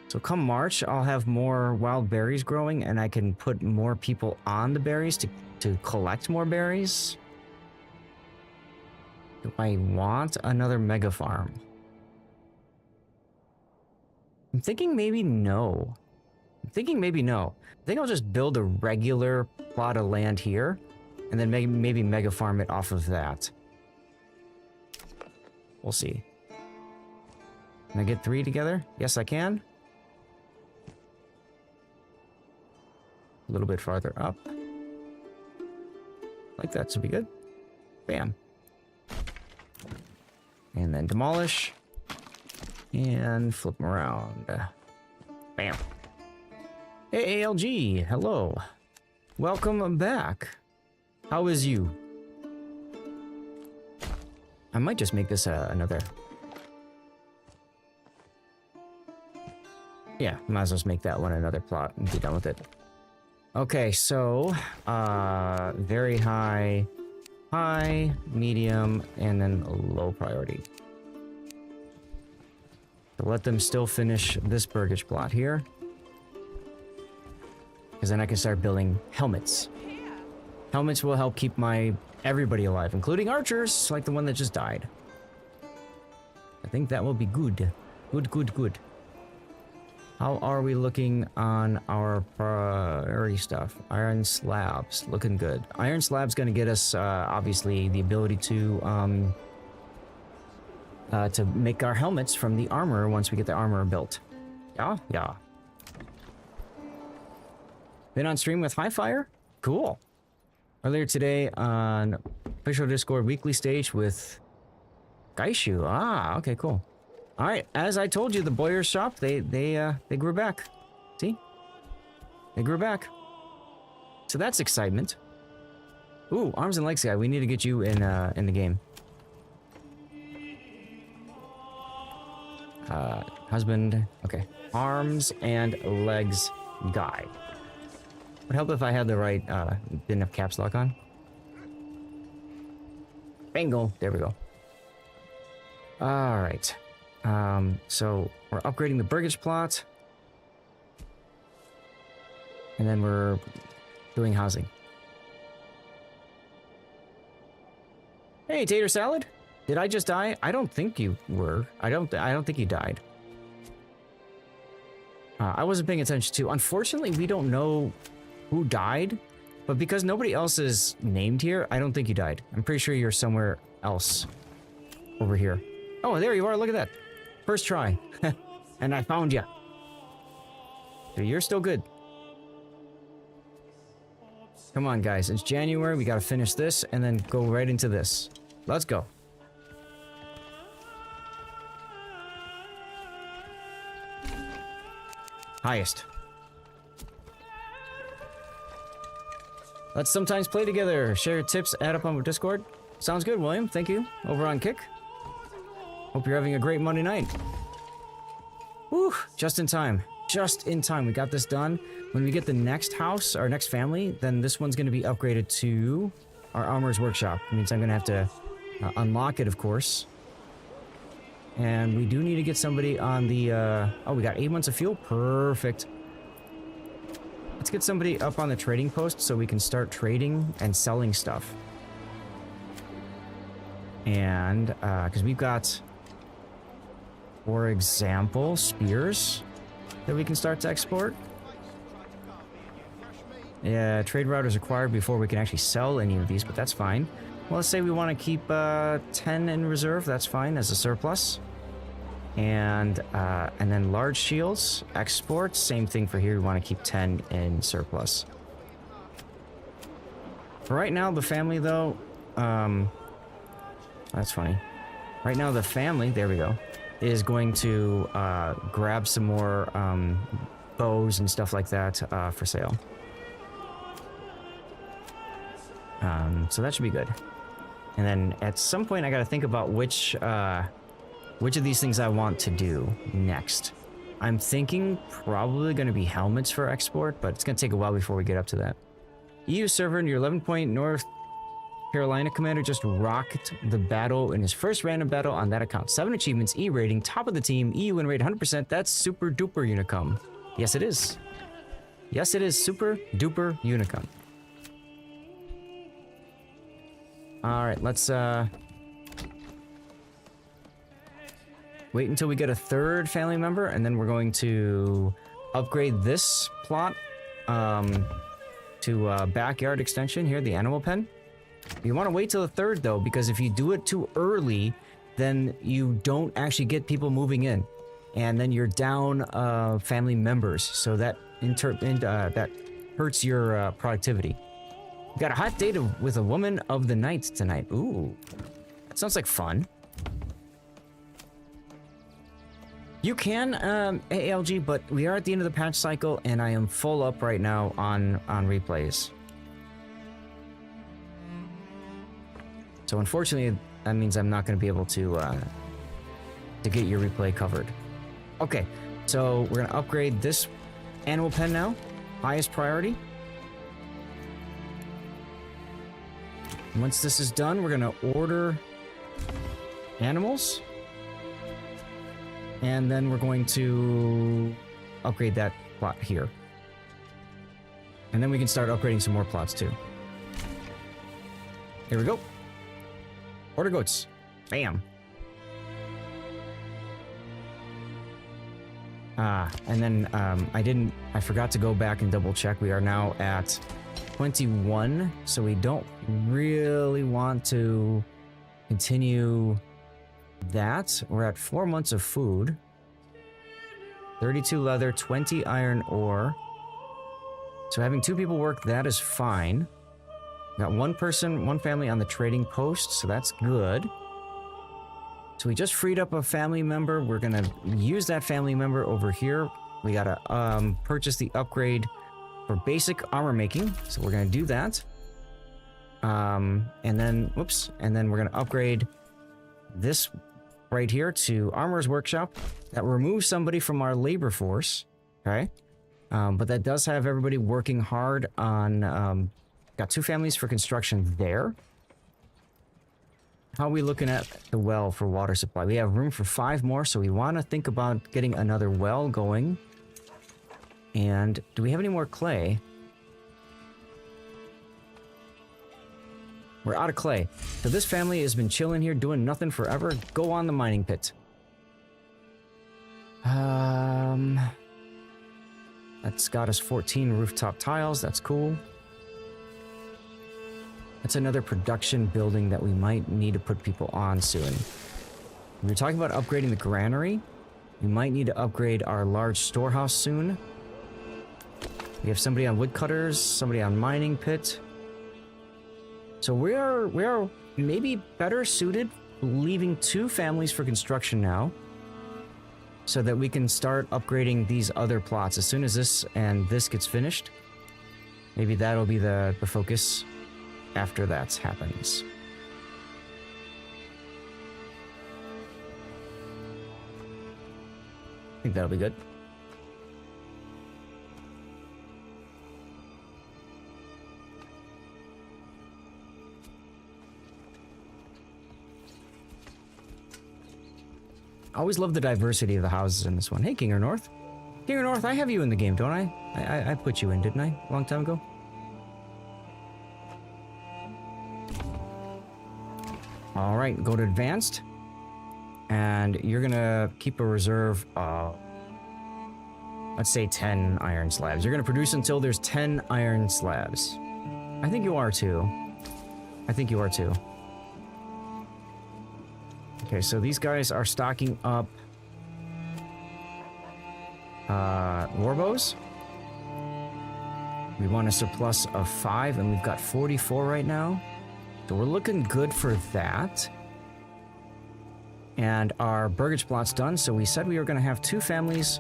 So come March, I'll have more wild berries growing, and I can put more people on the berries to collect more berries. Do I want another mega farm? I'm thinking maybe no. I think I'll just build a regular plot of land here, and then maybe mega farm it off of that. We'll see. Can I get 3 together? Yes, I can. A little bit farther up. Like that should be good. Bam. And then demolish. And flip them around. Bam. Hey, ALG. Hello. Welcome back. How is you? I might just make this another... Yeah, might as well just make that one another plot and be done with it. Okay, so, very high, medium, and then low priority. So let them still finish this burgage plot here. Because then I can start building helmets. Helmets will help keep everybody alive, including archers, like the one that just died. I think that will be good. Good. How are we looking on our priority stuff? Iron slabs, looking good. Iron slabs gonna get us, obviously, the ability to make our helmets from the armor once we get the armor built. Yeah. Been on stream with Highfire? Cool. Earlier today on official Discord weekly stage with Gaishu. Okay, cool. All right, as I told you, the Boyer's shop, they grew back. See? They grew back. So that's excitement. Ooh, arms and legs guy. We need to get you in the game. Husband. Okay. Arms and legs guy. Would help if I had the right, didn't have caps lock on. Bingo. There we go. Alright. So we're upgrading the burgage plot. And then we're doing housing. Hey, tater salad. Did I just die? I don't think you were. I don't think you died. I wasn't paying attention to. Unfortunately, we don't know who died, but because nobody else is named here, I don't think you died. I'm pretty sure you're somewhere else over here. Oh, there you are. Look at that. First try. And I found you. So you're still good. Come on, guys. It's January. We got to finish this and then go right into this. Let's go. Highest. Let's sometimes play together. Share tips, add up on Discord. Sounds good, William. Thank you. Over on Kick. Hope you're having a great Monday night. Whew, just in time. Just in time. We got this done. When we get the next house, our next family, then this one's going to be upgraded to our armorer's workshop. It means I'm going to have to unlock it, of course. And we do need to get somebody on the... oh, we got 8 months of fuel. Perfect. Let's get somebody up on the trading post so we can start trading and selling stuff. And, because we've got, for example, spears that we can start to export. Yeah, trade route is required before we can actually sell any of these, but that's fine. Well, let's say we want to keep 10 in reserve. That's fine as a surplus. And then large shields, exports, same thing for here. We want to keep 10 in surplus. For right now, the family, though, that's funny. Right now, the family, there we go, is going to grab some more bows and stuff like that for sale. So that should be good. And then at some point, I got to think about which of these things I want to do next. I'm thinking probably going to be helmets for export, but it's going to take a while before we get up to that. EU server and your 11-point North Carolina commander just rocked the battle in his first random battle on that account. 7 achievements, E rating, top of the team, EU win rate 100%. That's super duper Unicum. Yes, it is. Yes, it is super duper Unicum. Alright, let's wait until we get a third family member, and then we're going to upgrade this plot to backyard extension here, the animal pen. You want to wait till the third, though, because if you do it too early, then you don't actually get people moving in. And then you're down family members, so that that hurts your productivity. We got a hot date with a woman of the night tonight. Ooh, that sounds like fun. You can ALG, but we are at the end of the patch cycle, and I am full up right now on replays. So unfortunately, that means I'm not going to be able to get your replay covered. Okay, so we're going to upgrade this animal pen now. Highest priority. Once this is done, we're going to order animals. And then we're going to upgrade that plot here. And then we can start upgrading some more plots too. Here we go. Order goats. Bam. And then I forgot to go back and double check. We are now at 21, so we don't really want to continue that. We're at 4 months of food, 32 leather, 20 iron ore. So having 2 people work, that is fine. Got 1 person, 1 family on the trading post, so that's good. So we just freed up a family member. We're gonna use that family member over here. We gotta purchase the upgrade for basic armor making. So we're going to do that. And then, whoops, and then we're going to upgrade this right here to Armorer's Workshop. That removes somebody from our labor force, okay? But that does have everybody working hard on, got 2 families for construction there. How are we looking at the well for water supply? We have room for 5 more, so we want to think about getting another well going. And do we have any more clay? We're out of clay. So this family has been chilling here doing nothing forever. Go on the mining pit. That's got us 14 rooftop tiles. That's cool. That's another production building that we might need to put people on soon. We were talking about upgrading the granary. We might need to upgrade our large storehouse soon. We have somebody on woodcutters, somebody on mining pit. So we are maybe better suited leaving 2 families for construction now, so that we can start upgrading these other plots as soon as this and this gets finished. Maybe that'll be the focus after that happens. I think that'll be good. I always love the diversity of the houses in this one. Hey, King or North. King or North, I have you in the game, don't I? I put you in, didn't I? A long time ago? Alright, go to Advanced. And you're gonna keep a reserve of, let's say 10 iron slabs. You're gonna produce until there's 10 iron slabs. I think you are too. I think you are too. Okay, so these guys are stocking up warbows. We want a surplus of 5, and we've got 44 right now. So we're looking good for that. And our burgage plot's done, so we said we were going to have 2 families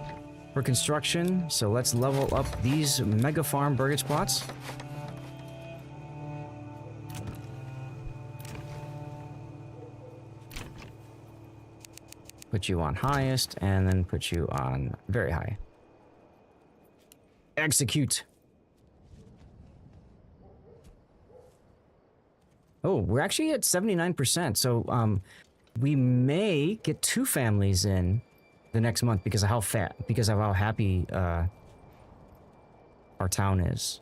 for construction. So let's level up these mega farm burgage plots. Put you on highest, and then put you on very high. Execute. Oh, we're actually at 79%, so we may get 2 families in the next month because of how happy our town is.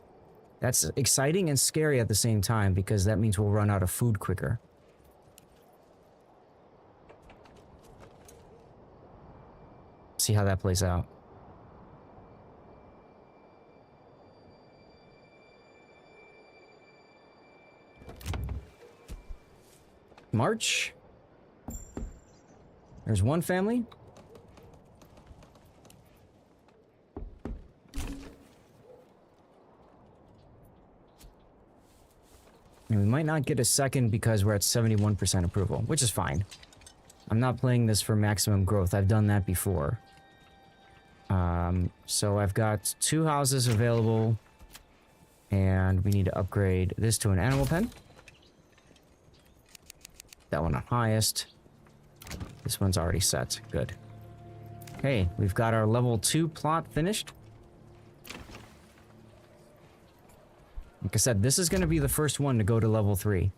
That's exciting and scary at the same time because that means we'll run out of food quicker. See how that plays out. March. There's 1 family. And we might not get a second because we're at 71% approval, which is fine. I'm not playing this for maximum growth. I've done that before. So I've got 2 houses available, and we need to upgrade this to an animal pen. That one on highest. This one's already set. Good. Okay, we've got our level 2 plot finished. Like I said, this is going to be the first one to go to level 3.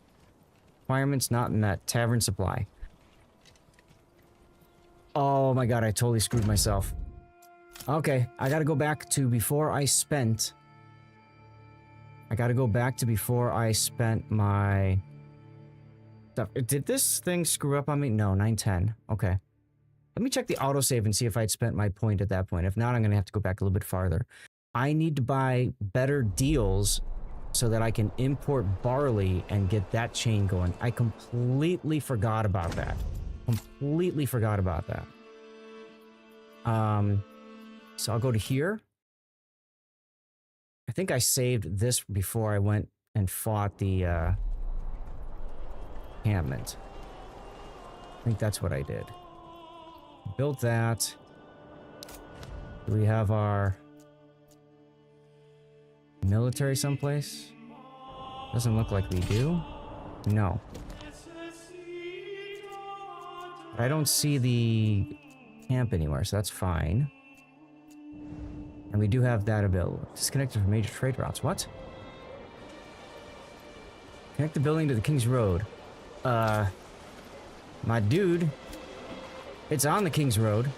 Requirements not in that tavern supply. Oh my god, I totally screwed myself. Okay, I gotta go back to before I spent... I gotta go back to before I spent my... stuff. Did this thing screw up on me? No, 910. Okay. Let me check the autosave and see if I'd spent my point at that point. If not, I'm gonna have to go back a little bit farther. I need to buy better deals so that I can import barley and get that chain going. I completely forgot about that. Completely forgot about that. So I'll go to here. I think I saved this before I went and fought the encampment. I think that's what I did. Built that. We have our Military someplace? Doesn't look like we do. No. I don't see the camp anywhere, so that's fine. And we do have that available. Disconnected from major trade routes. What? Connect the building to the King's Road. My dude. It's on the King's Road.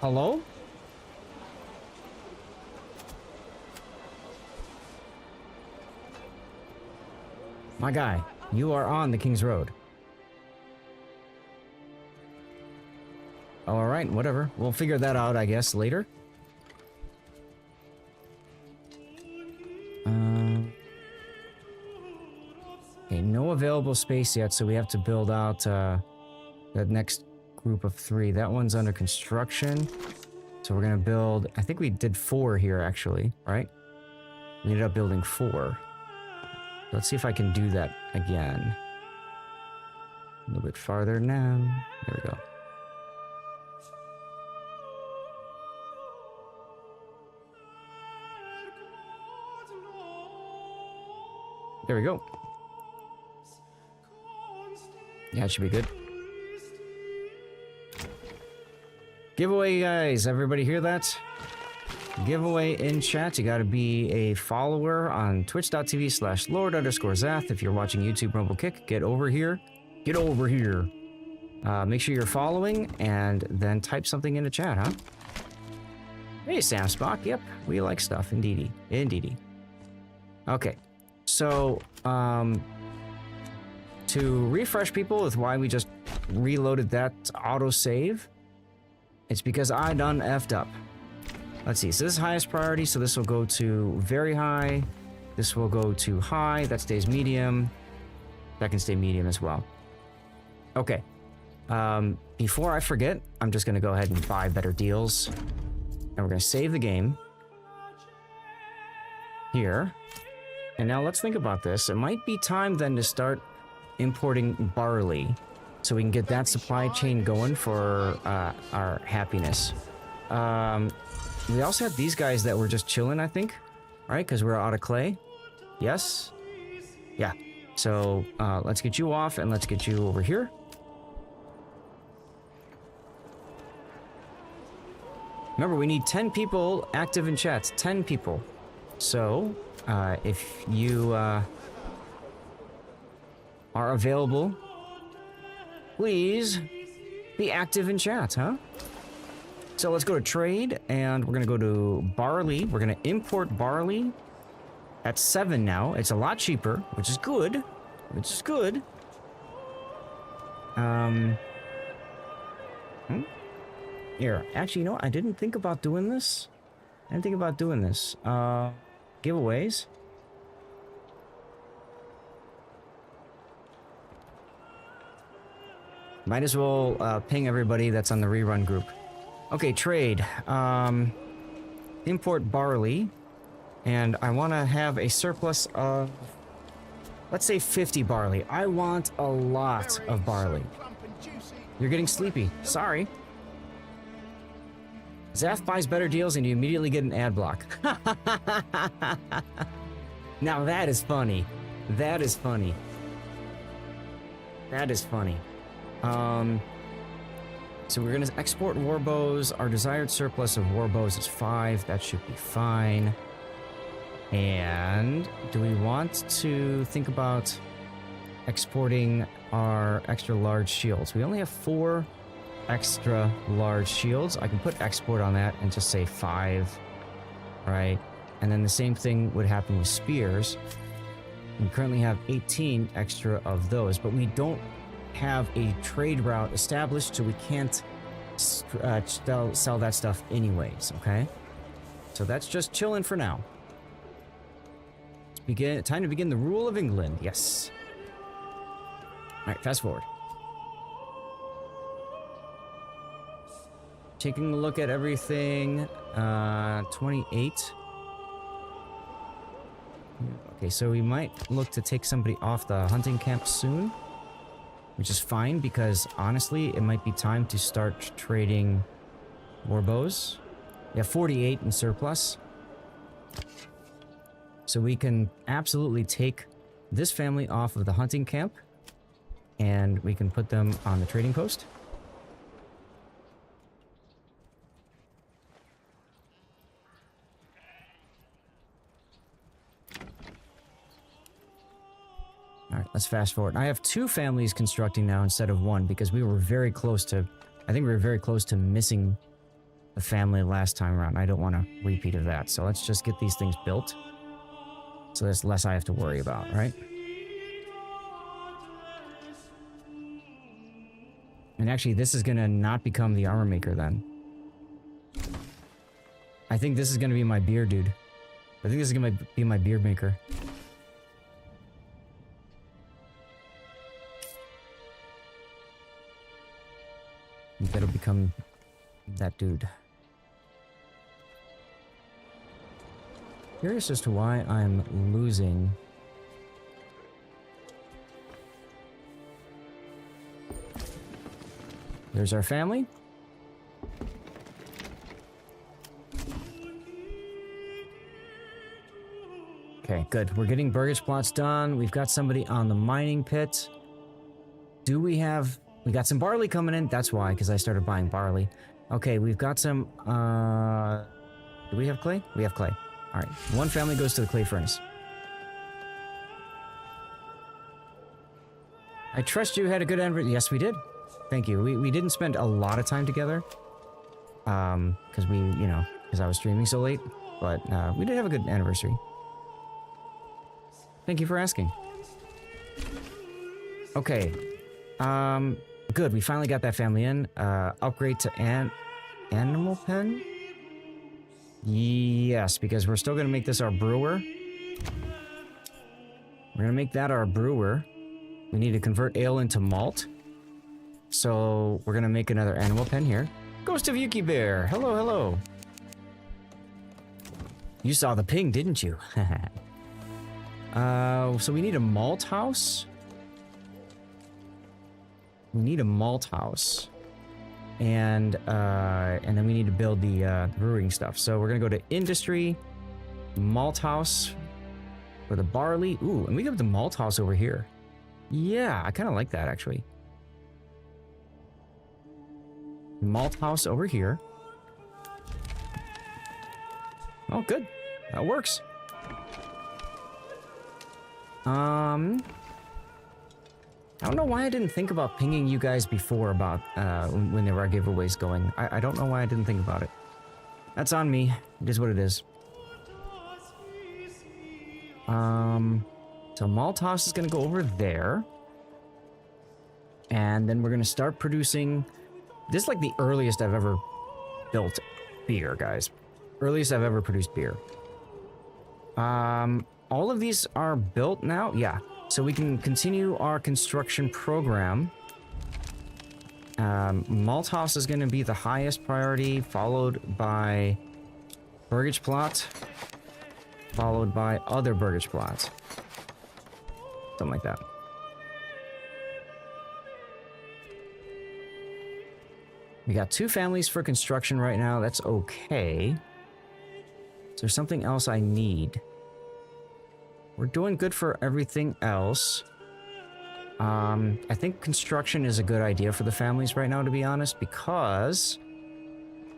Hello? My guy, you are on the King's Road. Alright, whatever. We'll figure that out, I guess, later. Okay, no available space yet, so we have to build out that next group of 3. That one's under construction. So we're gonna build, I think we did 4 here actually, right? We ended up building 4. Let's see if I can do that again. A little bit farther now. There we go. There we go. Yeah, it should be good. Giveaway, guys. Everybody hear that? Giveaway in chat. You gotta be a follower on twitch.tv/Lord_Zath. If you're watching YouTube Rumble Kick, get over here. Get over here. Make sure you're following and then type something in the chat, huh? Hey, Sam Spock. Yep, we like stuff. Indeedy. Indeedy. Okay. So, to refresh people with why we just reloaded that autosave, it's because I done effed up. Let's see, so this is highest priority, so this will go to very high. This will go to high, that stays medium. That can stay medium as well. Okay. Before I forget, I'm just gonna go ahead and buy better deals. And we're gonna save the game. Here. And now let's think about this. It might be time then to start importing barley so we can get that supply chain going for our happiness. We also have these guys that were just chilling, I think, right? Because we're out of clay. Yes? Yeah. So let's get you off and let's get you over here. Remember, we need 10 people active in chat. 10 people. So if you are available, please be active in chat, huh? So let's go to trade, and we're gonna go to barley. We're gonna import barley at 7 now. It's a lot cheaper, which is good. Which is good. Here, actually, you know what? I didn't think about doing this. Giveaways. Might as well ping everybody that's on the rerun group. Okay, trade. Import barley. And I want to have a surplus of, let's say 50 barley. I want a lot of barley. You're getting sleepy. Sorry. Zath buys better deals and you immediately get an ad block. Now that is funny. That is funny. That is funny. So we're gonna export war bows. Our desired surplus of war bows is 5. That should be fine. And do we want to think about exporting our extra large shields? We only have 4 extra large shields. I can put export on that and just say 5, right? And then the same thing would happen with spears. We currently have 18 extra of those, but we don't have a trade route established, so we can't sell that stuff anyways, okay? So that's just chilling for now. Time to begin the rule of England, yes. Alright, fast forward. Taking a look at everything, 28. Okay, so we might look to take somebody off the hunting camp soon, which is fine because honestly, it might be time to start trading war bows. We have 48 in surplus. So we can absolutely take this family off of the hunting camp, and we can put them on the trading post. All right, let's fast forward. I have 2 families constructing now instead of 1 because we were very close to, I think we were very close to missing a family last time around. I don't want a repeat of that. So let's just get these things built. So there's less I have to worry about, right? And actually, this is going to not become the armor maker then. I think this is going to be my beer dude. I think this is going to be my beer maker. That'll become that dude. Curious as to why I'm losing. There's our family. Okay, good. We're getting burgage plots done. We've got somebody on the mining pit. Do we have... We got some barley coming in. That's why, because I started buying barley. Okay, we've got some... Do we have clay? We have clay. All right, 1 family goes to the clay furnace. I trust you had a good anniversary. Yes, we did. Thank you. We didn't spend a lot of time together. Because we, you know, because I was streaming so late. But we did have a good anniversary. Thank you for asking. Okay. Good. We finally got that family in. Upgrade to animal pen? Yes, because we're still going to make this our brewer. We're going to make that our brewer. We need to convert ale into malt. So we're going to make another animal pen here. Ghost of Yuki Bear. Hello, hello. You saw the ping, didn't you? So we need a malt house. We need a malt house. And then we need to build the brewing stuff. So we're gonna go to industry, malt house for the barley. Ooh, and we got the malt house over here. Yeah, I kind of like that actually. Malt house over here. Oh, good. That works. I don't know why I didn't think about pinging you guys before about when there were giveaways going. I don't know why I didn't think about it. That's on me. It is what it is. So malt house is going to go over there. And then we're going to start producing... This is like the earliest I've ever built beer, guys. Earliest I've ever produced beer. All of these are built now? Yeah. So we can continue our construction program. Malt house is going to be the highest priority, followed by burgage plot, followed by other burgage plots. Something like that. We got 2 families for construction right now. That's okay. Is there something else I need? We're doing good for everything else. I think construction is a good idea for the families right now, to be honest, because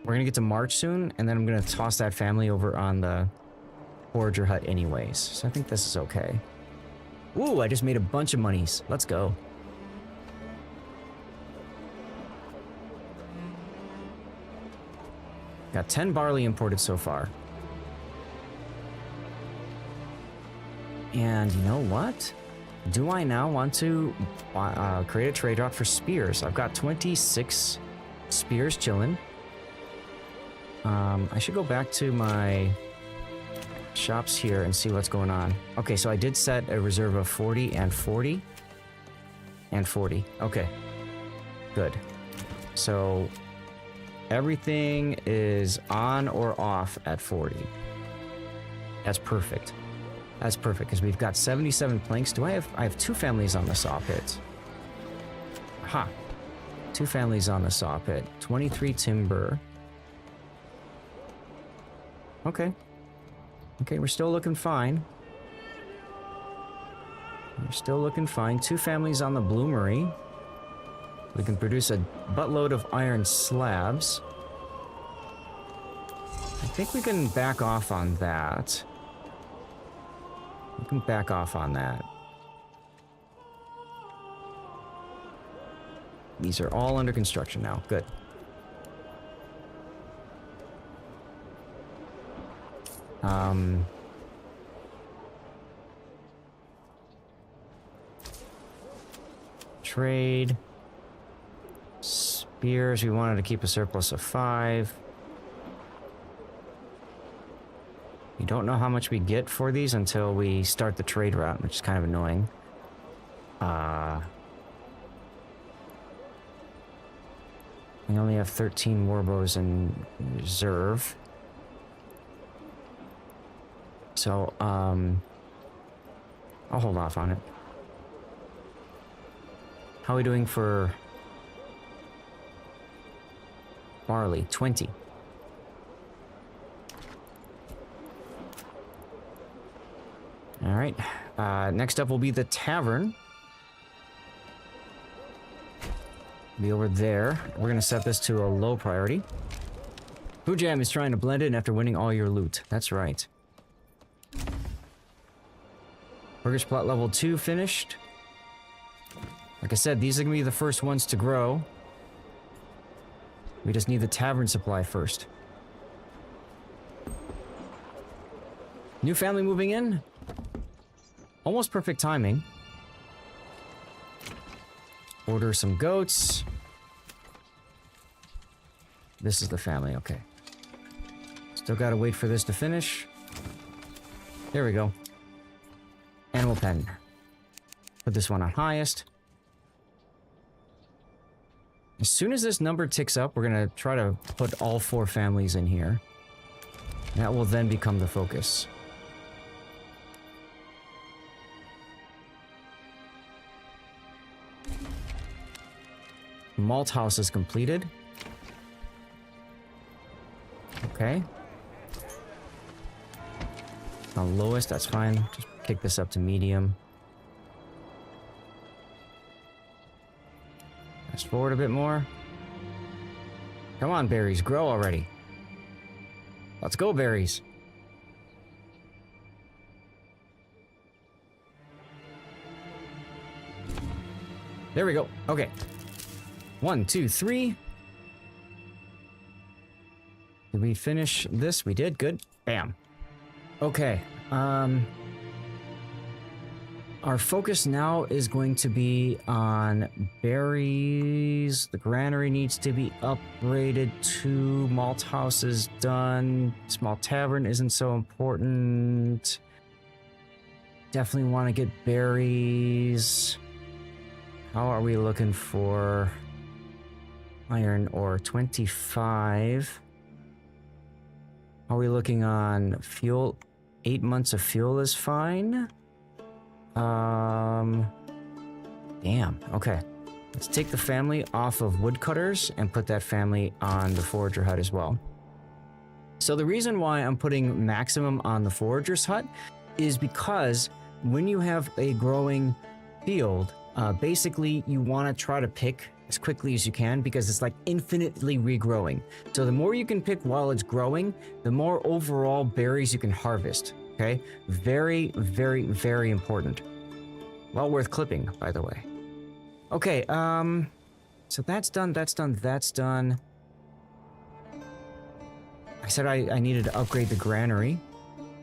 we're going to get to March soon, and then I'm going to toss that family over on the forager hut anyways. So I think this is okay. Ooh, I just made a bunch of monies. Let's go. Got 10 barley imported so far. And you know what? Do I now want to create a trade route for spears? I've got 26 spears chilling. I should go back to my shops here and see what's going on. Okay, so I did set a reserve of 40 and 40. And 40. Okay. Good. So everything is on or off at 40. That's perfect. That's perfect, because we've got 77 planks. I have 2 families on the saw pit. Ha. 2 families on the saw pit. 23 timber. Okay. Okay, we're still looking fine. We're still looking fine. 2 families on the bloomery. We can produce a buttload of iron slabs. I think we can back off on that. We can back off on that. These are all under construction now. Good. Trade. Spears, we wanted to keep a surplus of 5. We don't know how much we get for these until we start the trade route, which is kind of annoying. We only have 13 warbows in reserve. So, I'll hold off on it. How are we doing for barley? 20. All right. Next up will be the tavern. Be over there. We're going to set this to a low priority. Pujam is trying to blend in after winning all your loot. That's right. Burgers plot level 2 finished. Like I said, these are going to be the first ones to grow. We just need the tavern supply first. New family moving in. Almost perfect timing. Order some goats. This is the family, okay. Still gotta wait for this to finish. There we go. Animal pen. Put this one on highest. As soon as this number ticks up, we're gonna try to put all 4 families in here. That will then become the focus. Malt house is completed. Okay. The lowest, that's fine. Just kick this up to medium. Fast forward a bit more. Come on, berries, grow already. Let's go, berries. There we go. Okay. 1, 2, 3. Did we finish this? We did. Good. Bam. Okay. Our focus now is going to be on berries. The granary needs to be upgraded. 2 malt houses done. Small tavern isn't so important. Definitely want to get berries. How are we looking for iron ore? 25. How are we looking on fuel? 8 months of fuel is fine. Damn. Okay. Let's take the family off of woodcutters and put that family on the forager hut as well. So the reason why I'm putting maximum on the forager's hut is because when you have a growing field, basically you want to try to pick as quickly as you can because it's like infinitely regrowing. So the more you can pick while it's growing, the more overall berries you can harvest. Okay? Very, very, very important. Well worth clipping, by the way. Okay, so that's done, that's done, that's done. I said I needed to upgrade the granary.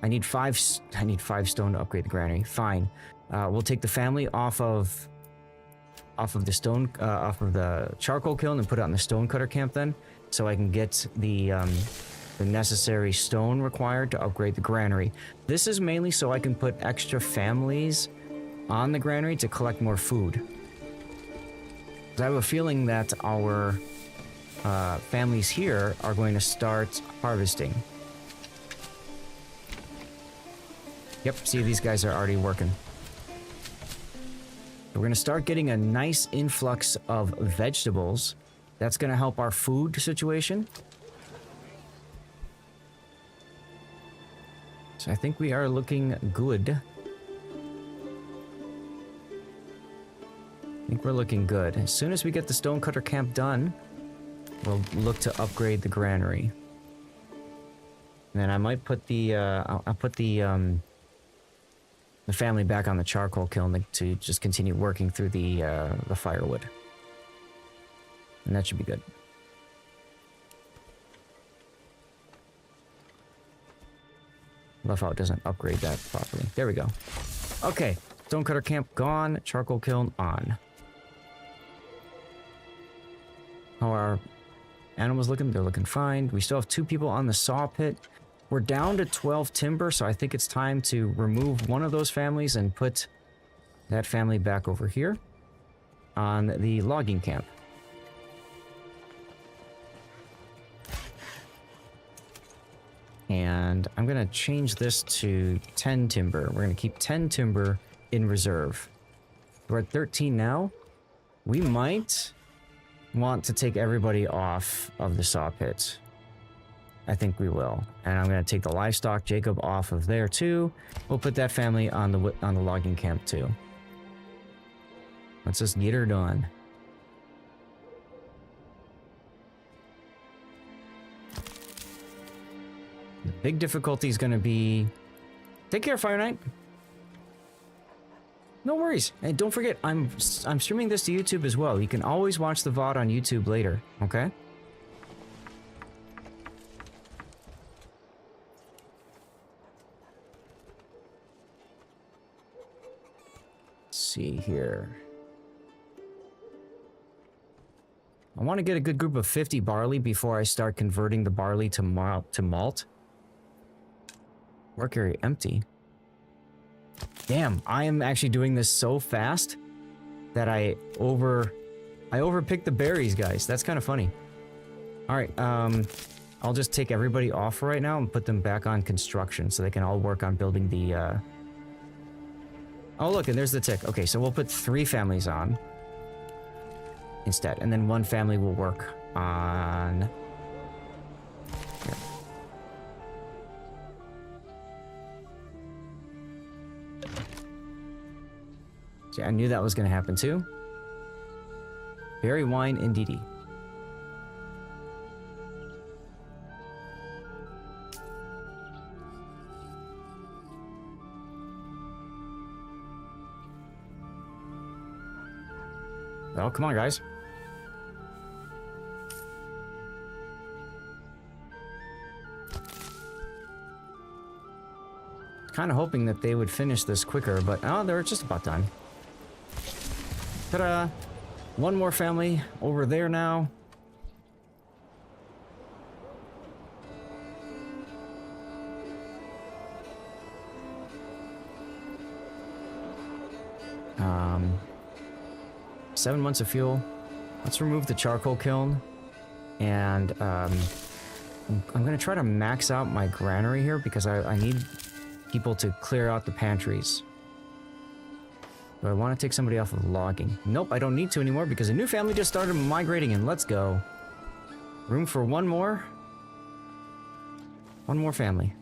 I need 5 stone to upgrade the granary. Fine. We'll take the family off of the stone, off of the charcoal kiln and put it on the stone cutter camp then, so I can get the necessary stone required to upgrade the granary. This is mainly so I can put extra families on the granary to collect more food. I have a feeling that our families here are going to start harvesting. Yep, see, these guys are already working. We're going to start getting a nice influx of vegetables. That's going to help our food situation. So I think we are looking good. I think we're looking good. As soon as we get the stonecutter camp done, we'll look to upgrade the granary. And then I might put the I'll put the family back on the charcoal kiln to just continue working through the firewood. And that should be good. Love how it doesn't upgrade that properly. There we go. Okay, stonecutter camp gone, charcoal kiln on. How are animals looking? They're looking fine. We still have 2 people on the saw pit. We're down to 12 timber, so I think it's time to remove one of those families and put that family back over here on the logging camp. And I'm going to change this to 10 timber. We're going to keep 10 timber in reserve. We're at 13 now. We might want to take everybody off of the saw pit. I think we will. And I'm going to take the livestock Jacob off of there too. We'll put that family on the logging camp too. Let's just get her done. The big difficulty is going to be... Take care, Fire Knight. No worries. And don't forget, I'm streaming this to YouTube as well. You can always watch the VOD on YouTube later, okay? Let's see here. I want to get a good group of 50 barley before I start converting the barley to malt. Work area empty. Damn, I am actually doing this so fast that I overpicked the berries, guys. That's kind of funny. All right, I'll just take everybody off right now and put them back on construction so they can all work on building the Oh, look, and there's the tick. Okay, so we'll put 3 families on instead, and then 1 family will work on here. See, I knew that was going to happen too. Berry wine indeedy. Well, come on, guys. Kind of hoping that they would finish this quicker, but oh, they're just about done. Ta-da! 1 more family over there now. Um, 7 months of fuel. Let's remove the charcoal kiln. And I'm going to try to max out my granary here because I need people to clear out the pantries. Do I want to take somebody off of logging? Nope, I don't need to anymore because a new family just started migrating in. Let's go. Room for 1 more. 1 more family.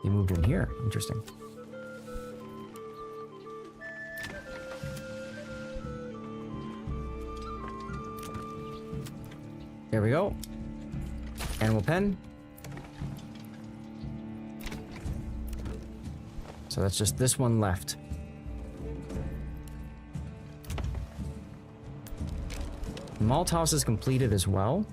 He moved in here. Interesting. There we go. Animal pen. So that's just this one left. The malt house is completed as well.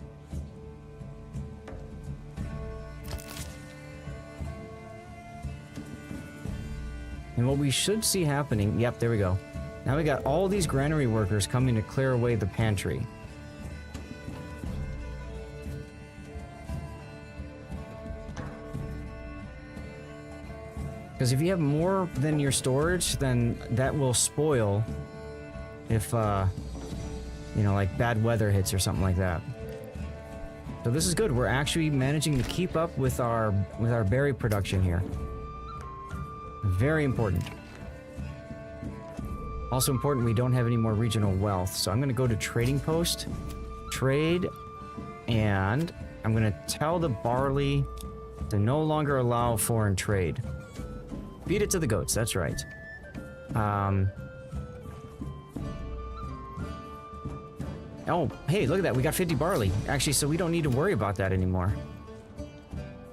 And what we should see happening... Yep, there we go. Now we got all these granary workers coming to clear away the pantry. Because if you have more than your storage, then that will spoil if, you know, like bad weather hits or something like that. So this is good. We're actually managing to keep up with our berry production here. Very important. Also important, we don't have any more regional wealth. So I'm going to go to trading post, trade, and I'm going to tell the barley to no longer allow foreign trade. Feed it to the goats, that's right. Oh, hey, look at that. We got 50 barley. Actually, so we don't need to worry about that anymore.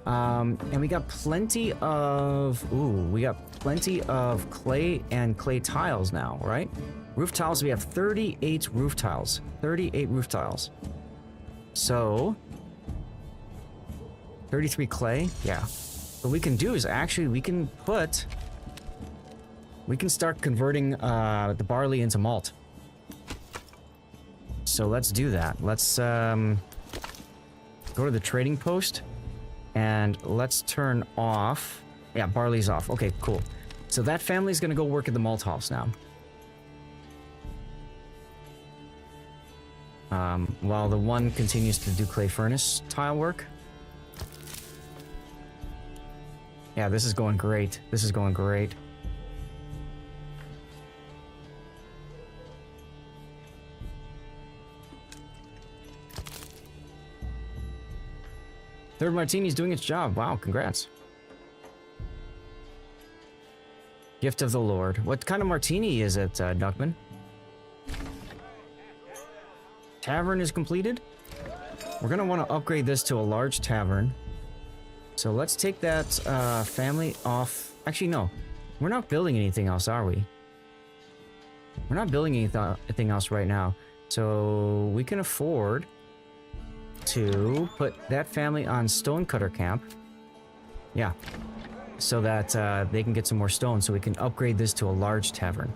And we got plenty of... Ooh, we got plenty of clay and clay tiles now, right? Roof tiles, we have 38 roof tiles. 38 roof tiles. So... 33 clay? Yeah. What we can do is actually, we can start converting the barley into malt. So let's do that. Let's go to the trading post and let's turn off. Yeah, barley's off. Okay, cool. So that family's gonna go work at the malt house now. While the one continues to do clay furnace tile work. Yeah, this is going great. This is going great. Third Martini's doing its job. Wow, congrats. Gift of the Lord. What kind of martini is it, Duckman? Tavern is completed. We're gonna want to upgrade this to a large tavern. So let's take that family off. Actually, no. We're not building anything else, are we? We're not building anything else right now. So we can afford to put that family on Stonecutter Camp. Yeah. So that they can get some more stone so we can upgrade this to a large tavern.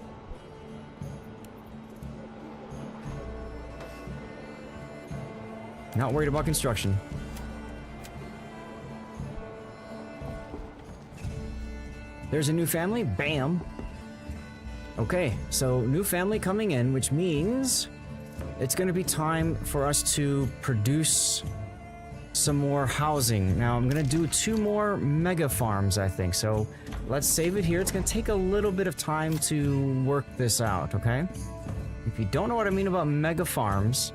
Not worried about construction. There's a new family. Bam. Okay, so new family coming in, which means it's going to be time for us to produce some more housing. Now, I'm going to do 2 more mega farms, I think. So let's save it here. It's going to take a little bit of time to work this out, okay? If you don't know what I mean about mega farms,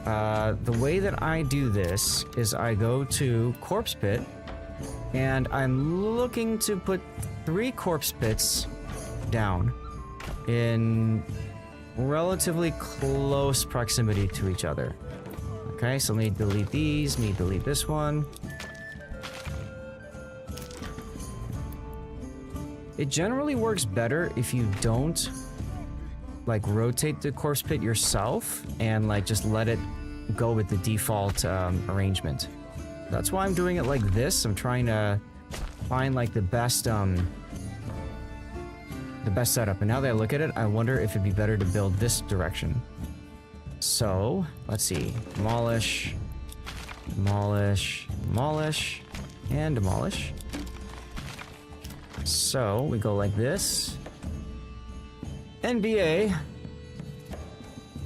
the way that I do this is I go to Corpse Pit, and I'm looking to put 3 corpse pits down in relatively close proximity to each other. Okay, so let me delete these, let me delete this one. It generally works better if you don't like rotate the corpse pit yourself and like just let it go with the default arrangement. That's why I'm doing it like this. I'm trying to find like the best setup. And now that I look at it, I wonder if it'd be better to build this direction. So let's see, demolish, demolish, demolish, and demolish. So we go like this. NBA,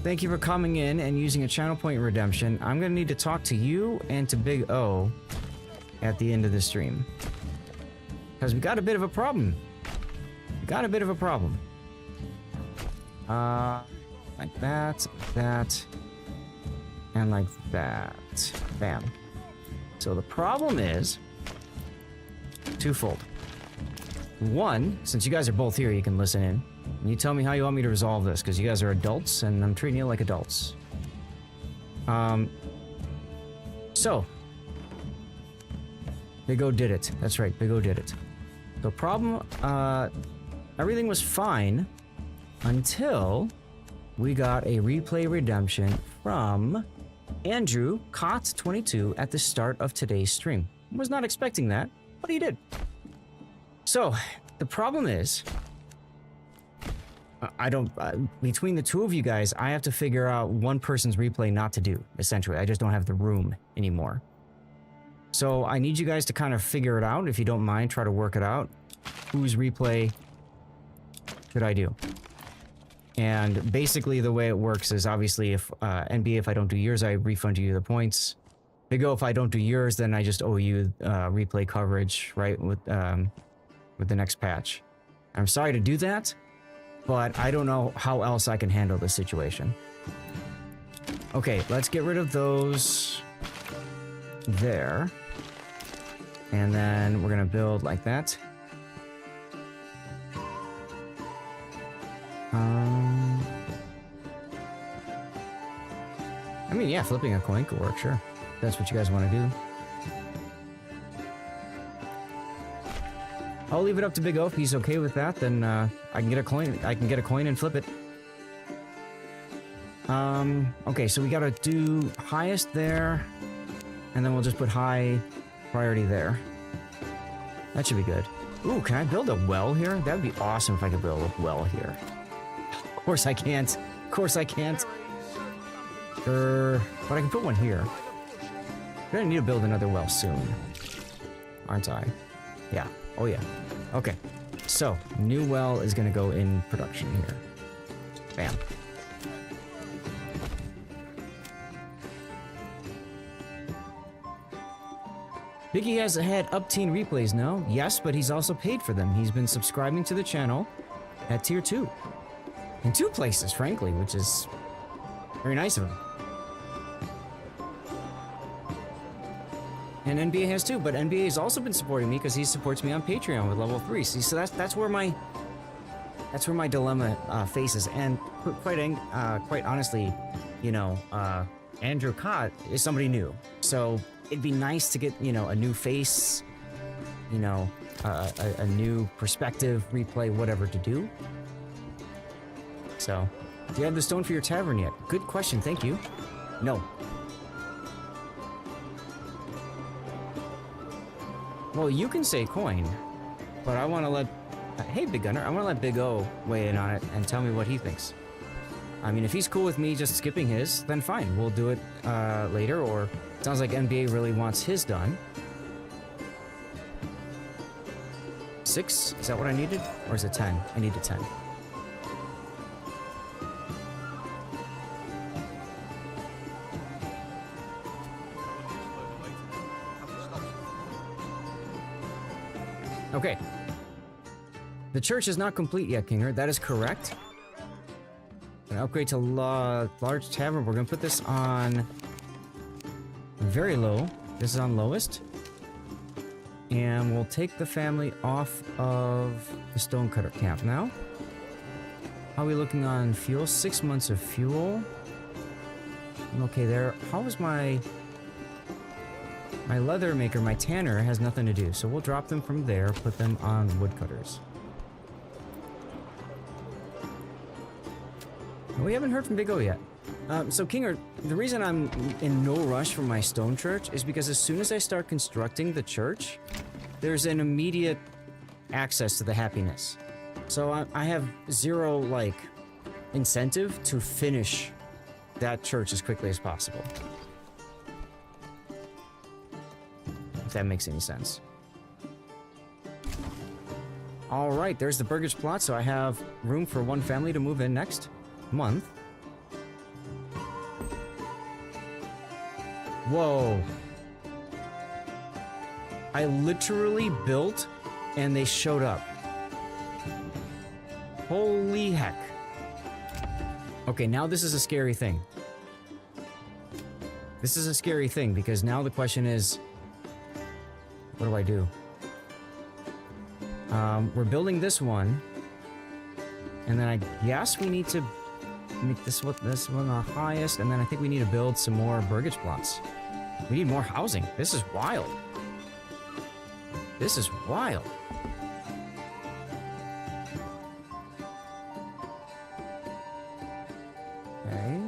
thank you for coming in and using a channel point redemption. I'm gonna need to talk to you and to Big O at the end of the stream. Because we got a bit of a problem. We got a bit of a problem. Like that, that, and like that. Bam. So the problem is twofold. One, since you guys are both here, you can listen in. And you tell me how you want me to resolve this, because you guys are adults, and I'm treating you like adults. So, Big O did it. That's right, Big O did it. The problem, everything was fine until we got a replay redemption from Andrew Cott22 at the start of today's stream. Was not expecting that, but he did. So, the problem is, between the two of you guys, I have to figure out one person's replay not to do, essentially. I just don't have the room anymore. So I need you guys to kind of figure it out. If you don't mind, try to work it out. Whose replay should I do? And basically the way it works is obviously if, NBA, if I don't do yours, I refund you the points. Big O, if I don't do yours, then I just owe you replay coverage, right, with the next patch. I'm sorry to do that, but I don't know how else I can handle this situation. Okay, let's get rid of those there. And then we're gonna build like that. I mean, yeah, flipping a coin could work, sure. That's what you guys want to do. I'll leave it up to Big O. If he's okay with that, then I can get a coin. I can get a coin and flip it. Okay, so we gotta do highest there, and then we'll just put high priority there. That should be good. Ooh, can I build a well here? That would be awesome if I could build a well here. Of course I can't. Of course I can't. But I can put one here. I'm gonna need to build another well soon. Aren't I? Yeah. Oh yeah. Okay. So, new well is gonna go in production here. Bam. Biggie has had up-teen replays now. Yes, but he's also paid for them. He's been subscribing to the channel at tier 2. In 2 places, frankly, which is very nice of him. And NBA has too, but NBA has also been supporting me because he supports me on Patreon with level 3. See, so that's where my dilemma faces. And quite honestly, you know, Andrew Cott is somebody new, so it'd be nice to get, you know, a new face, you know, a new perspective, replay, whatever to do. So, do you have the stone for your tavern yet? Good question, thank you. No. Well, you can say coin, but I want to let... Hey, Big Gunner, I want to let Big O weigh in on it and tell me what he thinks. I mean, if he's cool with me just skipping his, then fine. We'll do it later, or... It sounds like NBA really wants his done. 6? Is that what I needed? Or is it 10? I needed 10. Okay. The church is not complete yet, Kinger. That is correct. An upgrade to large tavern. We're gonna put this on very low. This is on lowest. And we'll take the family off of the stonecutter camp now. How are we looking on fuel? 6 months of fuel. I'm okay there. How is my leather maker, my tanner, has nothing to do. So we'll drop them from there, put them on woodcutters. We haven't heard from Big O yet. So Kinger, the reason I'm in no rush for my stone church is because as soon as I start constructing the church, there's an immediate access to the happiness. So I have zero, like, incentive to finish that church as quickly as possible. If that makes any sense. Alright, there's the burgage plot, so I have room for one family to move in next month. Whoa. I literally built and they showed up. Holy heck. Okay, now this is a scary thing. This is a scary thing because now the question is, what do I do? We're building this one, and then I guess we need to make this one the highest, and then I think we need to build some more burgage plots. We need more housing. This is wild. This is wild. Okay.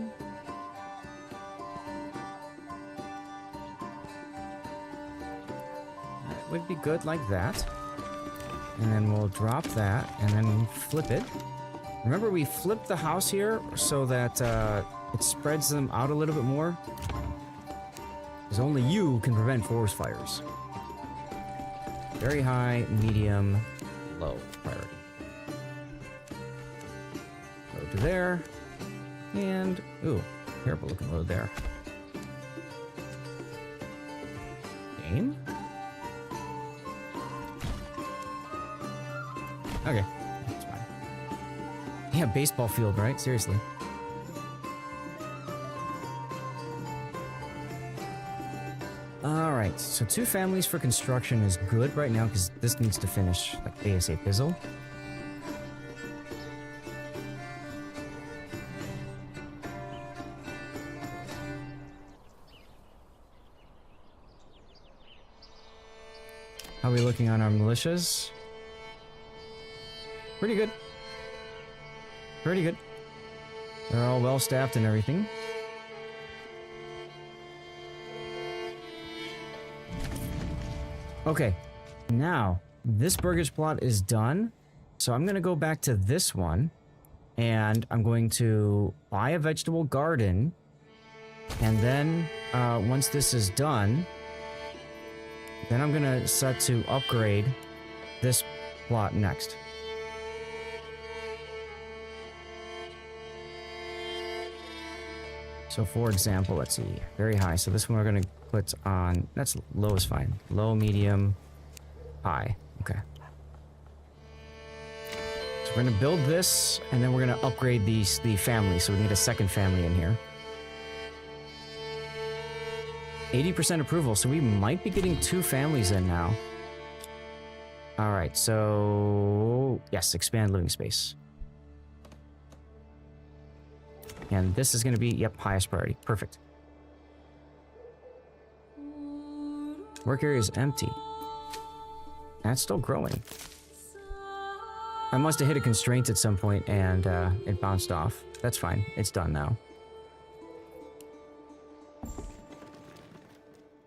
That would be good like that. And then we'll drop that, and then flip it. Remember, we flipped the house here so that it spreads them out a little bit more. Because only you can prevent forest fires. Very high, medium, low priority. Load to there. And, ooh, terrible looking load there. Game. Okay, that's fine. Yeah, baseball field, right? Seriously. Alright, so 2 families for construction is good right now because this needs to finish like ASAP Bizzle. How are we looking on our militias? Pretty good. Pretty good. They're all well staffed and everything. Okay, now this burgage plot is done. So I'm going to go back to this one and I'm going to buy a vegetable garden. And then once this is done, then I'm going to set to upgrade this plot next. So for example, let's see, very high. So this one we're going to put on, that's low is fine. Low, medium, high. Okay. So we're going to build this and then we're going to upgrade the family. So we need a second family in here. 80% approval. So we might be getting 2 families in now. All right. So yes, expand living space. And this is going to be, yep, highest priority. Perfect. Work area is empty. That's still growing. I must have hit a constraint at some point and it bounced off. That's fine. It's done now.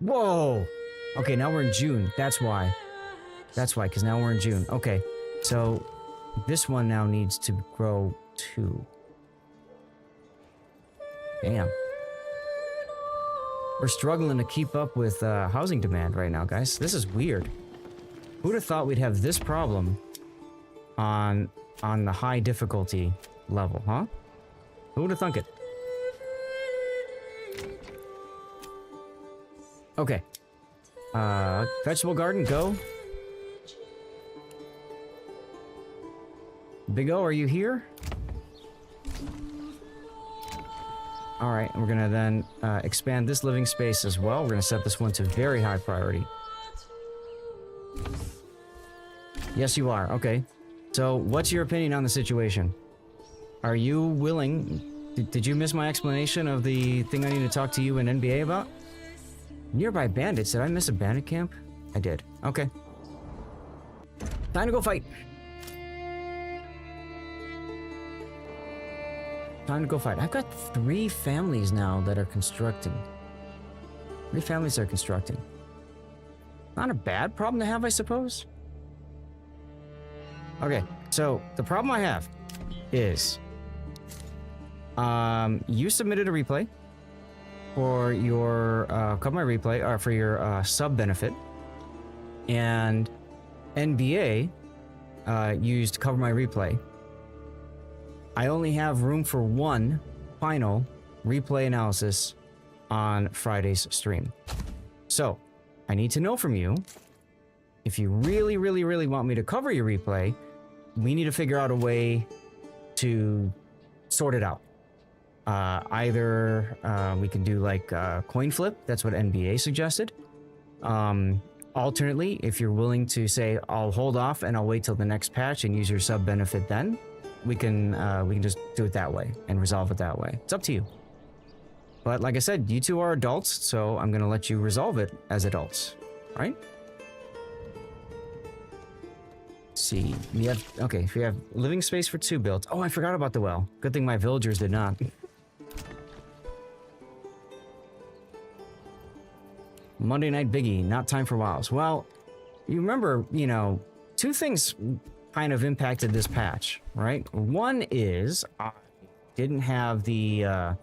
Whoa! Okay, now we're in June. That's why. That's why, because now we're in June. Okay, so this one now needs to grow 2. Damn. We're struggling to keep up with housing demand right now, guys. This is weird. Who'd have thought we'd have this problem on the high difficulty level, huh? Who would have thunk it? Okay. Vegetable garden, go. Big O, are you here? Alright, we're gonna then expand this living space as well. We're gonna set this one to very high priority. Yes, you are. Okay. So, what's your opinion on the situation? Are you willing... Did you miss my explanation of the thing I need to talk to you and NBA about? Nearby bandits. Did I miss a bandit camp? I did. Okay. Time to go fight. Time to go fight. I've got 3 families now that are constructing. 3 families are constructing. Not a bad problem to have, I suppose. Okay, so the problem I have is you submitted a replay for your cover my replay or for your sub benefit, and NBA used cover my replay. I only have room for 1 final replay analysis on Friday's stream. So, I need to know from you, if you really, really, really want me to cover your replay, we need to figure out a way to sort it out. Either we can do like coin flip, that's what NBA suggested. Alternately, if you're willing to say, I'll hold off and I'll wait till the next patch and use your sub benefit then, we can just do it that way and resolve it that way. It's up to you. But like I said, you two are adults, so I'm gonna let you resolve it as adults, right? Let's see, we have, okay, if we have living space for 2 builds. Oh, I forgot about the well. Good thing my villagers did not. Monday Night Biggie, not time for wows. Well, you remember, you know, 2 things kind of impacted this patch, right? One is I didn't have the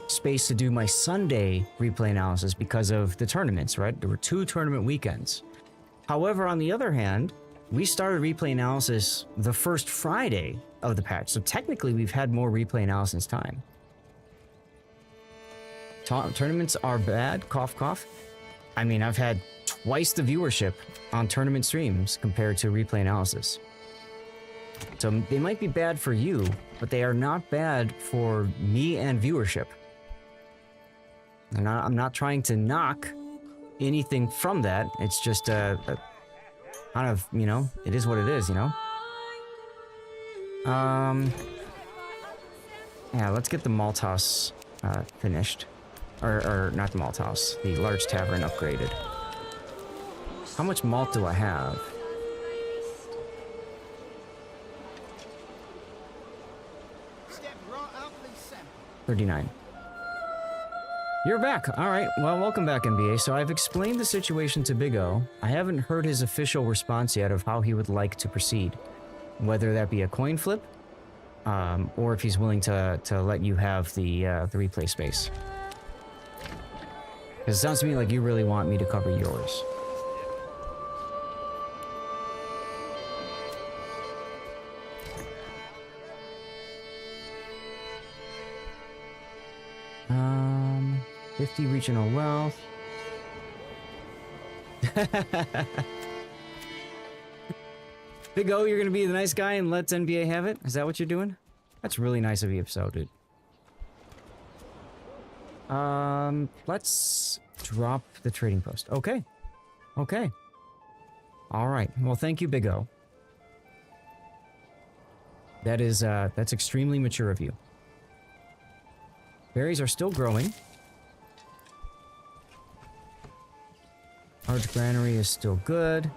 space to do my Sunday replay analysis because of the tournaments, right? There were 2 tournament weekends. However, on the other hand, we started replay analysis the first Friday of the patch, so technically we've had more replay analysis time. Tournaments are bad, cough cough. I mean, I've had twice the viewership on tournament streams compared to replay analysis. So they might be bad for you, but they are not bad for me and viewership. I'm not trying to knock anything from that. It's just a kind of, you know, it is what it is, you know? Yeah, let's get the Maltos finished. Or not the malt house. The large tavern upgraded. How much malt do I have? Step right up and sample. 39. You're back. All right. Well, welcome back, NBA. So I've explained the situation to Big O. I haven't heard his official response yet of how he would like to proceed. Whether that be a coin flip, or if he's willing to let you have the replay space. Because it sounds to me like you really want me to cover yours. Um, 50 regional wealth. Big O, you're gonna be the nice guy and let NBA have it? Is that what you're doing? That's really nice of you, so, dude. Let's drop the trading post. Okay. Okay. Alright. Well, thank you, Big O. That is, that's extremely mature of you. Berries are still growing. Large granary is still good.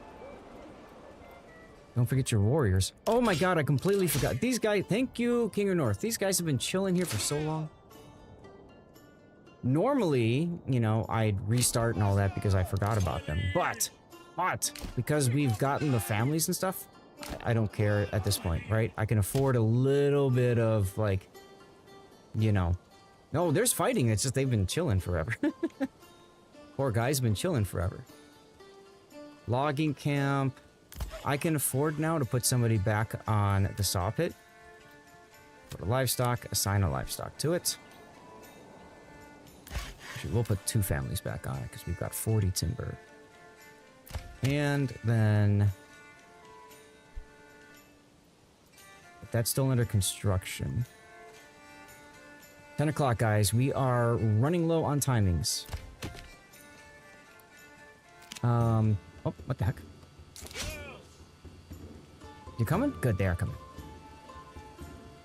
Don't forget your warriors. Oh my god, I completely forgot. These guys, thank you, King of North. These guys have been chilling here for so long. Normally, you know, I'd restart and all that because I forgot about them. But, because we've gotten the families and stuff, I don't care at this point, right? I can afford a little bit of, like, you know. No, there's fighting. It's just they've been chilling forever. Poor guy's been chilling forever. Logging camp. I can afford now to put somebody back on the saw pit. Go to livestock, assign a livestock to it. Actually, we'll put 2 families back on it because we've got 40 timber. And then... that's still under construction. 10 o'clock, guys. We are running low on timings. Oh, what the heck? You coming? Good, they are coming.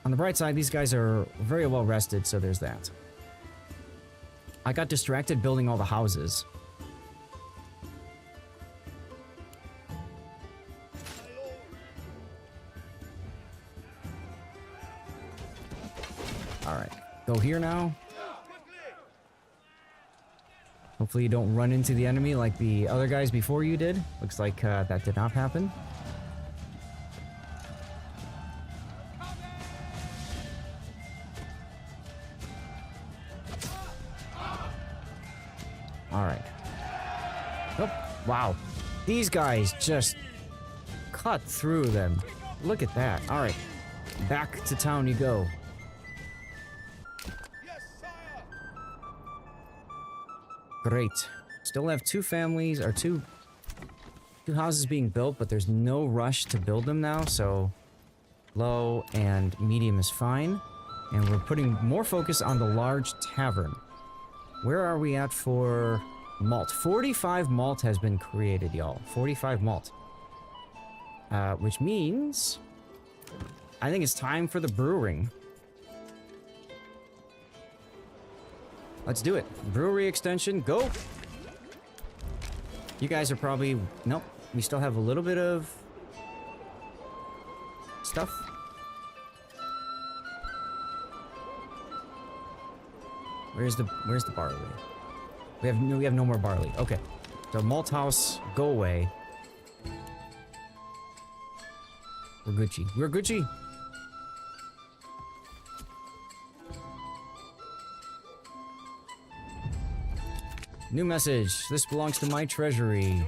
On the bright side, these guys are very well rested, so there's that. I got distracted building all the houses. Alright, go here now. Hopefully you don't run into the enemy like the other guys before you did. Looks like that did not happen. Alright. Oh, wow. These guys just cut through them. Look at that. Alright. Back to town you go. Yes, sire. Great. Still have 2 families, or two houses being built, but there's no rush to build them now, so low and medium is fine. And we're putting more focus on the large tavern. Where are we at for malt? 45 malt has been created, y'all. 45 malt. Which means... I think it's time for the brewing. Let's do it. Brewery extension, go! You guys are probably... Nope. We still have a little bit of... stuff. Where's the barley? We have no more barley. Okay. So malt house, go away. We're Gucci. We're Gucci. New message. This belongs to my treasury.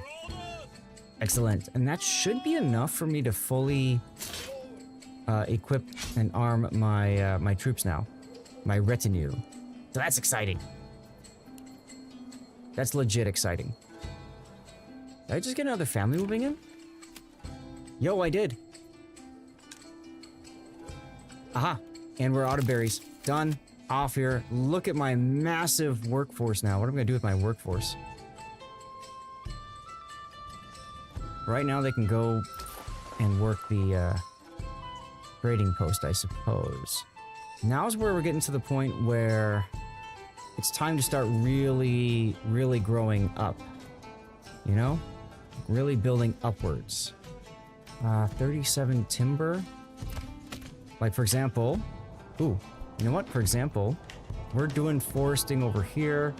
Excellent. And that should be enough for me to fully equip and arm my my troops now. My retinue. So that's exciting. That's legit exciting. Did I just get another family moving in? Yo, I did. Aha. And we're out of berries. Done. Off here. Look at my massive workforce now. What am I going to do with my workforce? Right now they can go and work the trading post, I suppose. Now's where we're getting to the point where it's time to start really, really growing up. You know? Really building upwards. 37 timber. Like, for example... Ooh, you know what? For example, we're doing foresting over here.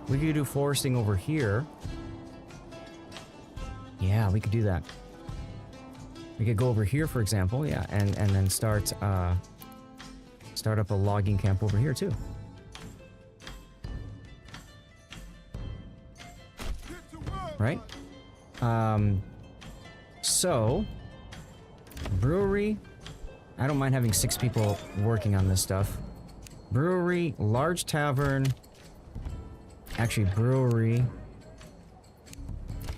We could do foresting over here. Yeah, we could do that. We could go over here, for example, yeah, and then start up a logging camp over here, too. Right? So... brewery... I don't mind having 6 people working on this stuff. Brewery, large tavern. Actually,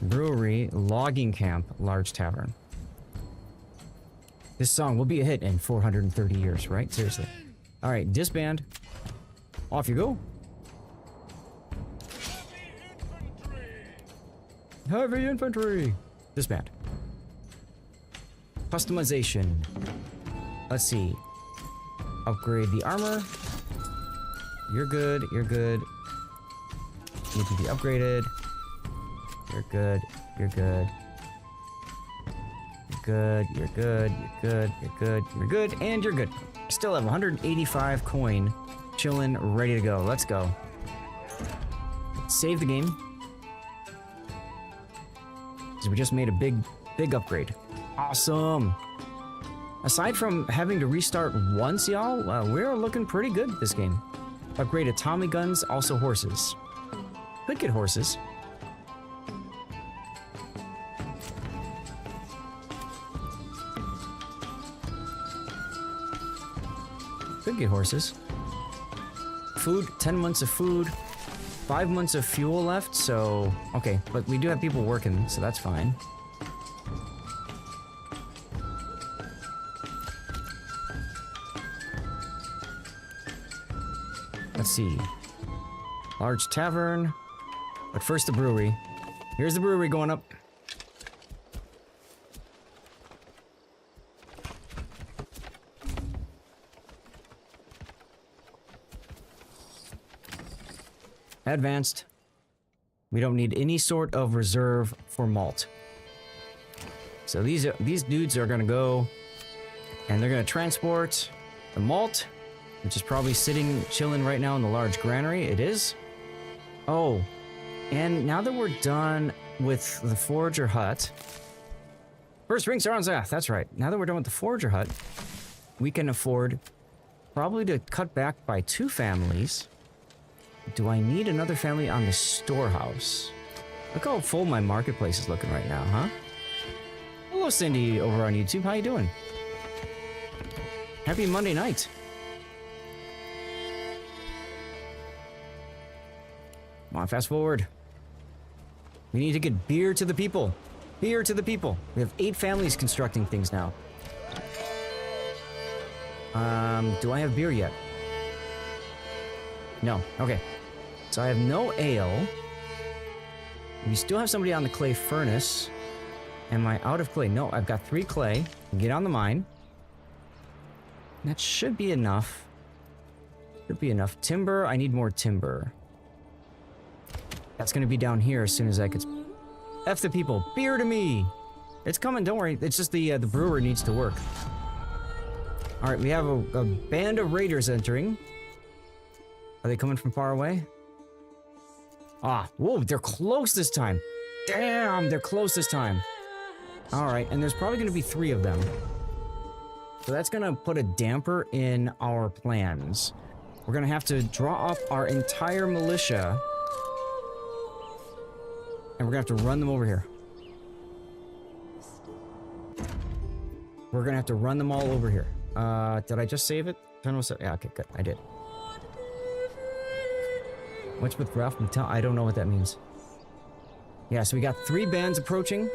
brewery, logging camp, large tavern. This song will be a hit in 430 years, right? Seriously. All right, disband. Off you go. Heavy infantry. Disband. Customization. Let's see. Upgrade the armor. You're good. You're good. Need to be upgraded. You're good. You're good. You're good. You're good. You're good. You're good. You're good. And you're good. Still have 185 coin chilling, ready to go. Let's go. Save the game. Because we just made a big upgrade. Awesome. Aside from having to restart once, y'all, we're looking pretty good this game. Upgraded Tommy guns, also horses. Could get horses. Could get horses. Food, 10 months of food. 5 months of fuel left, so... Okay, but we do have people working, so that's fine. Let's see. Large tavern. But first the brewery. Here's the brewery going up. Advanced. We don't need any sort of reserve for malt. So these dudes are gonna go and they're gonna transport the malt, which is probably chilling right now in the large granary. It is. Oh, and now that we're done with the forager hut, first rings are on Zath. That's right. Now that we're done with the forager hut, we can afford probably to cut back by 2 families. Do I need another family on the storehouse? Look how full my marketplace is looking right now, huh? Hello, Cindy, over on YouTube. How you doing? Happy Monday night. Come on, fast forward. We need to get beer to the people. Beer to the people. We have 8 families constructing things now. Do I have beer yet? No. Okay. So I have no ale. We still have somebody on the clay furnace. Am I out of clay? No, I've got 3 clay. Get on the mine. That should be enough. Should be enough. Timber. I need more timber. That's gonna be down here as soon as I could... F the people. Beer to me! It's coming, don't worry. It's just the brewer needs to work. Alright, we have a band of raiders entering. Are they coming from far away? Ah, whoa, they're close this time. Damn, they're close this time. Alright, and there's probably gonna be 3 of them. So that's gonna put a damper in our plans. We're gonna have to draw up our entire militia. And we're gonna have to run them over here. We're gonna have to run them all over here. Did I just save it? Yeah, okay, good, I did. What's with Ralph Mattel? I don't know what that means. Yeah, so we got 3 bands approaching.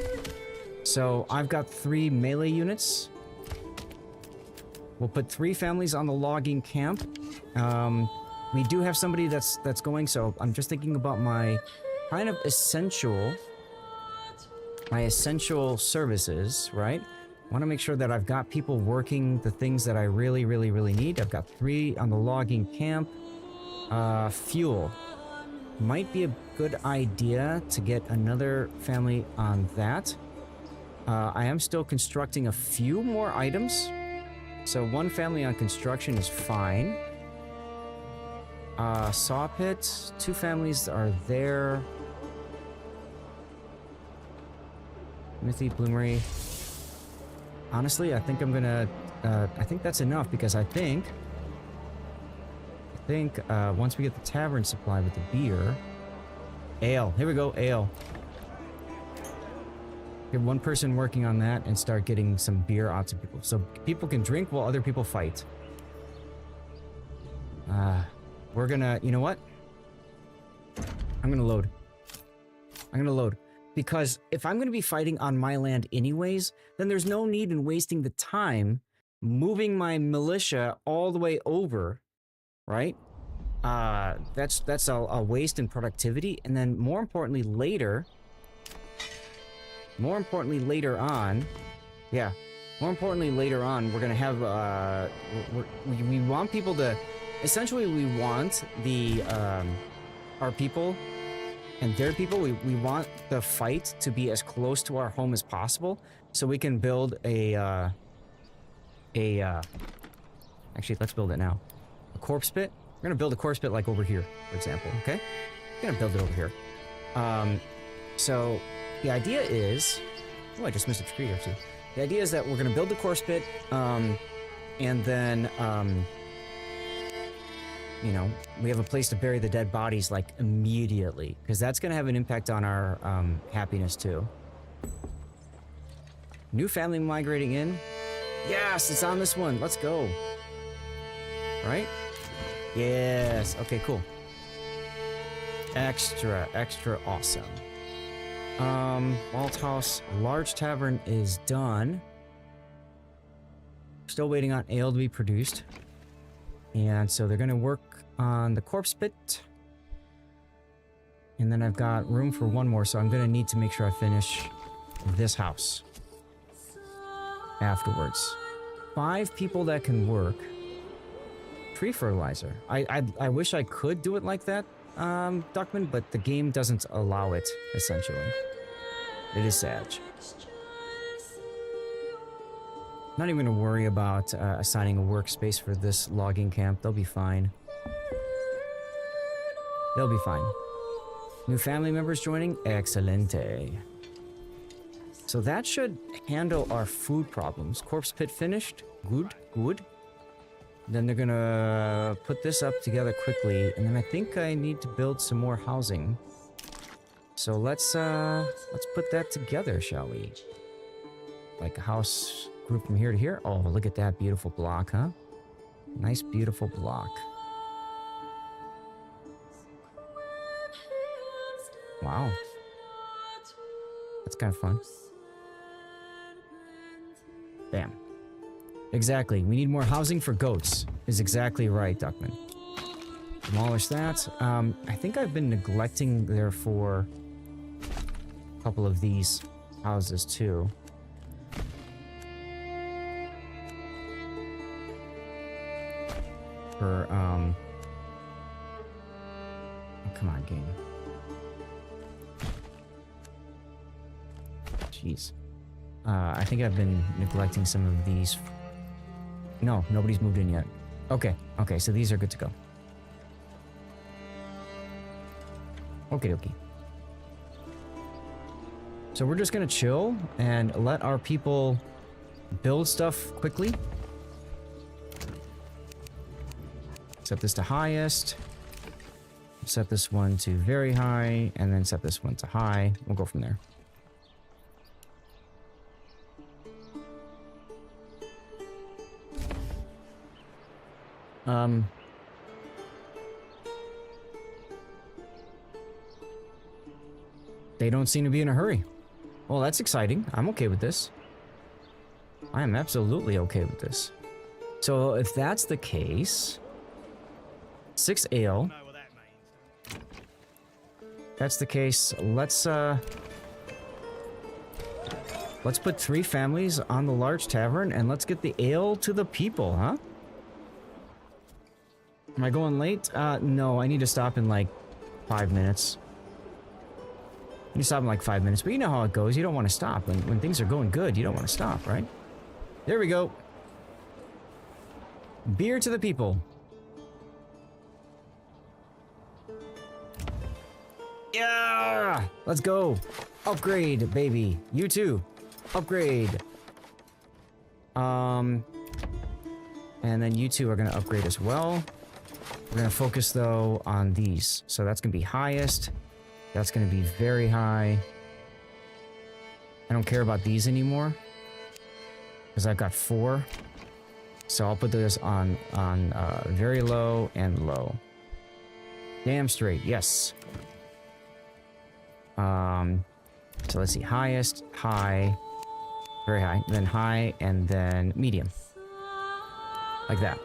So I've got 3 melee units. We'll put 3 families on the logging camp. We do have somebody that's going, so I'm just thinking about my kind of essential services, right? I want to make sure that I've got people working the things that I really, really, really need. I've got 3 on the logging camp. Fuel. Might be a good idea to get another family on that. I am still constructing a few more items. So one family on construction is fine. Saw pit. 2 families are there. Smithy, Bloomery. Honestly, I think I'm gonna... I think that's enough because I think once we get the tavern supply with the beer... Ale. Here we go, ale. Get one person working on that and start getting some beer out to people. So people can drink while other people fight. We're gonna... You know what? I'm gonna load. Because if I'm gonna be fighting on my land anyways, then there's no need in wasting the time moving my militia all the way over, right? That's a waste in productivity. And then more importantly later on, we're gonna have, we want people to, essentially we want the, our people and their people, we want the fight to be as close to our home as possible so we can build actually, let's build it now. A corpse pit. We're gonna build a corpse pit like over here, for example, okay? We're gonna build it over here. So the idea is... Oh, I just missed a tree or two. The idea is that we're gonna build the corpse pit, and then, you know, we have a place to bury the dead bodies, like, immediately. Because that's gonna have an impact on our, happiness, too. New family migrating in. Yes, it's on this one. Let's go. Right? Yes. Okay, cool. Extra awesome. Malt House, large tavern is done. Still waiting on ale to be produced. And so they're gonna work on the corpse pit. And then I've got room for one more, so I'm gonna need to make sure I finish this house afterwards. 5 people that can work. Tree fertilizer. I wish I could do it like that, Duckman, but the game doesn't allow it, essentially. It is sad. Not even gonna worry about assigning a workspace for this logging camp. They'll be fine. They'll be fine. New family members joining? Excelente. So that should handle our food problems. Corpse pit finished. Good. Then they're gonna put this up together quickly, and then I think I need to build some more housing. So let's put that together, shall we? Like a house group from here to here. Oh, look at that beautiful block, huh? Nice, beautiful block. Wow. That's kind of fun. Bam. Exactly. We need more housing for goats. Is exactly right, Duckman. Demolish that. I think I've been neglecting there for a couple of these houses too. For oh, come on, game. Jeez. I think I've been neglecting some of these. No, nobody's moved in yet. Okay, so these are good to go. Okay. So we're just gonna chill and let our people build stuff quickly. Set this to highest. Set this one to very high, and then set this one to high. We'll go from there. They don't seem to be in a hurry. Well, that's exciting. I'm okay with this. I am absolutely okay with this. So if that's the case, 6 ale. That's the case. Let's put 3 families on the large tavern and let's get the ale to the people, huh? Am I going late? No, I need to stop in like 5 minutes. You stop in like 5 minutes, but you know how it goes. You don't want to stop. When things are going good, you don't want to stop, right? There we go. Beer to the people. Yeah! Let's go. Upgrade, baby. You too. Upgrade. And then you two are going to upgrade as well. We're going to focus, though, on these. So that's going to be highest. That's going to be very high. I don't care about these anymore. Because I've got 4. So I'll put those on very low and low. Damn straight, yes. So let's see. Highest, high, very high, then high, and then medium. Like that.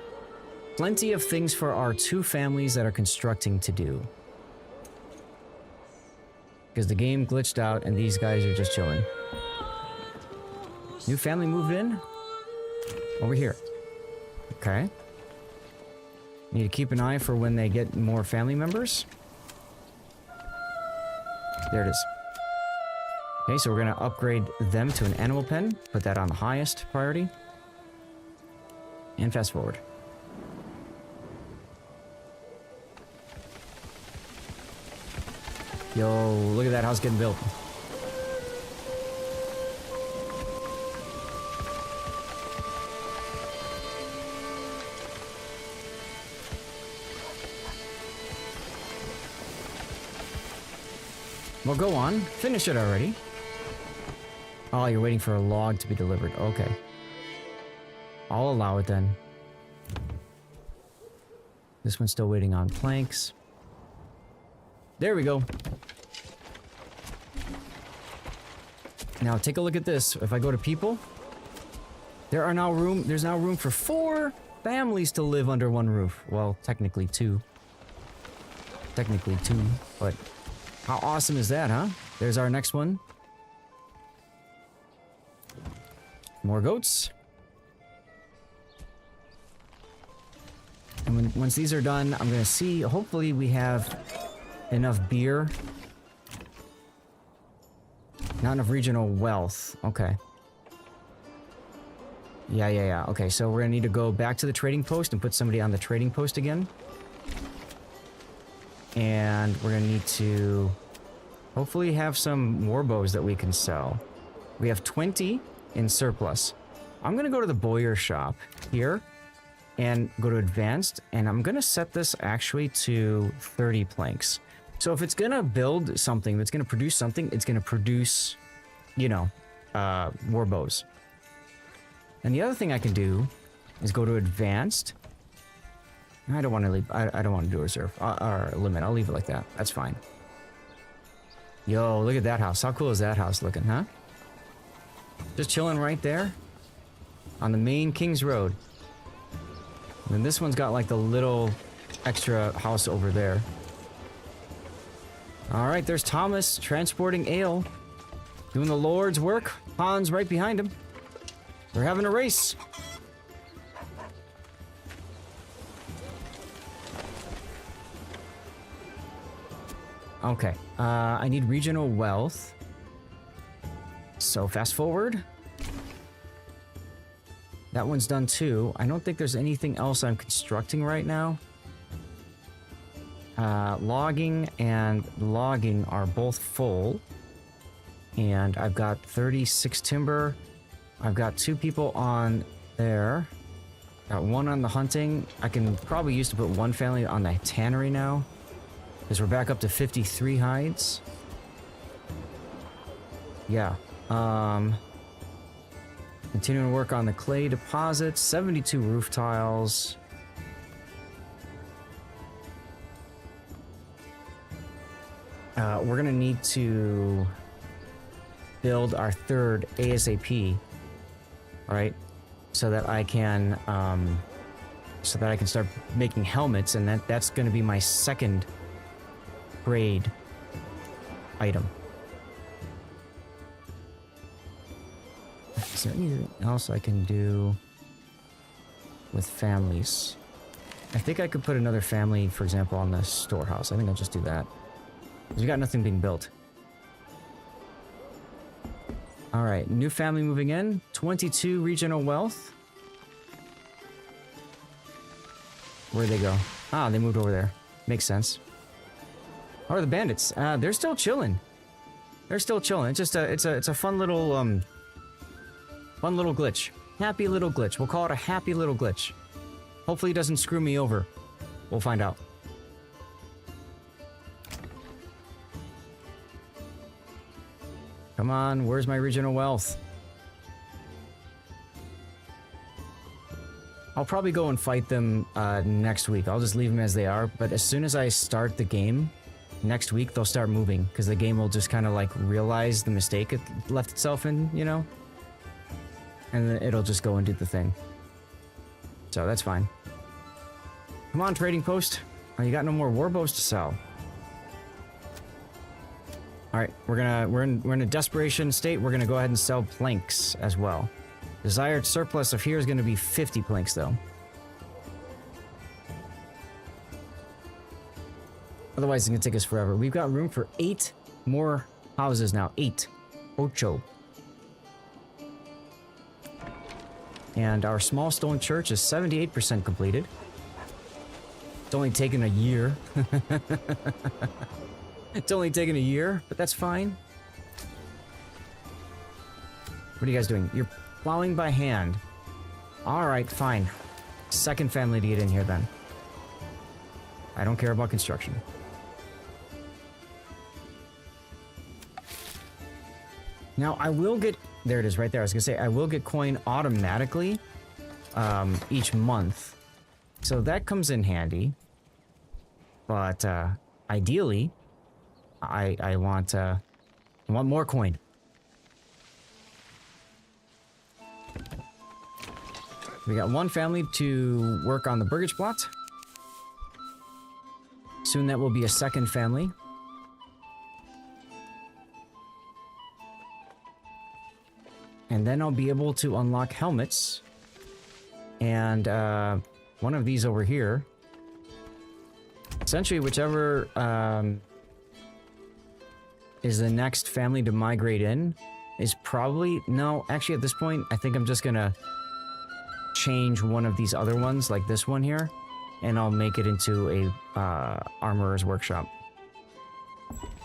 Plenty of things for our 2 families that are constructing to do. Because the game glitched out and these guys are just chilling. New family moved in? Over here. Okay. Need to keep an eye for when they get more family members. There it is. Okay, so we're going to upgrade them to an animal pen. Put that on the highest priority. And fast forward. Yo, look at that house getting built. Well, go on. Finish it already. Oh, you're waiting for a log to be delivered. Okay. I'll allow it then. This one's still waiting on planks. There we go. Now take a look at this. If I go to people, there's now room for 4 families to live under one roof. Well, technically 2. Technically 2, but how awesome is that, huh? There's our next one. More goats. And once these are done, I'm gonna see, hopefully we have enough beer. Not enough regional wealth. Okay. Yeah. Okay, so we're gonna need to go back to the trading post and put somebody on the trading post again. And we're gonna need to hopefully have some warbows that we can sell. We have 20 in surplus. I'm gonna go to the Boyer shop here and go to advanced, and I'm gonna set this actually to 30 planks. So if it's gonna build something, that's gonna produce something, it's gonna produce, you know, warbows. And the other thing I can do is go to advanced. I don't want to leave. I don't want to do a reserve or limit. I'll leave it like that. That's fine. Yo, look at that house. How cool is that house looking, huh? Just chilling right there on the main King's Road. And then this one's got like the little extra house over there. All right, there's Thomas transporting ale, doing the Lord's work. Hans right behind him. They're having a race. Okay, I need regional wealth. So fast forward. That one's done too. I don't think there's anything else I'm constructing right now. Logging and logging are both full. And I've got 36 timber. I've got 2 people on there. Got 1 on the hunting. I can probably use to put 1 family on the tannery now. Because we're back up to 53 hides. Yeah. Continuing to work on the clay deposits. 72 roof tiles. We're gonna need to build our 3rd ASAP. Alright? So that I can start making helmets, and that's gonna be my 2nd grade item. Is there anything else I can do with families? I think I could put another family, for example, on the storehouse. I think I'll just do that. Because we got nothing being built. Alright, new family moving in. 22 regional wealth. Where'd they go? Ah, they moved over there. Makes sense. How are the bandits? They're still chilling. They're still chilling. It's just it's a fun little glitch. Happy little glitch. We'll call it a happy little glitch. Hopefully it doesn't screw me over. We'll find out. Come on, where's my regional wealth? I'll probably go and fight them next week. I'll just leave them as they are. But as soon as I start the game next week, they'll start moving. Because the game will just kind of like realize the mistake it left itself in, you know? And then it'll just go and do the thing. So that's fine. Come on, trading post. Oh, you got no more warbows to sell. All right, we're in a desperation state. We're gonna go ahead and sell planks as well. Desired surplus of here is gonna be 50 planks though. Otherwise, it's gonna take us forever. We've got room for 8 more houses now. 8. Ocho. And our small stone church is 78% completed. It's only taken a year. It's only taken a year, but that's fine. What are you guys doing? You're plowing by hand. Alright, fine. Second family to get in here then. I don't care about construction. Now, I will get... There it is, right there. I was gonna say, I will get coin automatically each month. So that comes in handy. But ideally, I want more coin. We got one family to work on the burgage plot. Soon that will be a second family. And then I'll be able to unlock helmets. And one of these over here. Essentially, whichever is the next family to migrate in is probably... No, actually at this point, I think I'm just gonna change one of these other ones, like this one here. And I'll make it into a armorer's workshop.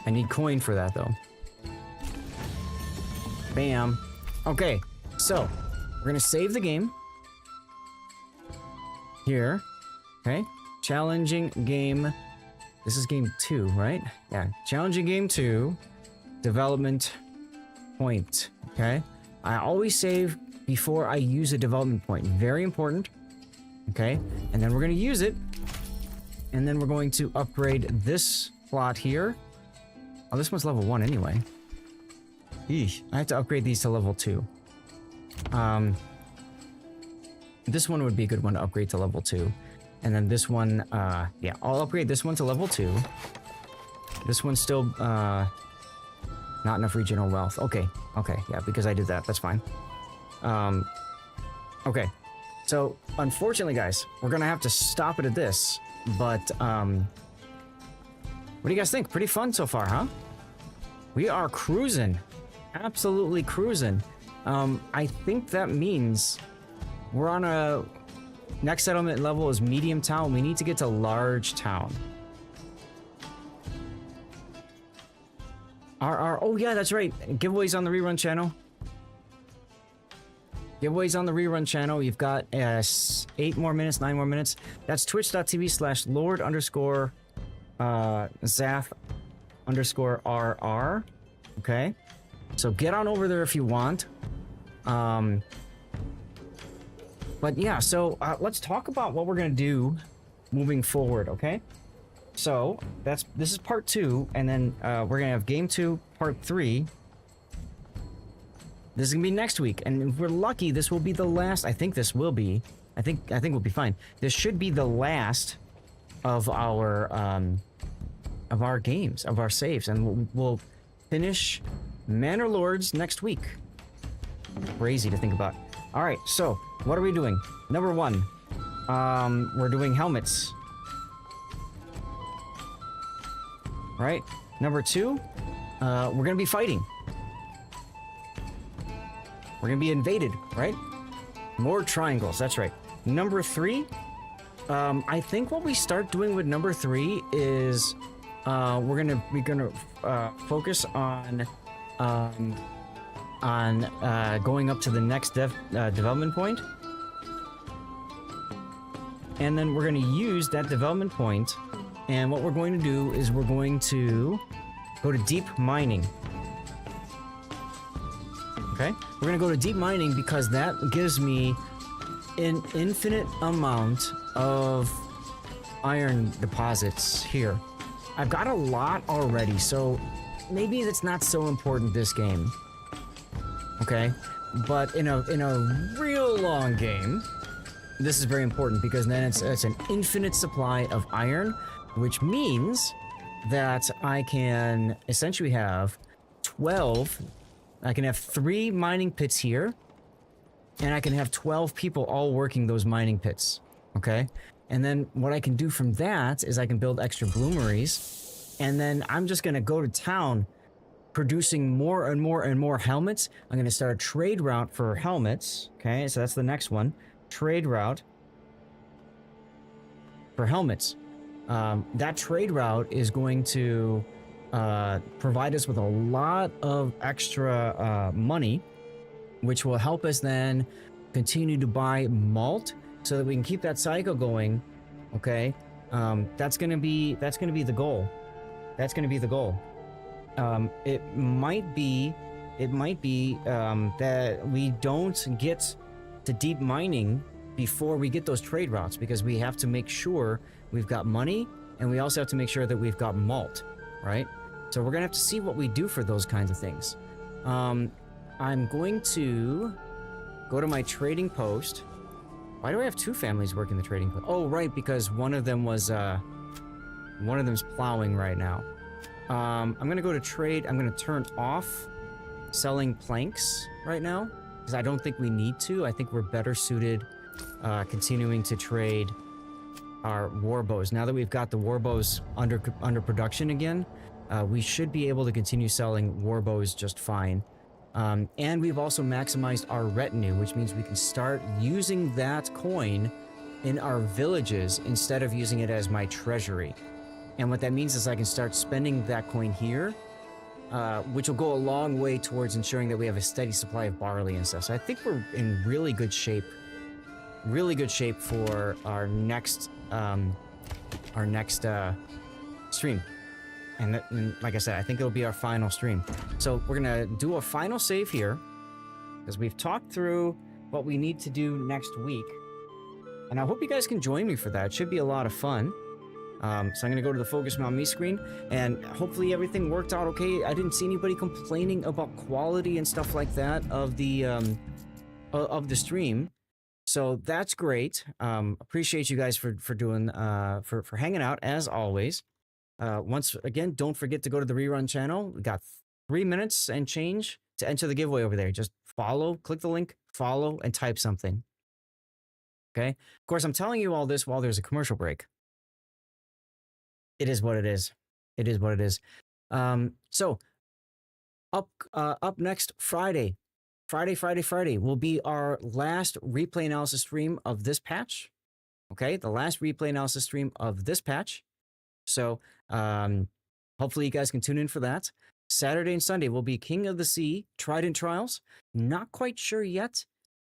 I need coin for that, though. Bam. Okay, so we're gonna save the game. Here. Okay. Challenging game. This is game 2, right? Yeah. Challenging game 2. Development point. Okay. I always save before I use a development point. Very important. Okay. And then we're going to use it. And then we're going to upgrade this plot here. Oh, this one's level 1 anyway. Eesh. I have to upgrade these to level 2. This one would be a good one to upgrade to level 2. And then this one, yeah, I'll upgrade this one to level 2. This one's still, not enough regional wealth. Okay, okay, yeah, because I did that, that's fine. Okay, so, unfortunately, guys, we're gonna have to stop it at this, but, what do you guys think? Pretty fun so far, huh? We are cruising. Absolutely cruising. I think that means we're on a... Next settlement level is medium town. We need to get to large town. Oh yeah, that's right. Giveaways on the rerun channel. Giveaways on the rerun channel. You've got 8 more minutes, 9 more minutes. That's twitch.tv/Lord_Zaf_RR. Okay. So get on over there if you want. But yeah, so let's talk about what we're gonna do moving forward, okay? So this is part 2, and then we're gonna have game 2, part 3. This is gonna be next week, and if we're lucky, this will be the last. I think this will be. I think we'll be fine. This should be the last of our games, of our saves, and we'll finish Manor Lords next week. Crazy to think about. All right, so what are we doing? Number 1, we're doing helmets. Right? Number 2, we're gonna be fighting. We're gonna be invaded, right? More triangles, that's right. Number 3, I think what we start doing with number 3 is we're gonna focus on going up to the next development point, and then we're going to use that development point, and what we're going to do is we're going to go to deep mining. Okay, we're going to go to deep mining because that gives me an infinite amount of iron deposits here. I've got a lot already, so maybe that's not so important this game. Okay, but in a real long game, this is very important because then it's an infinite supply of iron, which means that I can essentially have 12. I can have 3 mining pits here, and I can have 12 people all working those mining pits. Okay, and then what I can do from that is I can build extra bloomeries, and then I'm just gonna go to town producing more and more and more helmets. I'm gonna start a trade route for helmets. Okay, so that's the next one. Trade route for helmets. That trade route is going to provide us with a lot of extra money, which will help us then continue to buy malt so that we can keep that cycle going. Okay, that's gonna be the goal. That's gonna be the goal. It might be that we don't get to deep mining before we get those trade routes, because we have to make sure we've got money, and we also have to make sure that we've got malt, right? So we're gonna have to see what we do for those kinds of things. I'm going to go to my trading post. Why do I have 2 families working the trading post? Oh, right, because one of them's plowing right now. I'm gonna go to trade. I'm gonna turn off selling planks right now because I don't think we need to. I think we're better suited continuing to trade our war bows. Now that we've got the war bows under production again, we should be able to continue selling war bows just fine. And we've also maximized our retinue, which means we can start using that coin in our villages instead of using it as my treasury. And what that means is I can start spending that coin here, which will go a long way towards ensuring that we have a steady supply of barley and stuff. So I think we're in really good shape for our next stream. And like I said, I think it'll be our final stream. So we're gonna do a final save here, because we've talked through what we need to do next week. And I hope you guys can join me for that. It should be a lot of fun. So I'm gonna go to the Focus on Me screen, and hopefully everything worked out okay. I didn't see anybody complaining about quality and stuff like that of the stream. So that's great. Appreciate you guys for doing for hanging out as always. Once again, don't forget to go to the rerun channel. We got 3 minutes and change to enter the giveaway over there. Just follow, click the link, follow, and type something. Okay. Of course, I'm telling you all this while there's a commercial break. It is what it is. It is what it is. So up next Friday will be our last replay analysis stream of this patch. Okay, the last replay analysis stream of this patch. So hopefully you guys can tune in for that. Saturday and Sunday will be King of the Sea Trident Trials. Not quite sure yet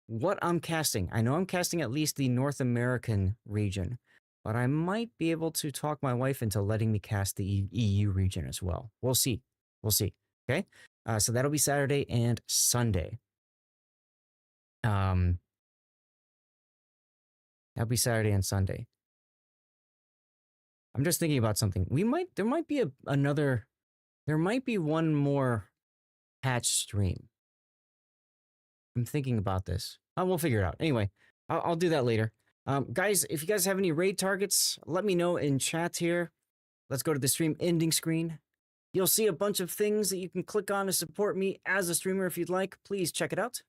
what I'm casting. I know I'm casting at least the North American region, but I might be able to talk my wife into letting me cast the EU region as well. We'll see. We'll see. Okay. So that'll be Saturday and Sunday. That'll be Saturday and Sunday. I'm just thinking about something. There might be one more patch stream. I'm thinking about this. We'll figure it out. Anyway, I'll do that later. Guys, if you guys have any raid targets, let me know in chat here. Let's go to the stream ending screen. You'll see a bunch of things that you can click on to support me as a streamer if you'd like. Please check it out.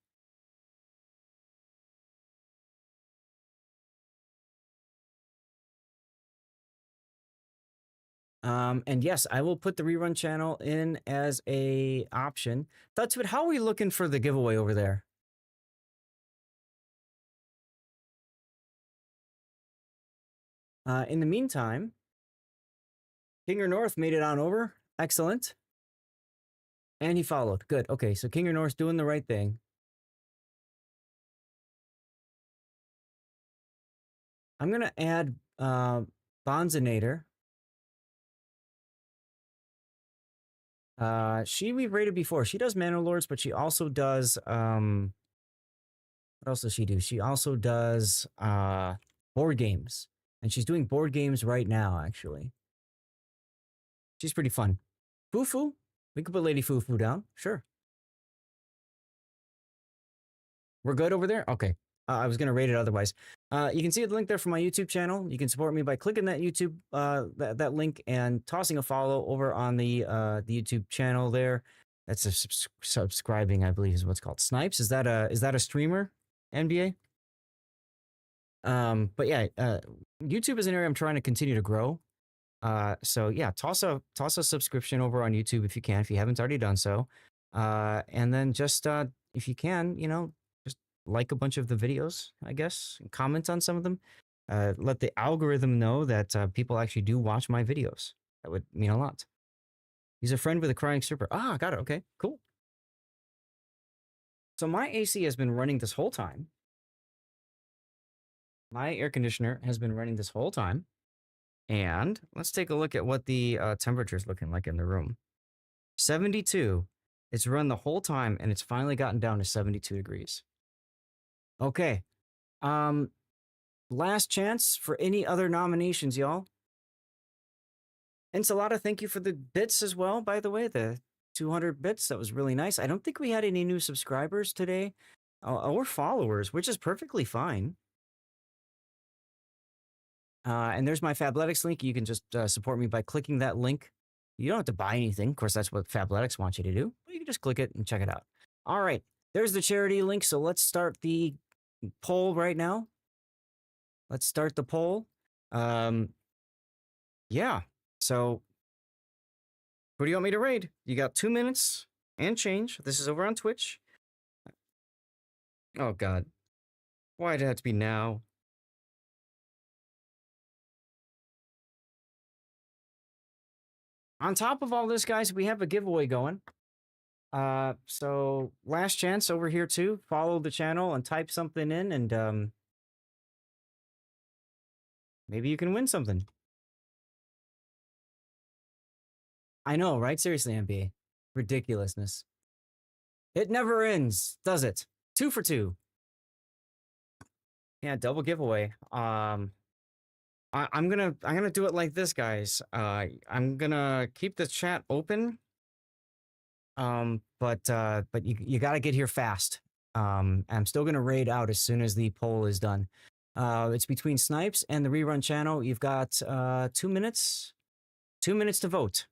And yes, I will put the rerun channel in as a option. Thutswood, how are we looking for the giveaway over there? In the meantime, Kinger North made it on over. Excellent. And he followed. Good. Okay, so Kinger North's doing the right thing. I'm going to add Bonzinator. She we've rated before. She does Manor Lords, but she also does what else does she do? She also does board games. And she's doing board games right now, actually. She's pretty fun. Fufu? We could put Lady Fufu down. Sure. We're good over there? Okay. I was going to rate it otherwise. You can see the link there for my YouTube channel. You can support me by clicking that YouTube that link and tossing a follow over on the YouTube channel there. That's a subscribing, I believe, is what's called. Snipes, is that a streamer? NBA? But yeah, YouTube is an area I'm trying to continue to grow. So yeah, toss a subscription over on YouTube if you can, if you haven't already done so. And then just if you can, just like a bunch of the videos, I guess, and comment on some of them. Let the algorithm know that people actually do watch my videos. That would mean a lot. He's a friend with a crying stripper. Ah, got it. Okay, cool. So my AC has been running this whole time. My air conditioner has been running this whole time. And let's take a look at what the temperature is looking like in the room. 72. It's run the whole time, and it's finally gotten down to 72 degrees. Okay. Last chance for any other nominations, y'all. Ensalada, thank you for the bits as well, by the way. The 200 bits, that was really nice. I don't think we had any new subscribers today or followers, which is perfectly fine. And there's my Fabletics link. You can just support me by clicking that link. You don't have to buy anything. Of course, that's what Fabletics wants you to do. But you can just click it and check it out. All right. There's the charity link. So let's start the poll right now. Let's start the poll. Yeah. So who do you want me to raid? You got 2 minutes and change. This is over on Twitch. Oh, God. Why'd it have to be now? On top of all this, guys, we have a giveaway going. So last chance over here too. Follow the channel and type something in, and maybe you can win something. I know, right? Seriously, NBA. Ridiculousness. It never ends, does it? 2 for 2. Yeah, double giveaway. I'm gonna do it like this, guys. I'm gonna keep the chat open. But you gotta get here fast. I'm still gonna raid out as soon as the poll is done. It's between Snipes and the rerun channel. You've got 2 minutes. 2 minutes to vote.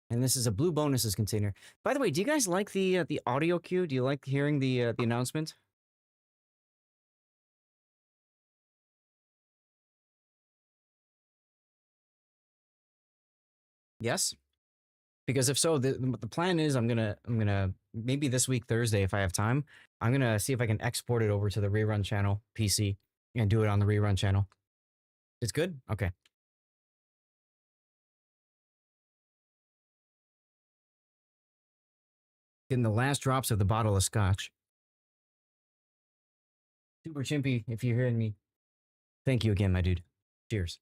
And this is a blue bonuses container. By the way, do you guys like the audio cue? Do you like hearing the announcement? Yes. Because if so, the plan is I'm gonna maybe this week Thursday if I have time, I'm gonna see if I can export it over to the rerun channel PC and do it on the rerun channel. It's good? Okay. Getting the last drops of the bottle of scotch. Super Chimpy, if you're hearing me, thank you again, my dude. Cheers.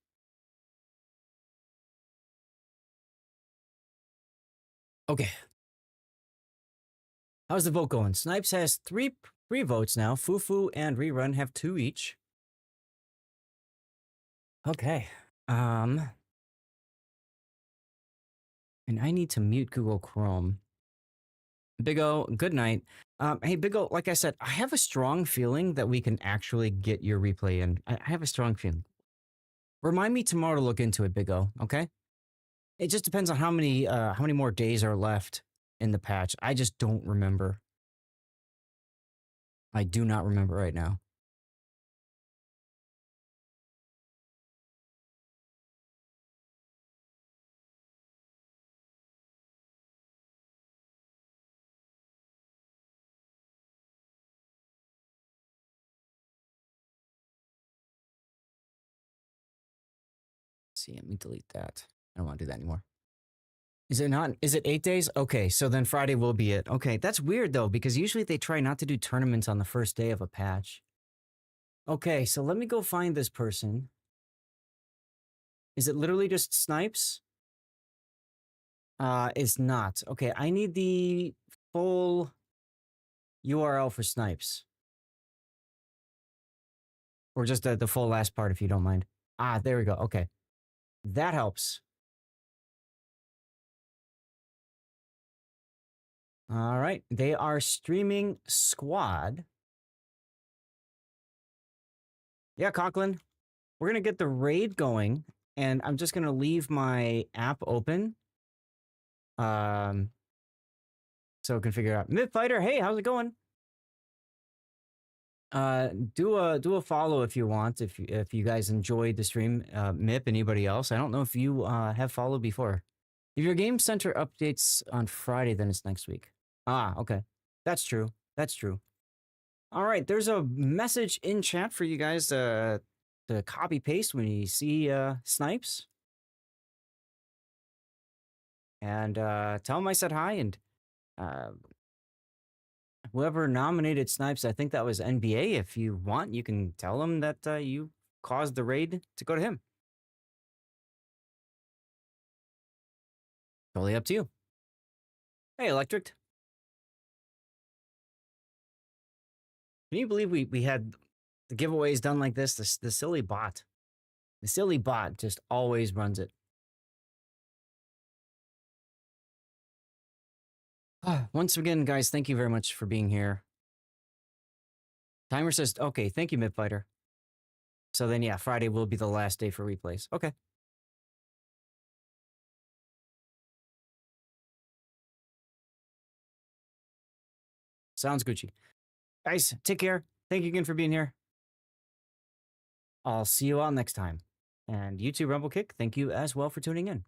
Okay. How's the vote going? Snipes has three votes now. Fufu and Rerun have 2 each. Okay. And I need to mute Google Chrome. Big O, good night. Hey, Big O, like I said, I have a strong feeling that we can actually get your replay in. I have a strong feeling. Remind me tomorrow to look into it, Big O, okay? It just depends on how many more days are left in the patch. I just don't remember. I do not remember right now. See, let me delete that. I don't want to do that anymore. Is it not? Is it 8 days? Okay, so then Friday will be it. Okay, that's weird though, because usually they try not to do tournaments on the first day of a patch. Okay, so let me go find this person. Is it literally just snipes? It's not. Okay, I need the full URL for snipes. Or just the full last part if you don't mind. Ah, there we go. Okay. That helps. All right. They are streaming squad. Yeah, Conklin. We're going to get the raid going. And I'm just going to leave my app open. So we can figure out. Myth Fighter, hey, how's it going? Do a follow if you want. If you guys enjoyed the stream, Mip, anybody else? I don't know if you have followed before. If your game center updates on Friday, then it's next week. Ah, okay, that's true. That's true. All right, there's a message in chat for you guys to copy paste when you see snipes, and tell them I said hi, and whoever nominated Snipes, I think that was NBA. If you want, you can tell him that you caused the raid to go to him. Totally up to you. Hey, Electric. Can you believe we had the giveaways done like this? The silly bot. The silly bot just always runs it. Once again, guys, thank you very much for being here. Timer says, okay, thank you, Midfighter. So then, yeah, Friday will be the last day for replays. Okay. Sounds Gucci. Guys, take care. Thank you again for being here. I'll see you all next time. And YouTube Rumble Kick, thank you as well for tuning in.